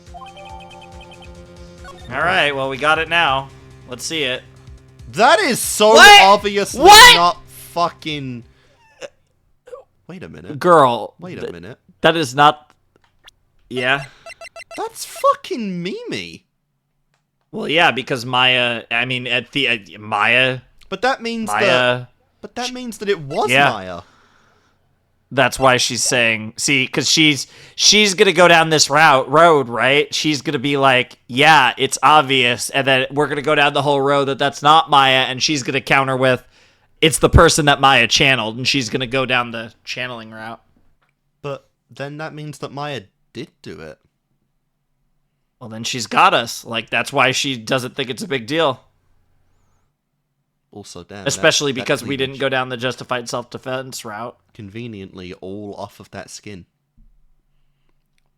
Alright, well, we got it now. Let's see it. That is so obviously not fucking... Wait a minute. Girl. Wait a minute. That is not... Yeah. That's fucking Mimi. Well, yeah, because Maya... I mean, Maya... But that means Maya... But that means that it was Maya. That's why she's saying, see, because she's gonna go down this road, right? She's gonna be like, yeah, it's obvious, and then we're gonna go down the whole road that's not Maya, and she's gonna counter with, it's the person that Maya channeled, and she's gonna go down the channeling route. But then that means that Maya did do it. Well, then she's got us. That's why she doesn't think it's a big deal. Also, damn. Especially because we didn't go down the justified self-defense route. Conveniently, all off of that skin.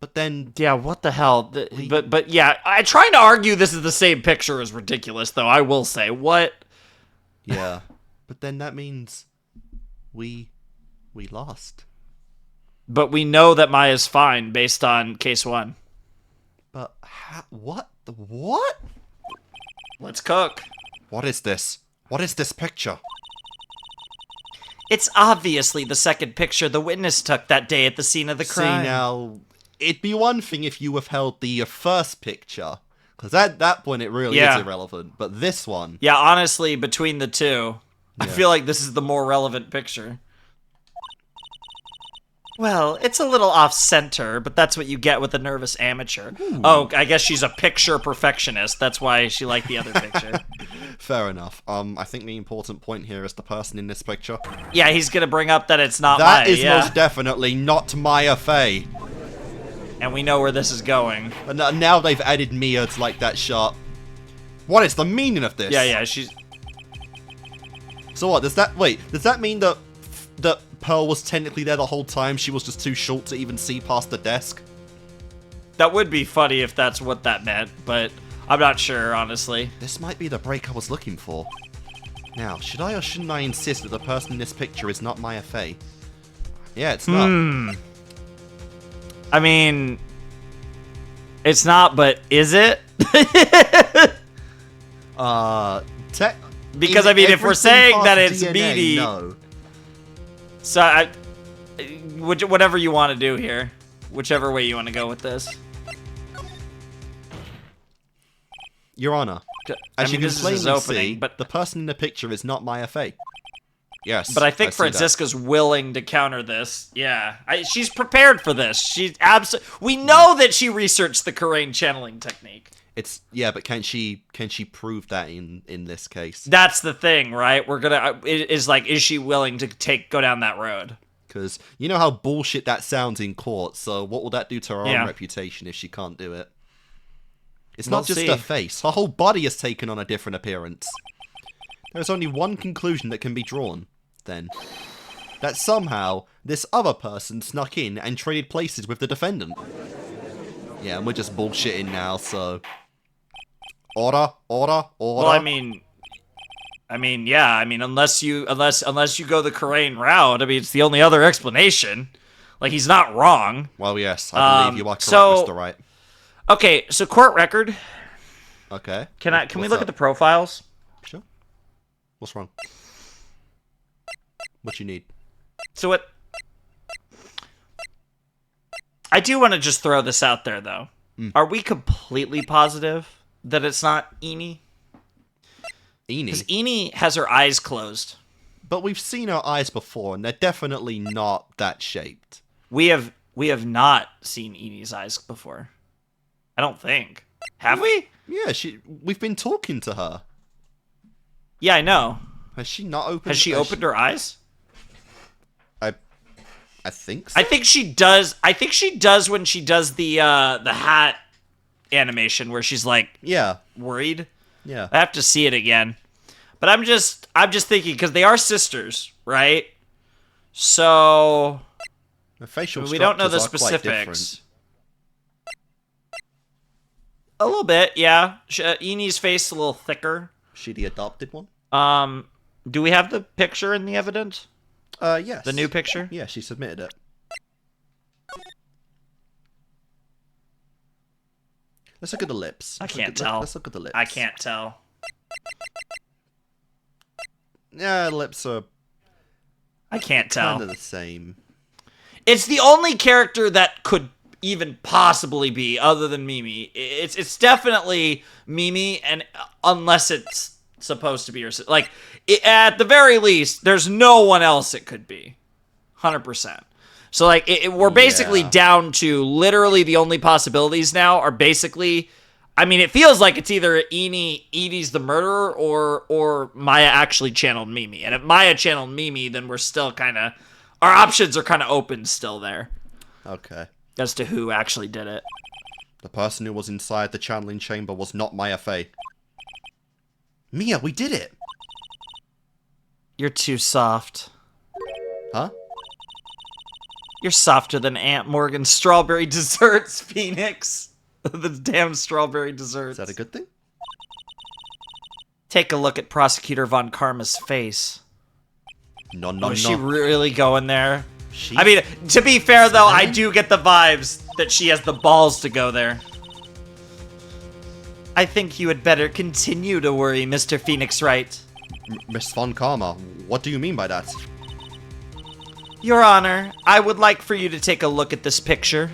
But then... Yeah, what the hell? But yeah, trying to argue this is the same picture is ridiculous, though, I will say. What? Yeah. But then that means we lost. But we know that Maya's fine based on case 1. But what? What? Let's cook. What is this? What is this picture? It's obviously the second picture the witness took that day at the scene of the crime. See, now, it'd be one thing if you withheld the first picture, because at that point it really is irrelevant. But this one... Yeah, honestly, between the two, I feel like this is the more relevant picture. Well, it's a little off-center, but that's what you get with a nervous amateur. Ooh. Oh, I guess she's a picture perfectionist. That's why she liked the other picture. Fair enough. I think the important point here is the person in this picture. Yeah, he's gonna bring up that it's not That Maya. is most definitely not Maya Fey. And we know where this is going. And now they've added Mia to, like, that shot. What is the meaning of this? Yeah, she's... So what, does that mean that Pearl was technically there the whole time? She was just too short to even see past the desk? That would be funny if that's what that meant, but I'm not sure, honestly. This might be the break I was looking for. Now, should I or shouldn't I insist that the person in this picture is not Maya Fey? Yeah, it's not. I mean, it's not, but is it? Because, I mean, if we're saying that it's DNA, meaty... No. So, whatever you want to do here. Whichever way you want to go with this. Your Honor, as you can plainly see, but the person in the picture is not Maya Fey. Yes, but I think Franziska's willing to counter this. Yeah, she's prepared for this. She's we know that she researched the Karain channeling technique. But can she prove that in this case? That's the thing, right? We're gonna is she willing to go down that road? Because you know how bullshit that sounds in court. So what will that do to her own reputation if she can't do it? It's not just her face; her whole body has taken on a different appearance. There's only one conclusion that can be drawn, then. That somehow, this other person snuck in and traded places with the defendant. Yeah, and we're just bullshitting now, so... Order. Well, I mean, unless you go the Karain route, I mean, it's the only other explanation. Like, he's not wrong. Well, yes, I believe you are correct, Mr. Wright. Okay, so court record. Okay. Can we look at the profiles? Sure. What's wrong? What you need? So what... I do want to just throw this out there, though. Are we completely positive that it's not Eni? Eni? Because Eni has her eyes closed. But we've seen her eyes before, and they're definitely not that shaped. We have not seen Eni's eyes before. I don't think. Have we? Yeah, we've been talking to her. Yeah, I know. Has she not opened? Has she opened her eyes? I think so. I think she does. I think she does when she does the hat animation where she's like, worried. Yeah. I have to see it again. But I'm just thinking because they are sisters, right? So the facial we don't know the specifics. A little bit, yeah. Eni's face a little thicker. She the adopted one? Do we have the picture in the evidence? Yes. The new picture? Yeah, she submitted it. Let's look at the lips. I can't tell. Let's look at the lips. I can't tell. Yeah, the lips are... I can't tell. Kind of the same. It's the only character that could even possibly be other than Mimi. It's definitely Mimi, and unless it's supposed to be her... Like... at the very least, there's no one else it could be. 100%. So, like, we're basically down to literally the only possibilities now are basically... I mean, it feels like it's either Edie's the murderer or Maya actually channeled Mimi. And if Maya channeled Mimi, then we're still kind of... Our options are kind of open still there. Okay. As to who actually did it. The person who was inside the channeling chamber was not Maya Fey. Mia, we did it! You're too soft. Huh? You're softer than Aunt Morgan's strawberry desserts, Phoenix. The damn strawberry desserts. Is that a good thing? Take a look at Prosecutor Von Karma's face. No. Is she really going there? I mean, to be fair, though, I do get the vibes that she has the balls to go there. I think you had better continue to worry, Mr. Phoenix Wright. Miss Von Karma, what do you mean by that? Your Honor, I would like for you to take a look at this picture.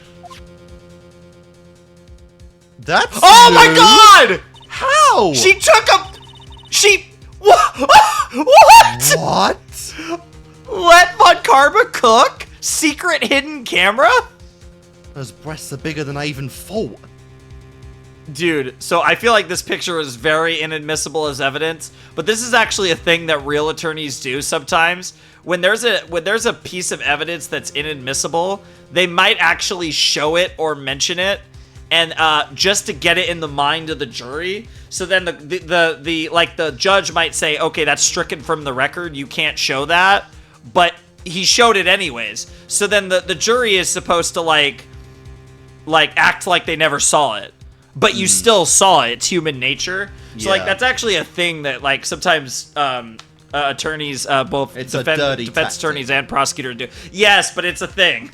That's Oh new. my God! How? She took a... What? What? Let Von Karma cook? Secret hidden camera? Those breasts are bigger than I even thought. Dude, so I feel like this picture is very inadmissible as evidence, but this is actually a thing that real attorneys do sometimes. When there's a piece of evidence that's inadmissible, they might actually show it or mention it, and just to get it in the mind of the jury. So then the judge might say, okay, that's stricken from the record, you can't show that, but he showed it anyways. So then the jury is supposed to like act like they never saw it. But you still saw it. It's human nature. So, like, that's actually a thing that, like, sometimes attorneys, both defense attorneys and prosecutors do. Yes, but it's a thing.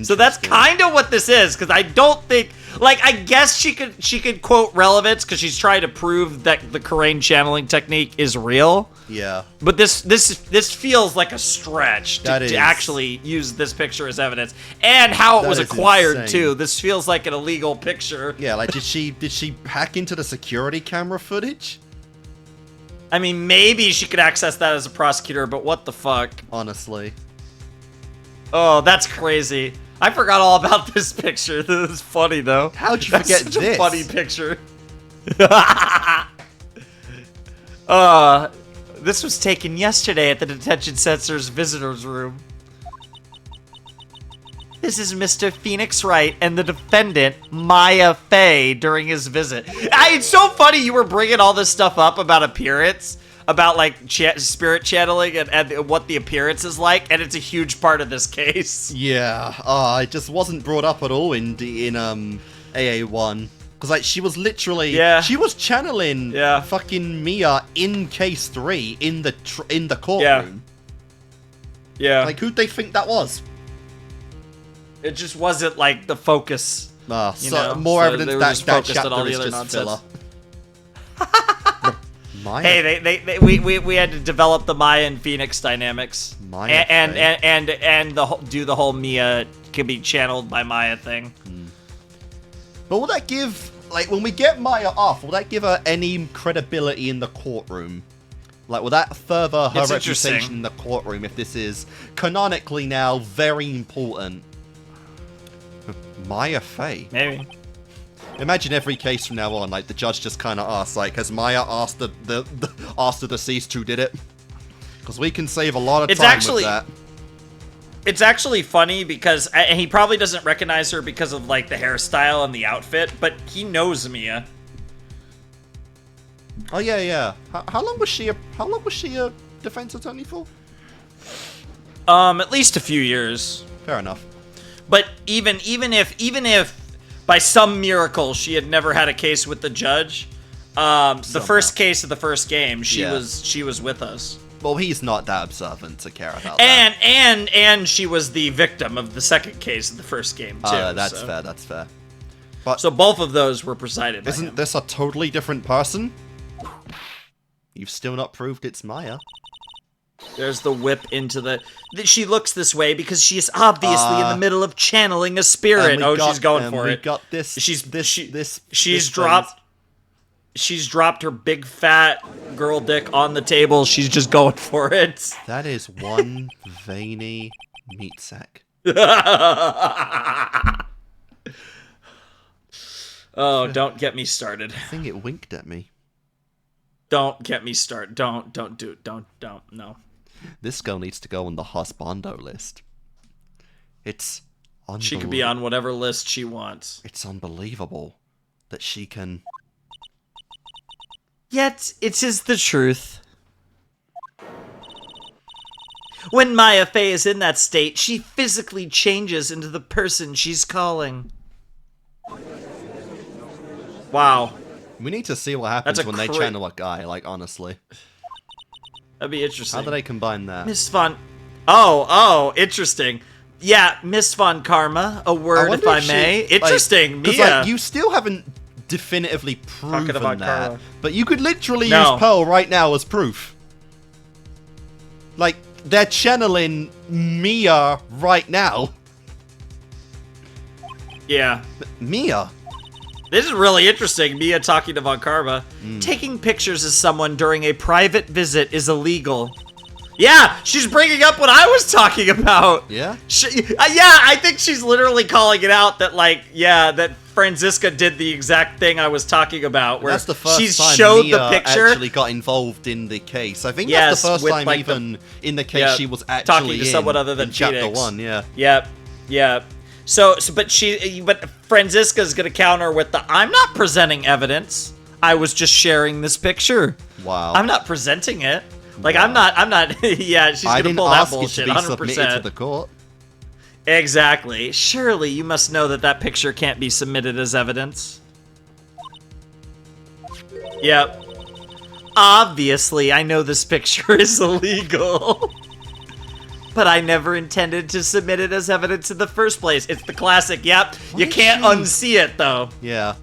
So that's kind of what this is, because I don't think... Like, I guess she could quote relevance, because she's trying to prove that the Karain channeling technique is real. Yeah. But this feels like a stretch to actually use this picture as evidence. And how it was acquired, insane. Too. This feels like an illegal picture. Yeah, like, did she hack into the security camera footage? I mean, maybe she could access that as a prosecutor, but what the fuck? Honestly. Oh, that's crazy. I forgot all about this picture. This is funny, though. How'd you forget this? That's a funny picture. This was taken yesterday at the detention center's visitors room. This is Mr. Phoenix Wright and the defendant, Maya Fey, during his visit. It's so funny you were bringing all this stuff up about appearance, about, like, spirit channeling and what the appearance is like, and it's a huge part of this case. Yeah, it just wasn't brought up at all in AA1. Because, like, she was literally... Yeah. She was channeling fucking Mia in case 3 in the courtroom. Yeah. Like, who'd they think that was? It just wasn't, like, the focus. More evidence that chapter is just filler. Maya. Hey, we had to develop the Maya and Phoenix dynamics, Maya and do the whole Mia can be channeled by Maya thing. But will that give, like, when we get Maya off, will that give her any credibility in the courtroom? Like, will that further her reputation in the courtroom if this is canonically now very important? Maya Fey. Maybe. Imagine every case from now on, like, the judge just kind of asks, like, has Maya asked the deceased who did it? Because we can save a lot of time with that. It's actually funny because and he probably doesn't recognize her because of, like, the hairstyle and the outfit, but he knows Mia. Oh yeah. How long was she a defense attorney for? At least a few years. Fair enough. But even if by some miracle she had never had a case with the judge, the first case of the first game, she was with us. Well, he's not that observant to care about that. And she was the victim of the second case of the first game too. That's fair. But so both of those were presided by him. Isn't this a totally different person? You've still not proved it's Maya. There's the whip into the... She looks this way because she's obviously in the middle of channeling a spirit. She's going for it. We got this. She's dropped her big fat girl dick on the table. She's just going for it. That is one veiny meat sack. Oh, don't get me started. I think it winked at me. Don't get me started. Don't do it. Don't, no. This girl needs to go on the husbando list. It's unbelievable. She could be on whatever list she wants. It's unbelievable that she can... Yet, it is the truth. When Maya Fey is in that state, she physically changes into the person she's calling. Wow. We need to see what happens when they channel a guy, like, honestly. That'd be interesting. How do they combine that? Miss Von... Oh, interesting. Yeah, Miss Von Karma, a word if I may. Interesting, Mia. Like, you still haven't definitively proven that, Karma. But you could literally use Pearl right now as proof. Like, they're channeling Mia right now. Yeah. Mia? This is really interesting, Mia talking to Von Karma. Taking pictures of someone during a private visit is illegal. Yeah, she's bringing up what I was talking about. Yeah? Yeah, I think she's literally calling it out that, like, yeah, that Franziska did the exact thing I was talking about. Where that's the first she time showed Mia the picture. actually got involved in the case. I think Yes, that's the first with, time like, even in the case yeah, she was actually talking to someone other than in chapter Phoenix. 1, yeah. Yep, yep. So, but Franziska's gonna counter with the, I'm not presenting evidence. I was just sharing this picture. Wow. I'm not presenting it. Like, Wow. I'm not, yeah, she's I gonna didn't pull that ask bullshit, it to be 100%. submitted to the court. Exactly. Surely you must know that that picture can't be submitted as evidence. Yep. Obviously, I know this picture is illegal. But I never intended to submit it as evidence in the first place. It's the classic, yep. Why You is can't she- unsee it, though. Yeah.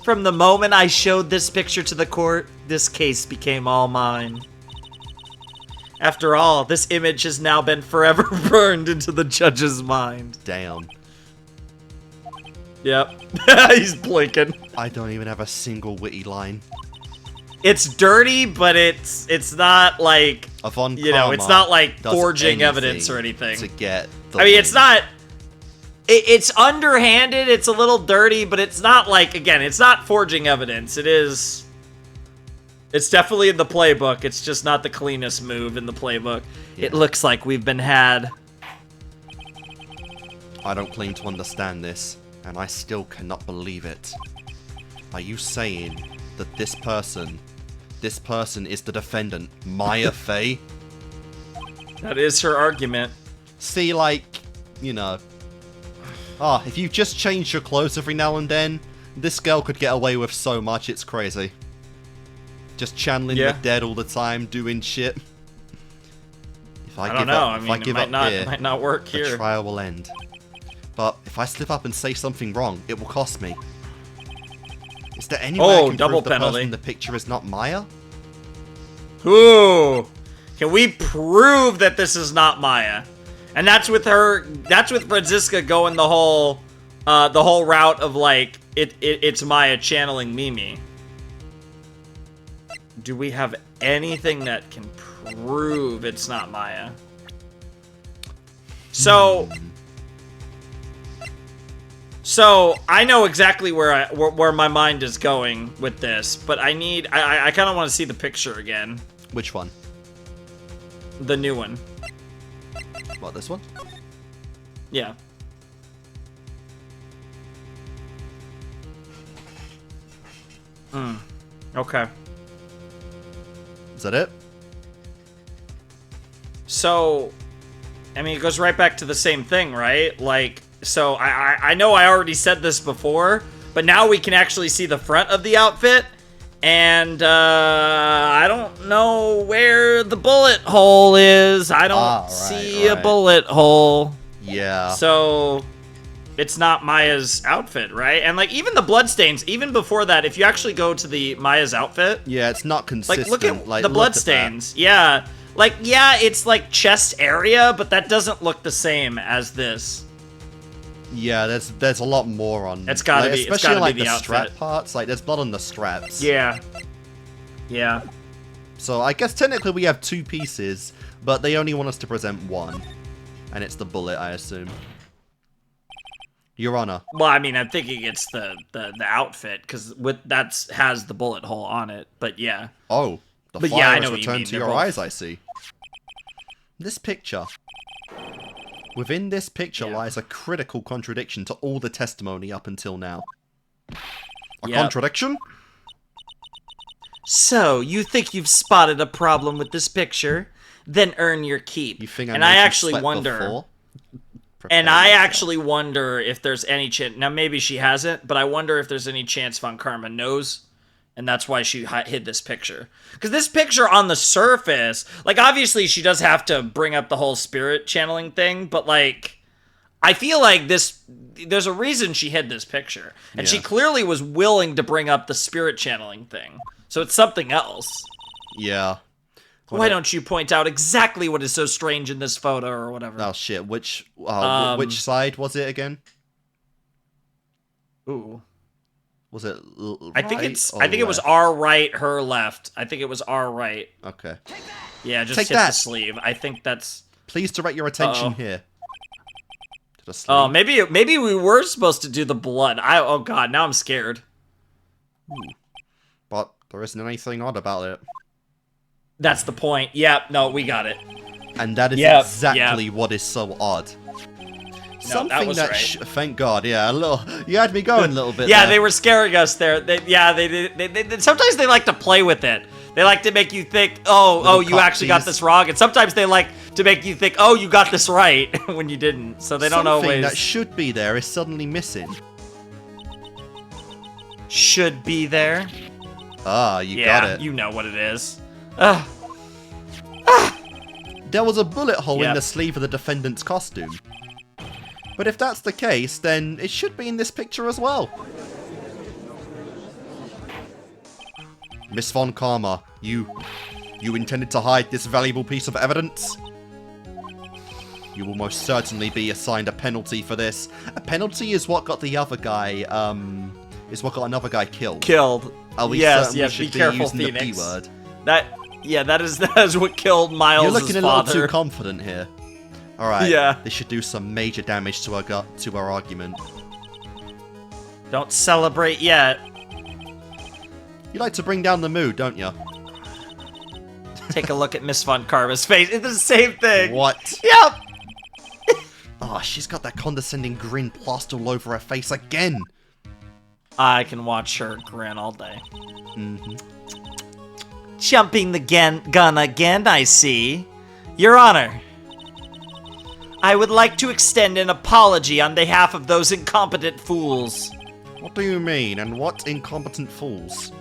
From the moment I showed this picture to the court, this case became all mine. After all, this image has now been forever burned into the judge's mind. Damn. Yep. He's blinking. I don't even have a single witty line. It's dirty, but it's not like, Yvonne you know, it's Karma not like does forging anything evidence or anything. to get the I mean, it's win. not. It's underhanded. It's a little dirty, but it's not like, again, it's not forging evidence. It is. It's definitely in the playbook. It's just not the cleanest move in the playbook. Yeah. It looks like we've been had. I don't claim to understand this, and I still cannot believe it. Are you saying that this person is the defendant, Maya Fey? That is her argument. See, like, you know, if you just change your clothes every now and then, this girl could get away with so much, it's crazy. Just channeling the dead all the time, doing shit. If I don't know. I mean, it might not work the here. trial will end. But if I slip up and say something wrong, it will cost me. Is there any way I can double prove the penalty. person in the picture is not Maya? Ooh. Can we prove that this is not Maya? And that's with her. That's with Franziska going the whole route of like it's Maya channeling Mimi. Do we have anything that can prove it's not Maya? So I know exactly where my mind is going with this, but I kind of want to see the picture again. Which one? The new one. What, this one? Yeah. Okay. Is that it? So, I mean, it goes right back to the same thing, right? Like, so I know I already said this before, but now we can actually see the front of the outfit, and I don't know where the bullet hole is. I don't see a bullet hole. Yeah. So, it's not Maya's outfit, right? And, like, even the bloodstains, even before that, if you actually go to the Maya's outfit... Yeah, it's not consistent. Like, look at the bloodstains. Yeah. Like, yeah, it's, like, chest area, but that doesn't look the same as this. Yeah, there's a lot more on... It's gotta like, be, especially it's gotta like be the strap outfit. parts. Like, there's blood on the straps. Yeah. Yeah. So I guess technically we have two pieces, but they only want us to present one. And it's the bullet, I assume. Your Honor. Well, I mean, I'm thinking it's the outfit, because that has the bullet hole on it, but yeah. Oh, the But fire yeah, I has know what you returned mean. to They're your both- eyes, I see. This picture. Within this picture Yeah. lies a critical contradiction to all the testimony up until now. A Yep. contradiction? So, you think you've spotted a problem with this picture? Then earn your keep. You think and made I you actually sweat wonder... before? And Prepare I yourself. actually wonder if there's any chance... Now, maybe she hasn't, but I wonder if there's any chance Von Karma knows, and that's why she hid this picture. Because this picture on the surface... Like, obviously, she does have to bring up the whole spirit channeling thing, but, like... I feel like this... There's a reason she hid this picture. And she Yeah. clearly was willing to bring up the spirit channeling thing. So it's something else. Yeah. Why don't you point out exactly what is so strange in this photo or whatever? Oh shit, which side was it again? Ooh. Was it I think right it's. or I think it was left? our right, her left. I think it was our right. Okay. Yeah, just Take hit that. the sleeve. I think that's... Please direct your attention here. To the sleeve. Oh, maybe we were supposed to do the blood. Oh god, now I'm scared. But there isn't anything odd about it. That's the point. Yeah, no, we got it. And that is exactly what is so odd. No, Something that was right. thank God, yeah, a little. You had me going a little bit. Yeah, there. they were scaring us there. They sometimes they like to play with it. They like to make you think, oh, you actually got this wrong, and sometimes they like to make you think, oh, you got this right when you didn't. So they don't always. Something that should be there is suddenly missing. Should be there. Ah, you got it. You know what it is. There was a bullet hole in the sleeve of the defendant's costume. But if that's the case, then it should be in this picture as well. Miss Von Karma, you intended to hide this valuable piece of evidence? You will most certainly be assigned a penalty for this. A penalty is what got the other guy, another guy killed. Yes, be careful, Phoenix. The P word. That is what killed Miles' You're looking a father. little too confident here. Alright, Yeah. this should do some major damage to our argument. Don't celebrate yet. You like to bring down the mood, don't you? Take a look at Miss Von Karma's face. It's the same thing. What? Yep. Oh, she's got that condescending grin plastered all over her face again. I can watch her grin all day. Mm-hmm. Jumping the gun again, I see. Your Honor, I would like to extend an apology on behalf of those incompetent fools. What do you mean, and what incompetent fools?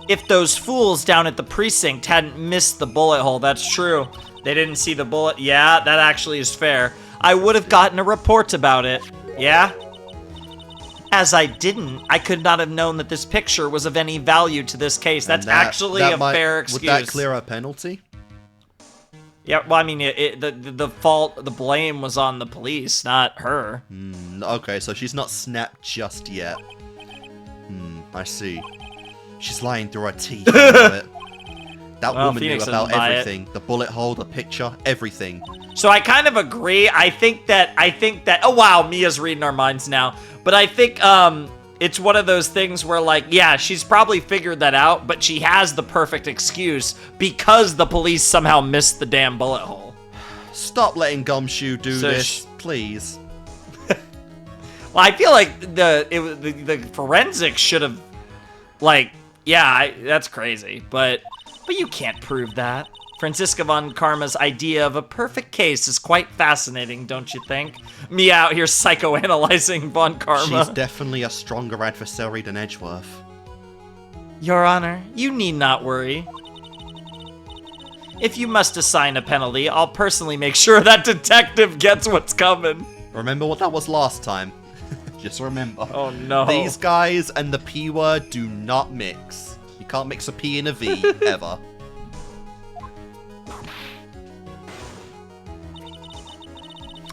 If those fools down at the precinct hadn't missed the bullet hole, that's true. They didn't see the bullet. Yeah, that actually is fair. I would have gotten a report about it. Yeah? As I didn't, I could not have known that this picture was of any value to this case. That's actually a fair excuse. Would that clear a penalty? Yeah, well, I mean, the blame was on the police, not her. Okay, so she's not snapped just yet. I see. She's lying through her teeth. That woman Phoenix knew about everything. The bullet hole, the picture, everything. So I kind of agree. I think that, oh wow, Mia's reading our minds now. But I think, it's one of those things where, like, yeah, she's probably figured that out, but she has the perfect excuse because the police somehow missed the damn bullet hole. Stop letting Gumshoe do this, please. Well, I feel like the forensics should have, like, yeah, that's crazy, but you can't prove that. Franziska Von Karma's idea of a perfect case is quite fascinating, don't you think? Me out here psychoanalyzing Von Karma. She's definitely a stronger adversary than Edgeworth. Your Honor, you need not worry. If you must assign a penalty, I'll personally make sure that detective gets what's coming. Remember what that was last time. Just remember. Oh no. These guys and the P word do not mix. You can't mix a P and a V, ever.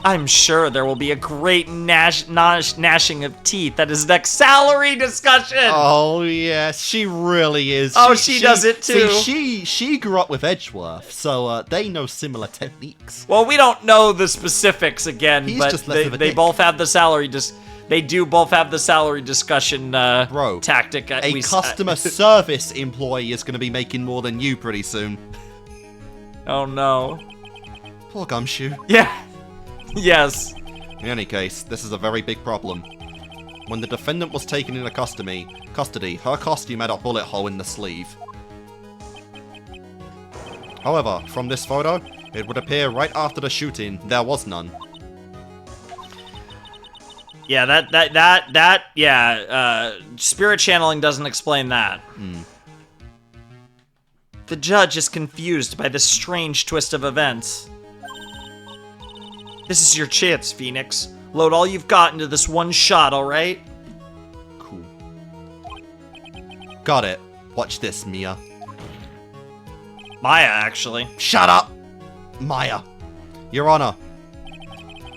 I'm sure there will be a great gnashing of teeth at his next salary discussion. Oh yes, she really is. Oh, she does it too. See, she grew up with Edgeworth, so they know similar techniques. Well, we don't know the specifics again, He's but just less of a they dick. both have the salary They do both have the salary discussion Bro, tactic. A customer service employee is going to be making more than you pretty soon. Oh no. Poor Gumshoe. Yeah. Yes. In any case, this is a very big problem. When the defendant was taken into custody, her costume had a bullet hole in the sleeve. However, from this photo, it would appear right after the shooting, there was none. Yeah, spirit channeling doesn't explain that. The judge is confused by this strange twist of events. This is your chance, Phoenix. Load all you've got into this one shot, alright? Cool. Got it. Watch this, Mia. Maya, actually. Shut up! Maya. Your Honor.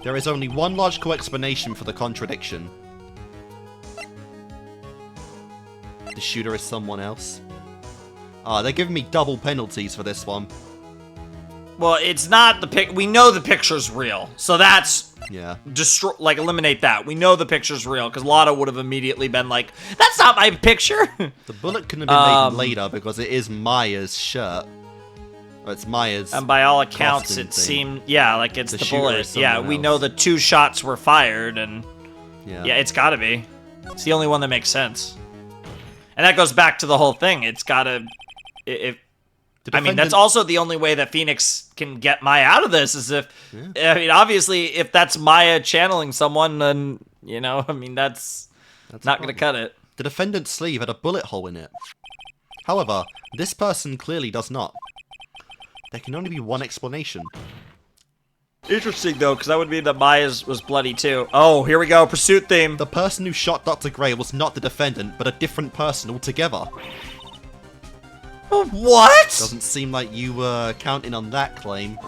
There is only one logical explanation for the contradiction. The shooter is someone else. They're giving me double penalties for this one. Well, it's not the pic. We know the picture's real, so that's eliminate that. We know the picture's real because Lotta would have immediately been like, "That's not my picture." The bullet couldn't have been made later because it is Maya's shirt. Or it's Maya's. And by all accounts, it seemed like it's the bullet. Yeah, we know the 2 shots were fired, and it's got to be. It's the only one that makes sense. And that goes back to the whole thing. It's got to. I mean, that's also the only way that Phoenix can get Maya out of this is if, I mean, obviously, if that's Maya channeling someone, then, I mean, that's not going to cut it. The defendant's sleeve had a bullet hole in it. However, this person clearly does not. There can only be one explanation. Interesting, though, because that would mean that Maya's was bloody, too. Oh, here we go, pursuit theme. The person who shot Dr. Gray was not the defendant, but a different person altogether. What? Doesn't seem like you were counting on that claim.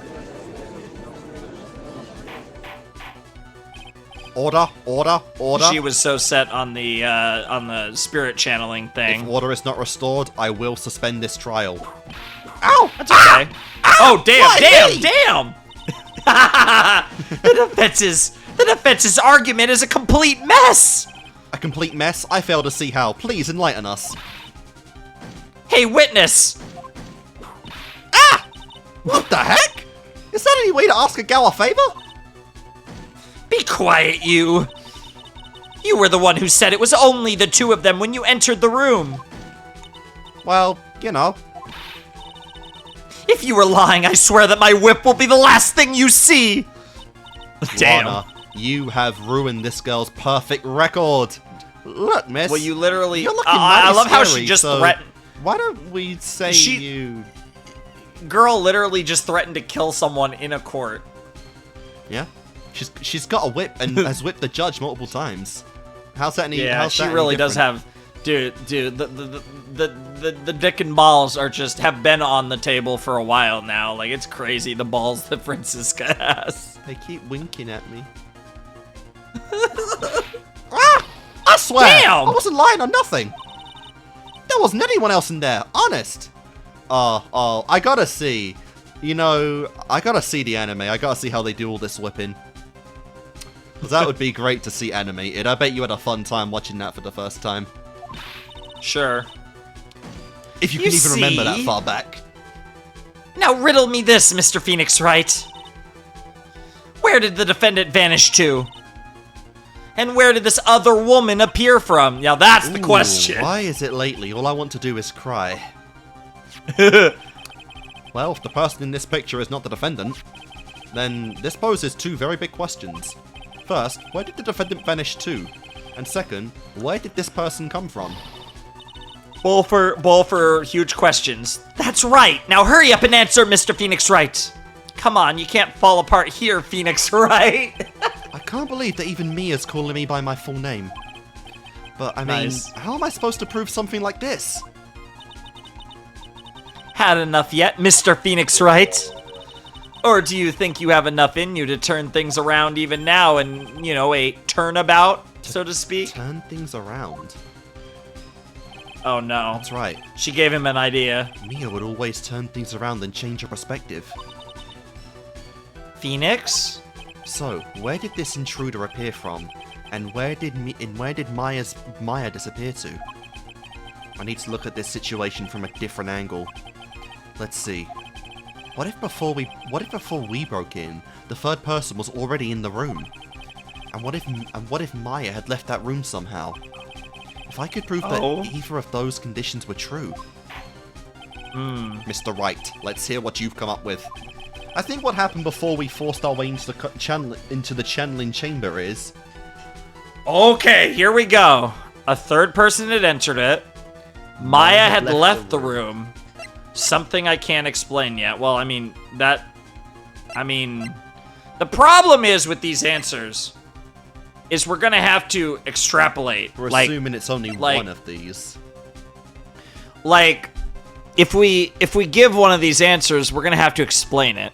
Order, order, order. She was so set on the spirit channeling thing. If order is not restored, I will suspend this trial. Ow! That's okay. Oh, damn! The defense's argument is a complete mess. A complete mess? I fail to see how. Please enlighten us. Hey, witness! What the heck? Is that any way to ask a gal a favor? Be quiet, you. You were the one who said it was only the 2 of them when you entered the room. Well, If you were lying, I swear that my whip will be the last thing you see. Damn. Lana, you have ruined this girl's perfect record. Look, miss. Well, you literally... You're looking I love scary, how she just threatened... Why don't we say you... Girl literally just threatened to kill someone in a court. Yeah. She's got a whip and has whipped the judge multiple times. How's that any? Yeah, she really does have. Dude, the dick and balls have been on the table for a while now. Like, it's crazy the balls that Franziska has. They keep winking at me. I swear, damn! I wasn't lying on nothing. There wasn't anyone else in there, honest. Oh, I gotta see. I gotta see the anime. I gotta see how they do all this whipping. Because that would be great to see animated. I bet you had a fun time watching that for the first time. Sure. If you can even remember that far back. Now riddle me this, Mr. Phoenix Wright. Where did the defendant vanish to? And where did this other woman appear from? Now that's the question. Why is it lately all I want to do is cry? Well, if the person in this picture is not the defendant, then this poses 2 very big questions. First, where did the defendant vanish to? And second, where did this person come from? Ball for huge questions. That's right. Now hurry up and answer, Mr. Phoenix Wright. Come on, you can't fall apart here, Phoenix Wright. I can't believe that even Mia's calling me by my full name. But, I mean, how am I supposed to prove something like this? Had enough yet, Mr. Phoenix Wright? Or do you think you have enough in you to turn things around even now and, a turnabout, so to speak? Turn things around? Oh no. That's right. She gave him an idea. Mia would always turn things around and change her perspective. Phoenix? So, where did this intruder appear from? And where did Maya disappear to? I need to look at this situation from a different angle. Let's see. What if before we broke in, the third person was already in the room? And what if Maya had left that room somehow? If I could prove that either of those conditions were true. Mr. Wright, let's hear what you've come up with. I think what happened before we forced our way into the channeling chamber is... Okay, here we go. A third person had entered it. Maya had left the room. Something I can't explain yet. Well, the problem is with these answers is we're gonna have to extrapolate. We're assuming it's only one of these. Like, if we give one of these answers, we're gonna have to explain it.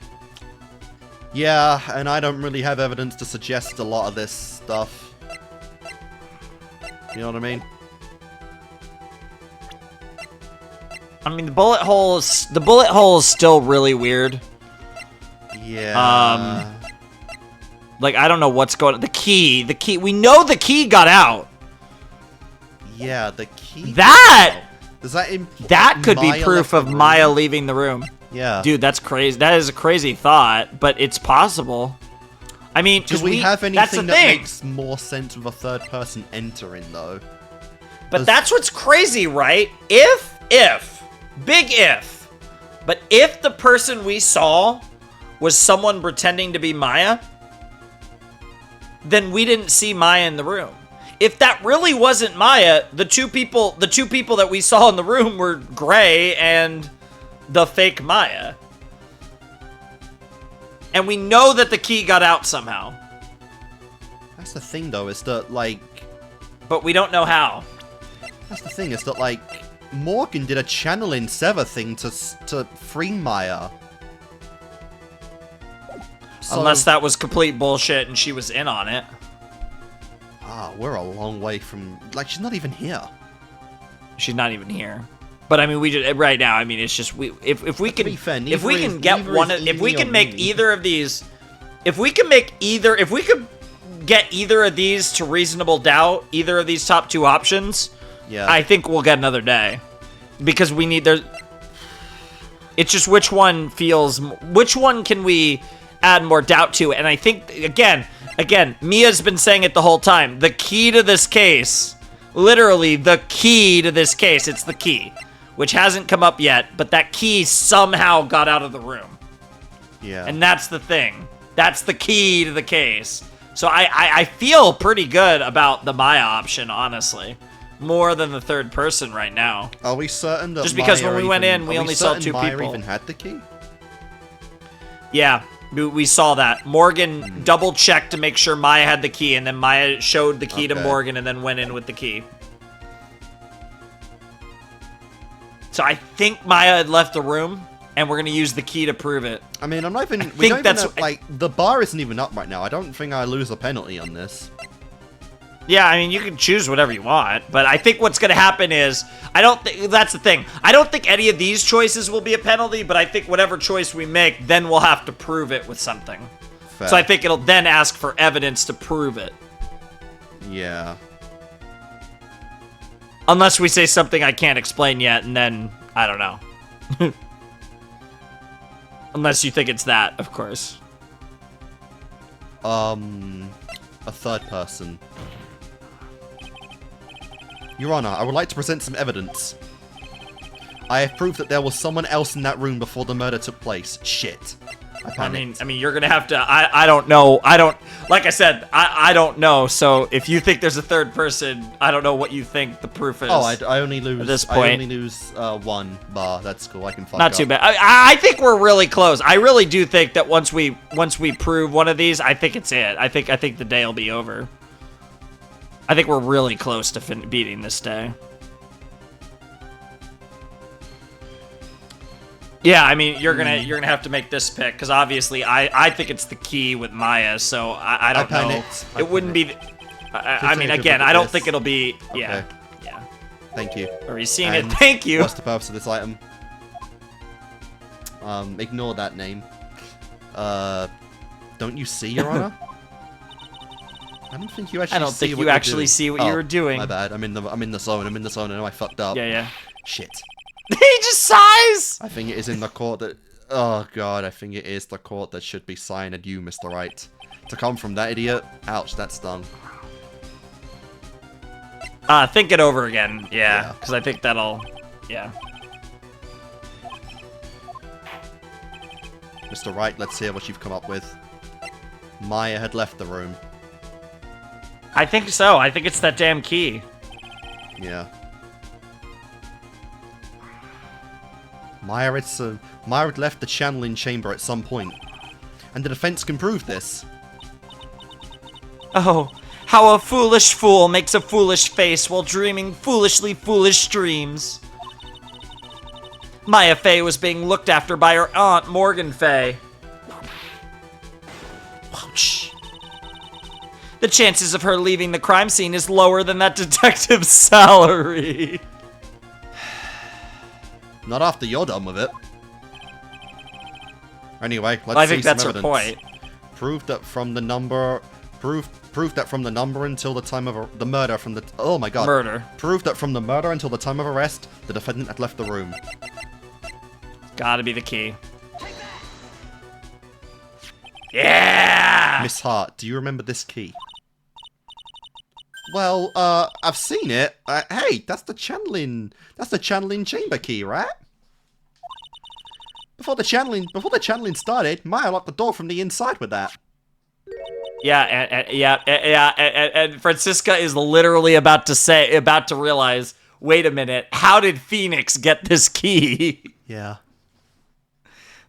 Yeah, and I don't really have evidence to suggest a lot of this stuff. You know what I mean? I mean, the bullet hole is still really weird. Yeah. Like, I don't know what's going on. The key, we know the key got out. Yeah, the key. Does that could be proof of Maya leaving the room. Yeah. Dude, that's crazy. That is a crazy thought, but it's possible. I mean, because we have anything that makes more sense with a third person entering, though. But that's what's crazy, right? Big if, but if the person we saw was someone pretending to be Maya, then we didn't see Maya in the room. If that really wasn't Maya, the two people that we saw in the room were Gray and the fake Maya. And we know that the key got out somehow. That's the thing, though, is that, like... But we don't know how. That's the thing, is that, like, Morgan did a channeling Sever thing to free Maya. So, unless that was complete bullshit and she was in on it. We're a long way from... Like, she's not even here. She's not even here. But I mean, we just right now. I mean, it's just if we can make either of these, if we could get either of these to reasonable doubt, either of these top two options, yeah, I think we'll get another day, because we need it's just which one can we add more doubt to, and I think again, Mia's been saying it the whole time. The key to this case, literally the key to this case, it's the key. Which hasn't come up yet, but that key somehow got out of the room. Yeah. And that's the thing. That's the key to the case. So I feel pretty good about the Maya option, honestly. More than the third person right now. Are we certain that just because when we went in, we only saw two Maya people. Even had the key? Yeah, we saw that. Morgan double-checked to make sure Maya had the key, and then Maya showed the key to Morgan and then went in with the key. So I think Maya had left the room, and we're gonna use the key to prove it. I mean, I'm not even. The bar isn't even up right now. I don't think I lose a penalty on this. Yeah, I mean, you can choose whatever you want, but I think what's gonna happen is that's the thing. I don't think any of these choices will be a penalty, but I think whatever choice we make, then we'll have to prove it with something. Fair. So I think it'll then ask for evidence to prove it. Yeah. Unless we say something I can't explain yet, and then, I don't know. Unless you think it's that, of course. A third person. Your Honor, I would like to present some evidence. I have proof that there was someone else in that room before the murder took place. Shit. I mean, you're gonna have to. I don't know. Like I said, I don't know. So if you think there's a third person, I don't know what you think the proof is. Oh, I only lose. At this point, I only lose one bar. That's cool. I can fuck Not too bad. I think we're really close. I really do think that once we prove one of these, I think it's it. I think the day will be over. I think we're really close to beating this day. Yeah, I mean, you're gonna have to make this pick, because obviously I think it's the key with Maya, so I don't know. It wouldn't be. I mean, again, I don't think it'll be. Yeah, okay. Yeah. Thank you. Are you seeing it? Thank you. What's the purpose of this item? Ignore that name. Don't you see, Your Honor? I don't think you actually. I don't think you actually see what you were doing. My bad. I'm in the zone. I'm in the zone. I know I fucked up. Yeah. Shit. He just sighs! I think it is in the court that... Oh, God, I think it is the court that should be signing you, Mr. Wright. To come from that idiot? Ouch, that stung. Think it over again. Yeah, because I think that'll... Yeah. Mr. Wright, let's hear what you've come up with. Maya had left the room. I think so. I think it's that damn key. Yeah. Maya had left the channeling chamber at some point, and the defense can prove this. Oh, how a foolish fool makes a foolish face while dreaming foolishly foolish dreams. Maya Fey was being looked after by her aunt, Morgan Fey. Ouch. The chances of her leaving the crime scene is lower than that detective's salary. Not after you're done with it. Anyway, let's see I think that's some her evidence. point. Prove that from the number... Proof that from the number until the time of the murder from the... Oh my god. Murder. Proof that from the murder until the time of arrest, the defendant had left the room. Gotta be the key. Yeah! Miss Hart, do you remember this key? Well, I've seen it. Hey, that's the channeling chamber key, right? Before the channeling started, Maya locked the door from the inside with that. Yeah, and Franziska is literally about to realize, wait a minute, how did Phoenix get this key? Yeah.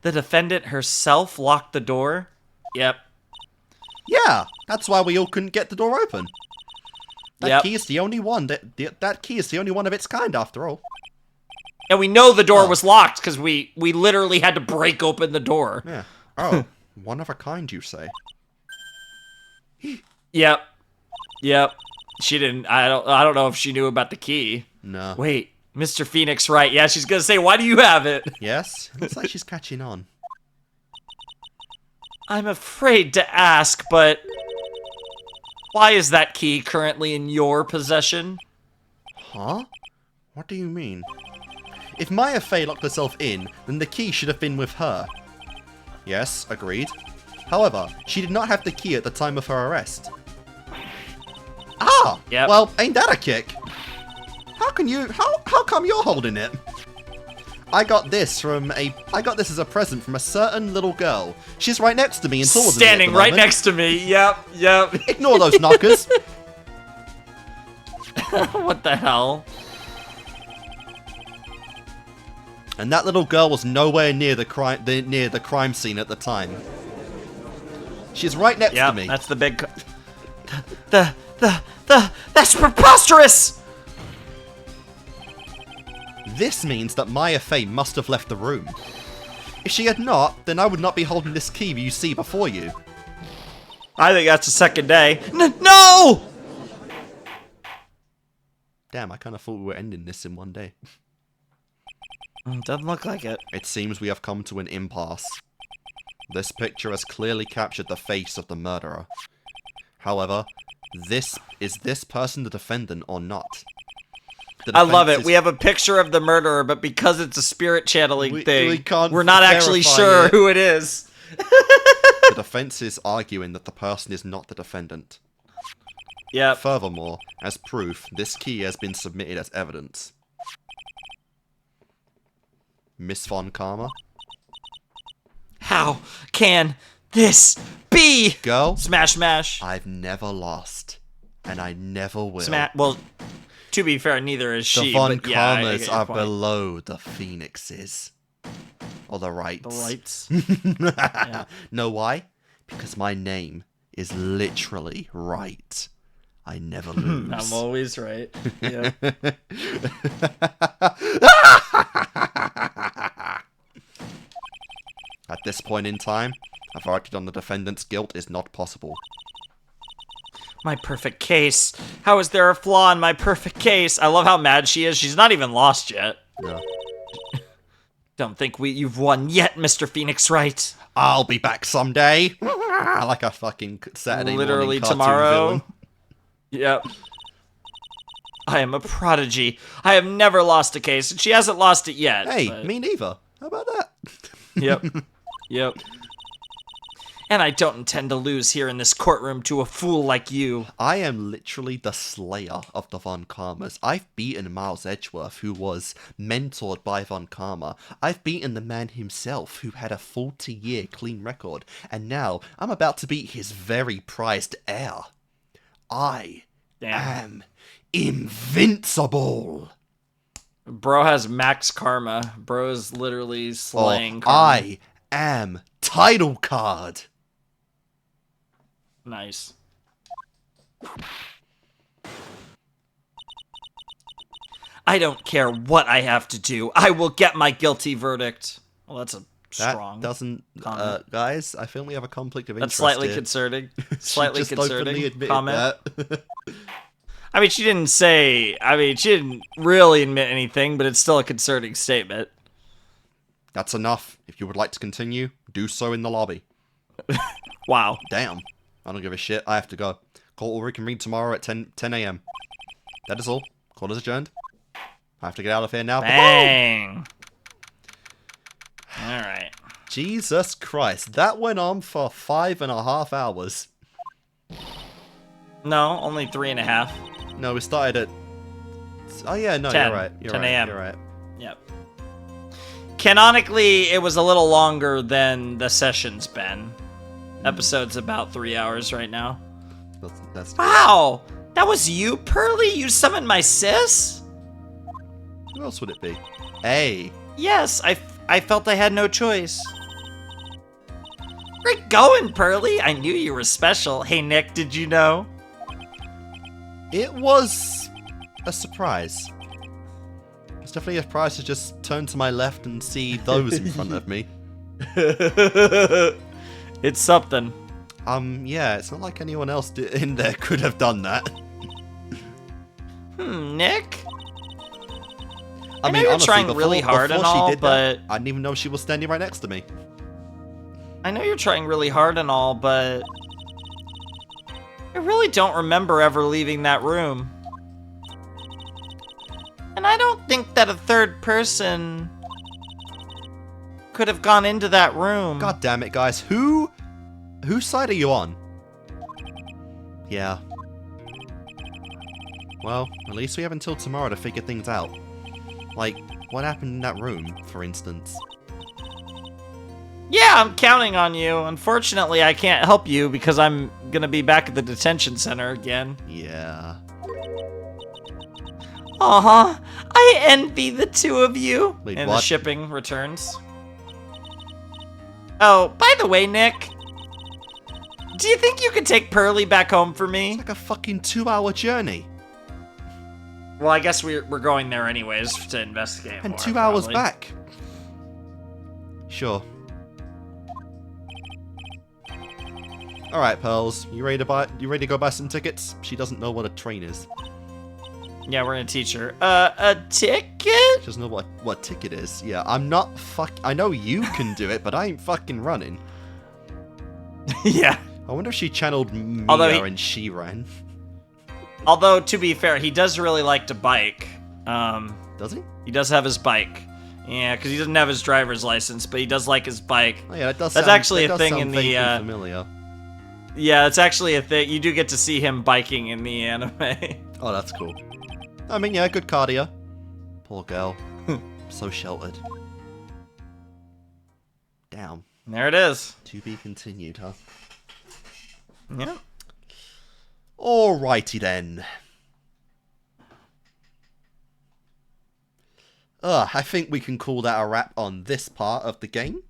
The defendant herself locked the door? Yep. Yeah, that's why we all couldn't get the door open. That key is the only one that key is the only one of its kind, after all. And we know the door was locked because we literally had to break open the door. Yeah. Oh, one of a kind, you say? Yep. She didn't. I don't know if she knew about the key. No. Wait, Mr. Phoenix, right? Yeah, she's gonna say, "Why do you have it?" Yes. Looks like she's catching on. I'm afraid to ask, but why is that key currently in your possession? Huh? What do you mean? If Maya Fey locked herself in, then the key should have been with her. Yes, agreed. However, she did not have the key at the time of her arrest. Ah! Yep. Well, ain't that a kick? How come you're holding it? I got this as a present from a certain little girl. She's right next to me and taller than me at the Standing right moment. next to me. Yep. Ignore those knockers. What the hell? And that little girl was nowhere near the crime scene at the time. She's right next to me. That's the big... That's preposterous! This means that Maya Fey must have left the room. If she had not, then I would not be holding this key you see before you. I think that's the second day. No! Damn, I kind of thought we were ending this in one day. Doesn't look like it. It seems we have come to an impasse. This picture has clearly captured the face of the murderer. However, is this person the defendant or not? I love it. We have a picture of the murderer, but because it's a spirit channeling thing, we're not actually sure who it is. The defense is arguing that the person is not the defendant. Yeah. Furthermore, as proof, this key has been submitted as evidence. Miss Von Karma? How can this be? Girl? Smash. I've never lost. And I never will. Well, to be fair, neither is she. The Von but yeah, Karmas are below the Phoenixes. Or the Wrights. The Wrights. Yeah. Know why? Because my name is literally Wright. I never lose. I'm always right. Yeah. At this point in time, I've argued on the defendant's guilt is not possible. My perfect case. How is there a flaw in my perfect case? I love how mad she is. She's not even lost yet. No. Don't think you've won yet, Mr. Phoenix Wright. I'll be back someday. Like a fucking Saturday Literally morning cartoon tomorrow. villain. Yep. I am a prodigy. I have never lost a case, and she hasn't lost it yet. Hey, but... me neither. How about that? Yep. And I don't intend to lose here in this courtroom to a fool like you. I am literally the slayer of the Von Karmas. I've beaten Miles Edgeworth, who was mentored by Von Karma. I've beaten the man himself, who had a 40-year clean record. And now, I'm about to beat his very prized heir. I am invincible. Bro has max karma. Bro is literally slaying karma. I am title card. Nice. I don't care what I have to do. I will get my guilty verdict. Well, that's a strong. That doesn't, guys. I feel we have a conflict of interest. That's slightly here. concerning. She just openly admitted comment. that. I mean, she didn't say. I mean, she didn't really admit anything, but it's still a concerning statement. That's enough. If you would like to continue, do so in the lobby. Wow. Damn. I don't give a shit. I have to go. Call will reconvene tomorrow at 10 a.m. That is all. Call is adjourned. I have to get out of here now. Bang. All right. Jesus Christ. That went on for 5.5 hours. No, only 3.5. No, we started at... Oh, yeah, no, 10. you're right. You're 10 right. a.m. You're right. Yep. Canonically, it was a little longer than the session's been. Episode's about 3 hours right now. That's Wow! That was you, Pearly? You summoned my sis? Who else would it be? Hey. Yes, I felt I had no choice. Great going, Pearly. I knew you were special. Hey, Nick, did you know? It was a surprise. It's definitely a surprise to just turn to my left and see those in front of me. It's something. Yeah, it's not like anyone else in there could have done that. Nick? I mean, you're honestly, trying really hard and all, but... I didn't even know she was standing right next to me. I know you're trying really hard and all, but... I really don't remember ever leaving that room. And I don't think that a third person could have gone into that room. God damn it, guys. Whose side are you on? Yeah. Well, at least we have until tomorrow to figure things out. Like, what happened in that room, for instance? Yeah, I'm counting on you. Unfortunately, I can't help you because I'm gonna be back at the detention center again. Yeah. Uh-huh. I envy the two of you. Wait, and what? the shipping returns. Oh, by the way, Nick, do you think you could take Pearly back home for me? It's like a fucking 2-hour journey. Well, I guess we're going there anyways to investigate And more, 2 hours probably. back. Sure. Alright, Pearls. You ready to go buy some tickets? She doesn't know what a train is. Yeah, we're gonna teach her. A ticket? She doesn't know what ticket is. Yeah, I'm not I know you can do it, but I ain't fucking running. Yeah. I wonder if she channeled Mia and she ran. Although, to be fair, he does really like to bike. Does he? He does have his bike. Yeah, because he doesn't have his driver's license, but he does like his bike. Oh yeah, That's actually a thing in the familiar. Yeah, it's actually a thing. You do get to see him biking in the anime. Oh, that's cool. I mean, yeah, good cardio. Poor girl. So sheltered. Damn. There it is. To be continued, huh? Yeah. Alrighty then. I think we can call that a wrap on this part of the game.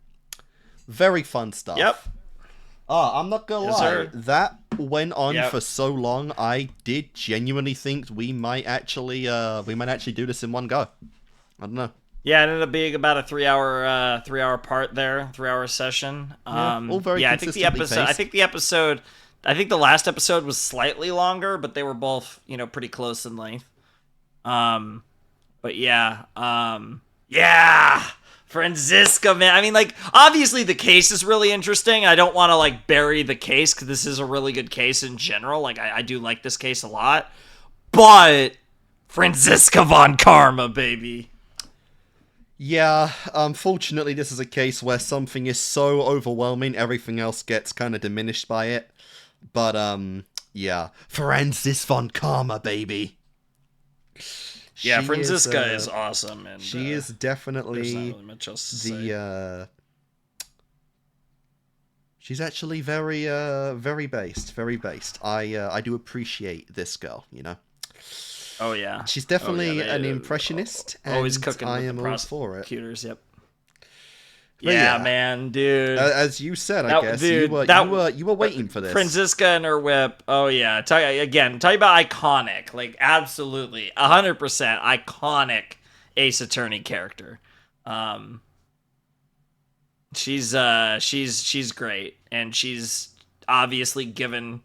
Very fun stuff. Yep. I'm not gonna lie. Sir. That went on for so long. I did genuinely think we might actually do this in one go. I don't know. Yeah, it ended up being about a 3-hour part there, 3-hour session. All very I think the last episode was slightly longer, but they were both, pretty close in length. But yeah, Franziska, man. I mean, obviously the case is really interesting. I don't want to, bury the case, because this is a really good case in general. I do like this case a lot. But Franziska von Karma, baby. Yeah, unfortunately, this is a case where something is so overwhelming, everything else gets kind of diminished by it. But, yeah. Franziska von Karma, baby. Yeah, Franziska is awesome, and she is definitely there's not really much else to say. She's actually very based. I do appreciate this girl, Oh yeah, she's definitely an impressionist, and always cooking. I with am the all for it. Prosecutors, yep. But yeah, man, dude. As you said, I guess you were waiting for this. Franziska and her whip. Oh yeah, talk about iconic, absolutely 100% iconic Ace Attorney character. She's great, and she's obviously given,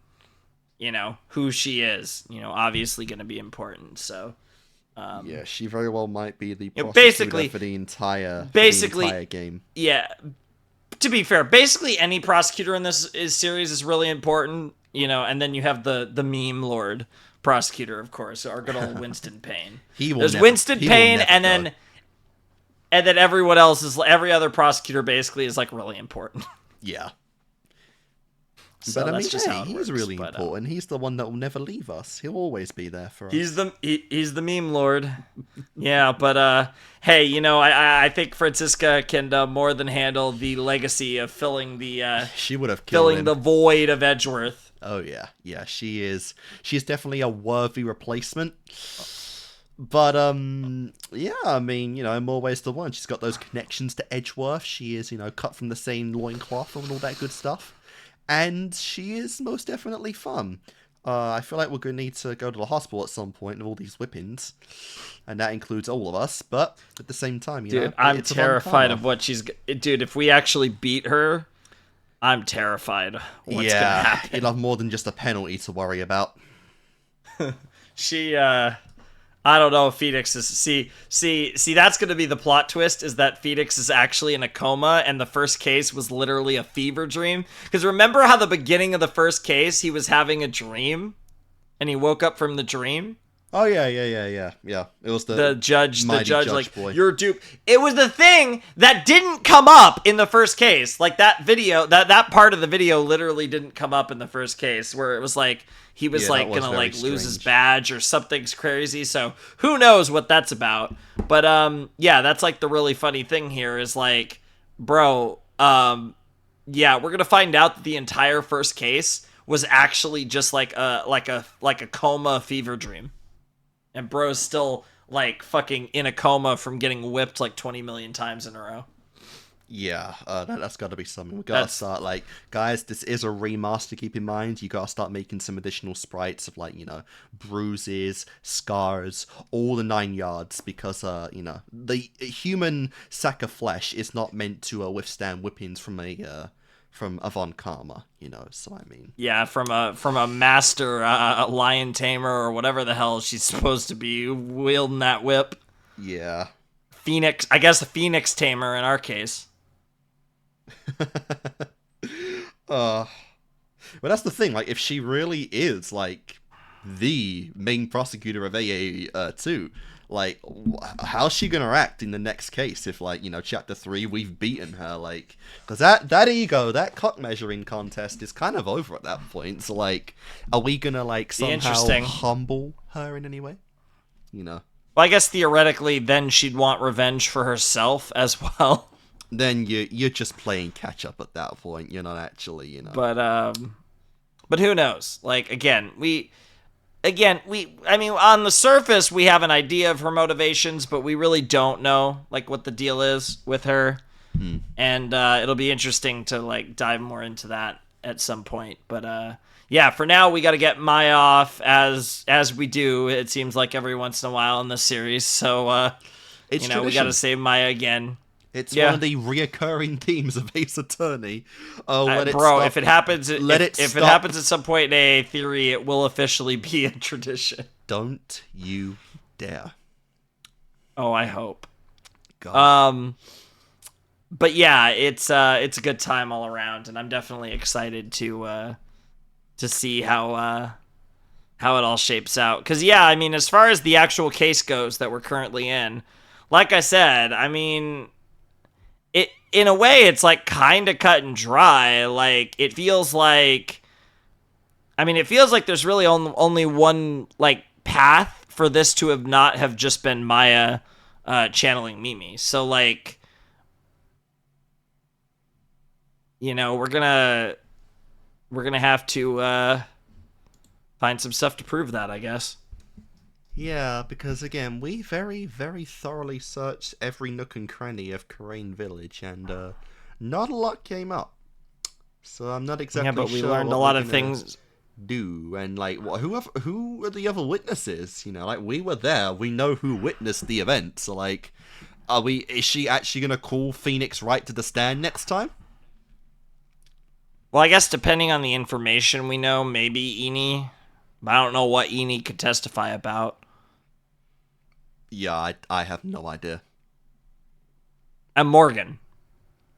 who she is. Obviously going to be important. So Yeah, she very well might be the prosecutor basically, for the entire game. Yeah. To be fair, basically any prosecutor in this series is really important, and then you have the meme lord prosecutor, of course, our good old Winston Payne. There's Winston Payne, and then everyone else every other prosecutor basically is like really important. Yeah. So but I mean, he's really important. He's the one that will never leave us. He'll always be there for us. He's the meme lord. Yeah, but hey, I think Franziska can more than handle the legacy of filling the she would have killed him. The void of Edgeworth. Oh yeah, she is. She's definitely a worthy replacement. But yeah, I mean, in more ways than one, she's got those connections to Edgeworth. She is, cut from the same loincloth and all that good stuff. And she is most definitely fun. I feel like we're going to need to go to the hospital at some point with all these whippings. And that includes all of us. But at the same time, Dude, I'm terrified of what she's... Dude, if we actually beat her, I'm terrified what's going to happen. You'll have more than just a penalty to worry about. She, I don't know if Phoenix is... See, that's going to be the plot twist, is that Phoenix is actually in a coma, and the first case was literally a fever dream. Because remember how the beginning of the first case, he was having a dream? And he woke up from the dream? Oh, yeah. It was the judge like, boy. You're dupe. It was the thing that didn't come up in the first case. Like, that video, that part of the video literally didn't come up in the first case, where it was like... He was gonna lose his badge or something's crazy. So who knows what that's about? But yeah, that's like the really funny thing here is like, bro, yeah, we're gonna find out that the entire first case was actually just like a coma fever dream, and bro's still like fucking in a coma from getting whipped like 20 million times in a row. Yeah, that's got to be something. We gotta start, like, guys, this is a remaster, keep in mind. You gotta start making some additional sprites of, like, bruises, scars, all the 9 yards, because, the human sack of flesh is not meant to withstand whippings from a Von Karma, so I mean... Yeah, from a master lion tamer or whatever the hell she's supposed to be wielding that whip. Yeah. Phoenix, I guess a Phoenix tamer in our case. But that's the thing, like, if she really is, like, the main prosecutor of AA2, like, how's she gonna act in the next case if, like, chapter 3, we've beaten her, like, because that ego, that cock measuring contest is kind of over at that point, so, like, are we gonna, like, somehow humble her in any way? Well, I guess theoretically, then she'd want revenge for herself as well. Then you're just playing catch up at that point. You're not actually, But who knows? Like, I mean, on the surface, we have an idea of her motivations, but we really don't know, like, what the deal is with her. And it'll be interesting to, like, dive more into that at some point. But yeah, for now, we got to get Maya off, as we do. It seems like every once in a while in this series. So, we got to save Maya again. It's one of the reoccurring themes of Ace Attorney. If it happens, if it happens at some point in AA theory, it will officially be a tradition. Don't you dare! Oh, I hope. God. But yeah, it's a good time all around, and I'm definitely excited to see how it all shapes out. Because yeah, I mean, as far as the actual case goes that we're currently in, like I said, I mean. In a way, it's like kind of cut and dry. Like, it feels like there's really only one like path for this to not have just been Maya channeling Mimi. So like, we're gonna have to find some stuff to prove that, I guess. Yeah, because again, we very, very thoroughly searched every nook and cranny of Karain Village, and not a lot came up. So I'm not exactly sure. Yeah, but we learned a lot of things. Do and like who are the other witnesses? Like, we were there. We know who witnessed the event. So like, is she actually gonna call Phoenix right to the stand next time? Well, I guess depending on the information we know, maybe Eni. But I don't know what Eni could testify about. Yeah, I have no idea. And Morgan.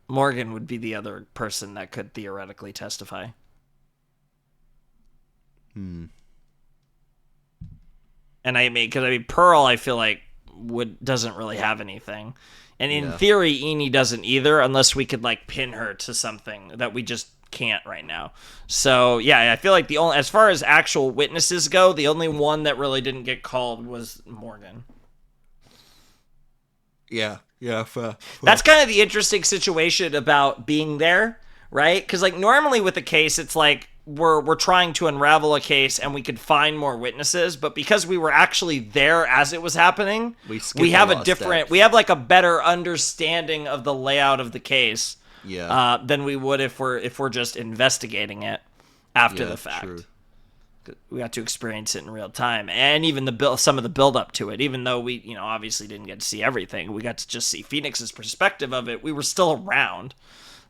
Morgan would be the other person that could theoretically testify. Hmm. And because Pearl, I feel like doesn't really have anything, and in theory, Eni doesn't either, unless we could like pin her to something that we just can't right now. So yeah, I feel like as far as actual witnesses go, the only one that really didn't get called was Morgan. Yeah, fair. That's kind of the interesting situation about being there, right? Because like normally with a case, it's like we're trying to unravel a case and we could find more witnesses, but because we were actually there as it was happening, we have we have like a better understanding of the layout of the case, than we would if we're just investigating it after the fact. True. We got to experience it in real time, and even some of the build up to it. Even though we, obviously didn't get to see everything, we got to just see Phoenix's perspective of it. We were still around.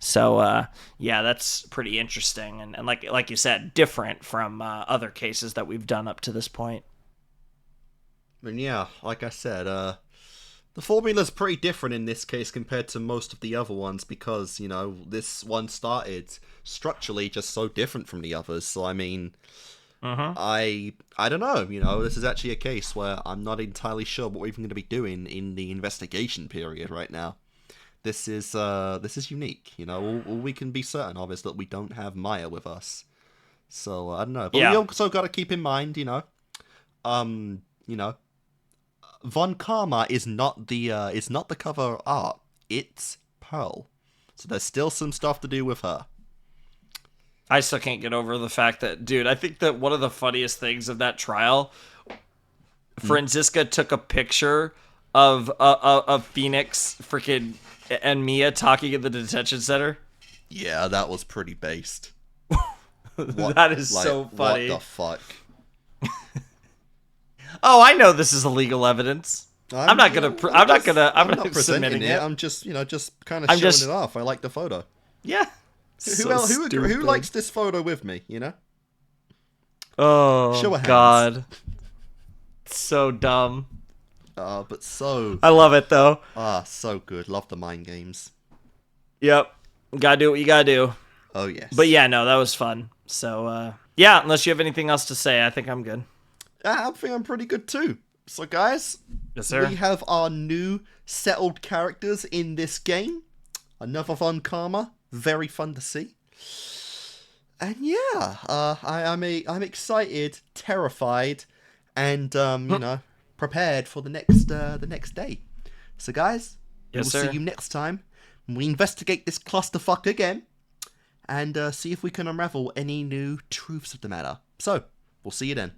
So, yeah, that's pretty interesting. And like you said, different from other cases that we've done up to this point. And yeah, like I said, the formula's pretty different in this case compared to most of the other ones because, this one started structurally just so different from the others. So, I mean, I don't know, this is actually a case where I'm not entirely sure what we're even going to be doing in the investigation period right now. This is unique, all we can be certain of is that we don't have Maya with us. So, I don't know. But we also got to keep in mind, Von Karma is not the cover art. It's Pearl. So there's still some stuff to do with her. I still can't get over the fact that, dude, I think that one of the funniest things of that trial, Franziska took a picture of Phoenix freaking and Mia talking in the detention center. Yeah, that was pretty based. That is so funny. What the fuck? Oh, I know this is illegal evidence. I'm not gonna presenting it. I'm just kind of showing it off. I like the photo. Yeah. Who likes this photo with me? Oh, show of hands. God. So dumb. But so. I love it though. So good. Love the mind games. Yep. Gotta do what you gotta do. Oh yes. But yeah, no, that was fun. So yeah, unless you have anything else to say, I think I'm good. I think I'm pretty good too. So guys, yes, sir. We have our new settled characters in this game. Another Von Karma, very fun to see. And yeah, I'm excited, terrified, and prepared for the next day. So guys, we'll see you next time. We investigate this clusterfuck again, and see if we can unravel any new truths of the matter. So we'll see you then.